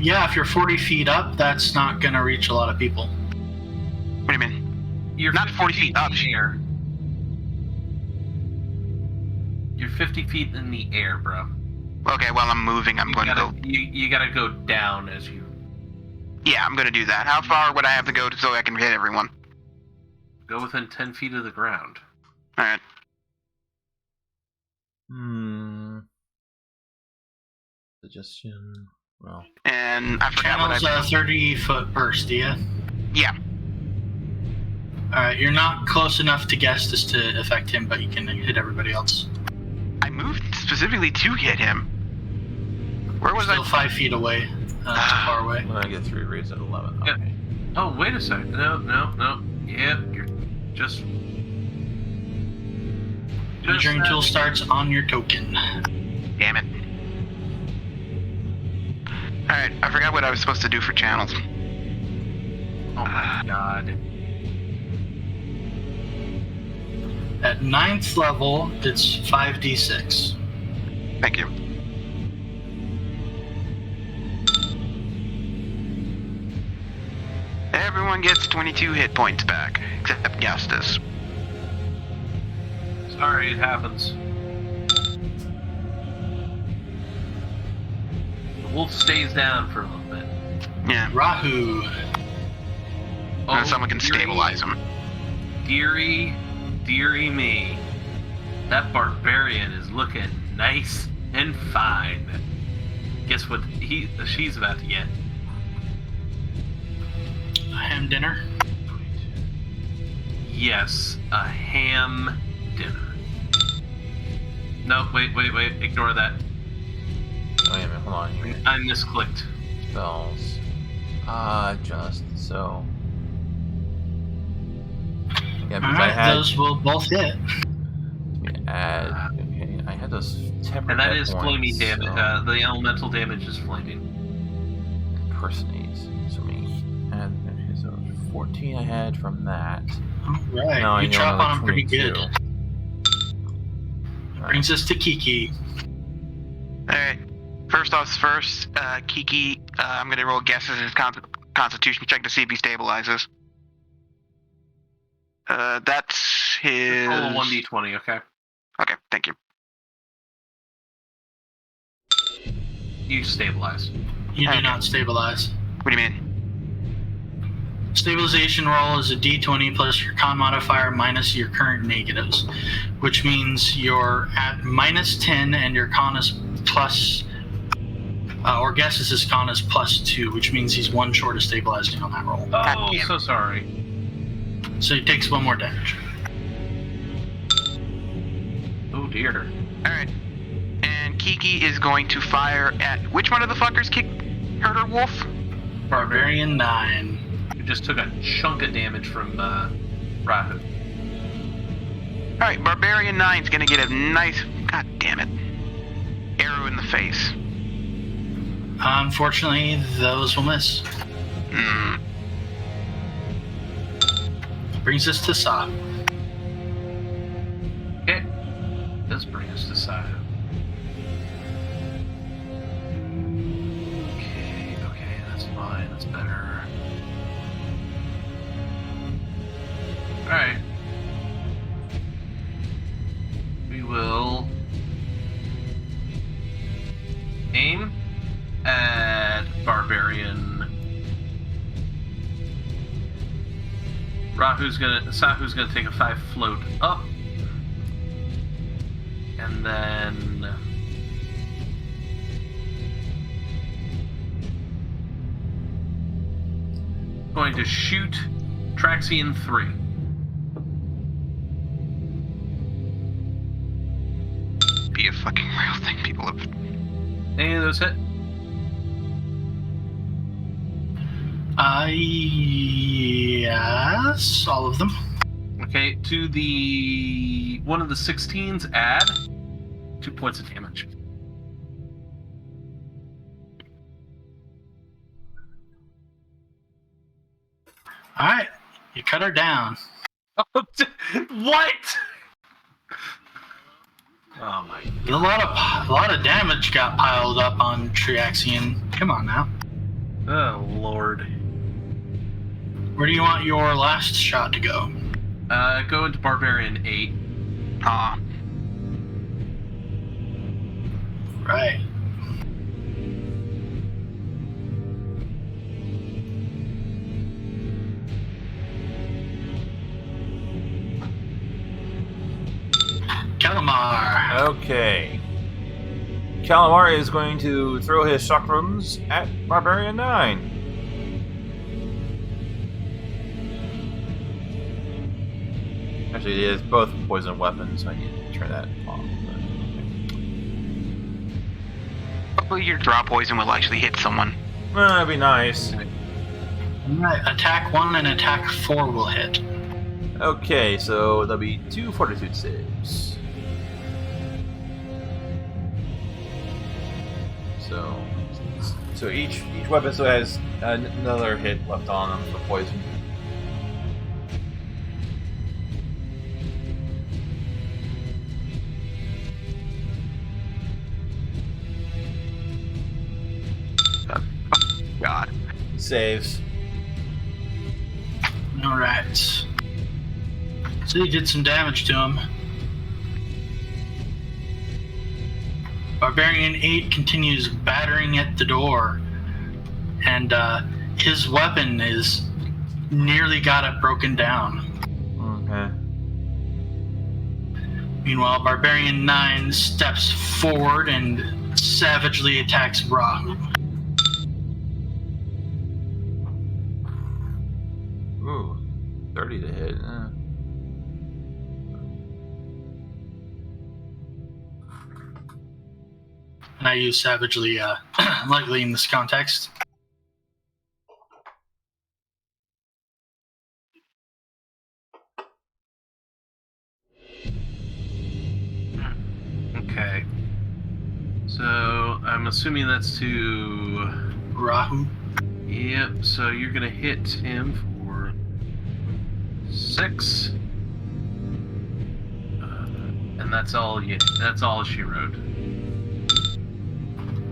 Yeah, if you're 40 feet up, that's not gonna reach a lot of people. What do you mean? You're Not 50 40 feet up. in the air. You're 50 feet in the air, bro. Okay, while I'm moving, I'm going to go. You gotta go down as you Yeah, I'm going to do that. How far would I have to go so I can hit everyone? go within 10 feet of the ground. Alright. Suggestion. Well, And I forgot what Channel's a 30-foot burst, yeah? Yeah. Alright, you're not close enough to guess this to affect him, but you can hit everybody else. I moved specifically to hit him. Where was Still I? 5 feet away. Too far away. when I get 3 rays at 11. Yeah. Okay. Oh, wait a sec. No. Yeah, you're just. Measuring tool starts on your token. Damn it. Alright, I forgot what I was supposed to do for channels. Oh my god. At 9th level, it's 5d6. Thank you. Everyone gets 22 hit points back, except Gastus. Sorry, it happens. The wolf stays down for a little bit. Yeah, Rahu. and someone can stabilize him. Dearie me. That barbarian is looking nice and fine. Guess what she's about to get? A ham dinner. Yes, a ham dinner. No, wait. Ignore that. Oh, yeah, hold on here. I misclicked. Spells. Just so. Yeah, because I Alright, had. those will both hit. Let me add. Okay, I had those temporary. And that hit is points, flaming damage. so The elemental damage is flaming. impersonates. So let me add. Okay, so 14 I had from that. Alright, Now I you know chop another on him pretty 22. good. Alright. Brings us to Kiki. Alright, first off first, Kiki, I'm gonna roll guesses his constitution check to see if he stabilizes. That's his... Roll a 1d20, okay? Okay, thank you. You stabilize. You do Okay. not stabilize. What do you mean? Stabilization roll is a d20 plus your con modifier minus your current negatives, which means you're at minus 10 and your con is plus, or guesses his con is plus 2, which means he's 1 short of stabilizing on that roll. Oh, damn. so sorry. So he takes 1 more damage. Oh dear. Alright. And Kiki is going to fire at... Which one of the fuckers hurt her wolf? Barbarian 9. You just took a chunk of damage from Rahu. Alright, Barbarian 9's gonna get a nice... God damn it. Arrow in the face. Unfortunately, those will miss. Hmm. Brings us to Sa. Okay. Does bring us to Sahu. Okay, that's fine. That's better. Alright. We will aim at Barbarian. Sahu's gonna take a 5 float up. And then going to shoot Traxian 3. Be a fucking real thing, people have. Any of those hit? Yes, all of them. Okay, to the one of the 16s, add 2 points of damage. All right, you cut her down. What? Oh my! A lot of damage got piled up on Triaxian. Come on now. Oh Lord! Where do you want your last shot to go? Go into Barbarian 8. Ah. Right. Calamar. Okay. Calamar is going to throw his chakrams at Barbarian 9. Actually, it is both poison weapons, so I need to turn that off. Hopefully your draw poison will actually hit someone. That'd be nice. Right. Attack 1 and attack 4 will hit. Okay, so there'll be 2 fortitude saves. So each weapon still has another hit left on them for poison. God. Saves. Alright. So you did some damage to him. Barbarian 8 continues battering at the door. And his weapon is nearly got it broken down. Okay. Meanwhile, Barbarian 9 steps forward and savagely attacks Rahu. Ooh, 30 to hit. And I use savagely lightly in this context. Okay. So I'm assuming that's to Rahu. Yep. So you're gonna hit him for 6, and that's all. That's all she wrote.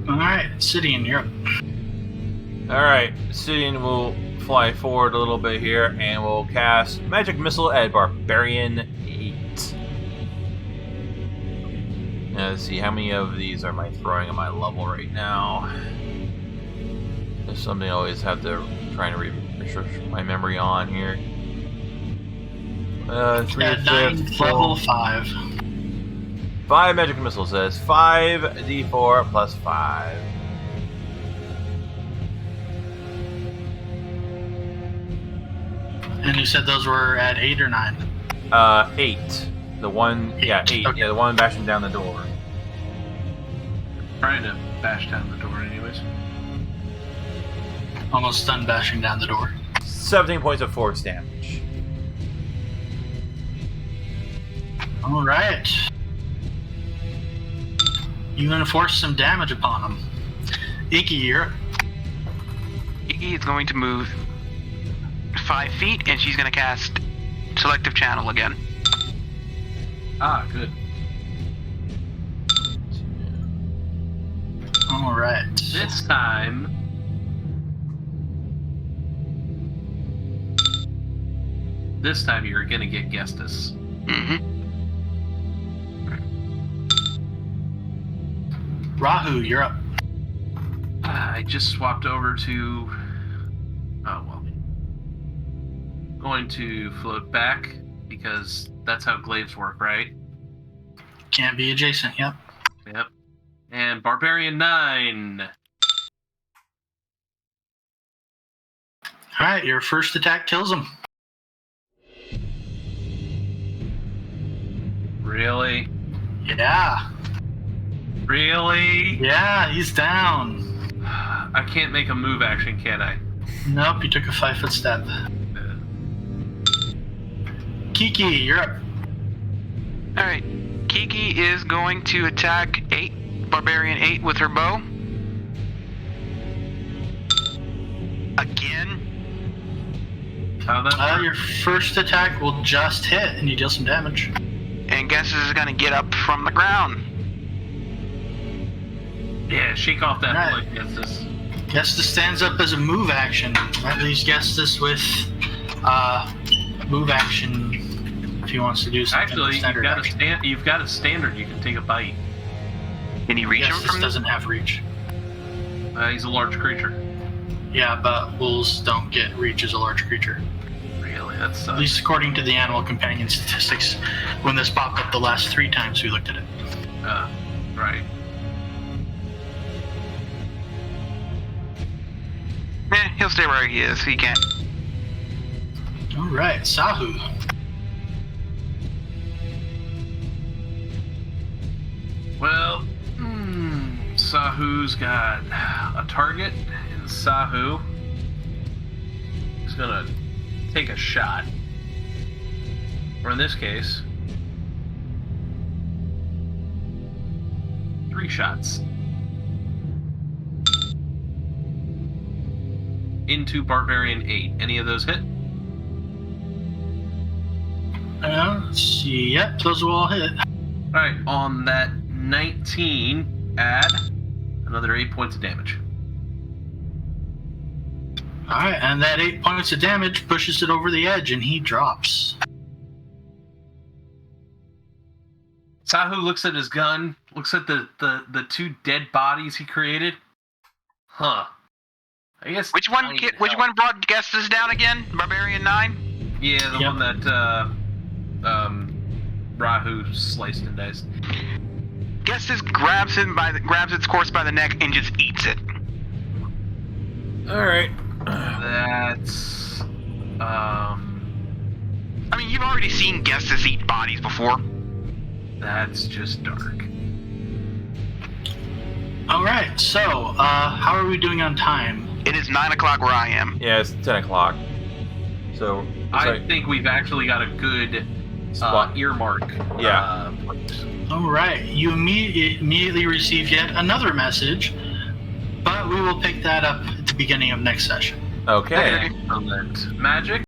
Alright, Sidian, you're up. Alright, Sidian will fly forward a little bit here and will cast Magic Missile at Barbarian 8. Now, let's see, how many of these am I throwing at my level right now? There's something I always have to try and refresh my memory on here. 3 At 9, level 5. 5 Magic Missiles says 5d4 plus 5. And you said those were at 8 or 9? 8. The one, yeah, 8. Okay. Yeah, the one bashing down the door. Trying to bash down the door, anyways. Almost done bashing down the door. 17 points of force damage. Alright. You enforce some damage upon him. Iggy, you're up. Iggy is going to move 5 feet, and she's going to cast Selective Channel again. Ah, good. All right. This time. You're gonna get Gestus. Mm-hmm. Rahu, you're up. I just swapped over to. Oh well. Going to float back because that's how glaives work, right? Can't be adjacent. Yep. Yep. And Barbarian 9. All right. Your first attack kills him. Really? Yeah. Really? Yeah. He's down. I can't make a move action, can I? Nope. You took a 5-foot step. Kiki, you're up. Alright. Kiki is going to attack Barbarian 8 with her bow. Again. How that Your first attack will just hit, and you deal some damage. And Gestus is going to get up from the ground. Yeah, shake off that Right. blood, Gestus. Gestus stands up as a move action. That leaves Gestus with move action if he wants to do something. Actually, standard action. you've got a standard. You can take a bite. Can you reach him Gestus from this? doesn't have reach. He's a large creature. Yeah, but wolves don't get reach as a large creature. Really, that At sucks. least according to the Animal Companion statistics, when this popped up the last 3 times we looked at it. Right. He'll stay where he is. He can't. All right, Sahu. Well, Sahu's got a target, and Sahu is gonna take a shot. Or in this case, 3 shots. Into Barbarian 8. Any of those hit? Let's see. Yep, those will all hit. Alright, on that 19, add another 8 points of damage. All right, and that 8 points of damage pushes it over the edge, and he drops. Sahu looks at his gun, looks at the 2 dead bodies he created. Huh. I guess Which one Which brought Gestus down again? Barbarian 9? Yeah, the Yep. one that Rahu sliced and diced. Gestus grabs its corpse by the neck and just eats it. Alright. That's I mean, you've already seen Gestus eat bodies before. that's just dark. All right, so how are we doing on time? It is 9 o'clock where I am. Yeah, it's 10 o'clock. So, I think we've actually got a good spot. earmark. Yeah. Place. All right, you immediately receive yet another message, but we will pick that up at the beginning of next session. Okay. Excellent. Magic?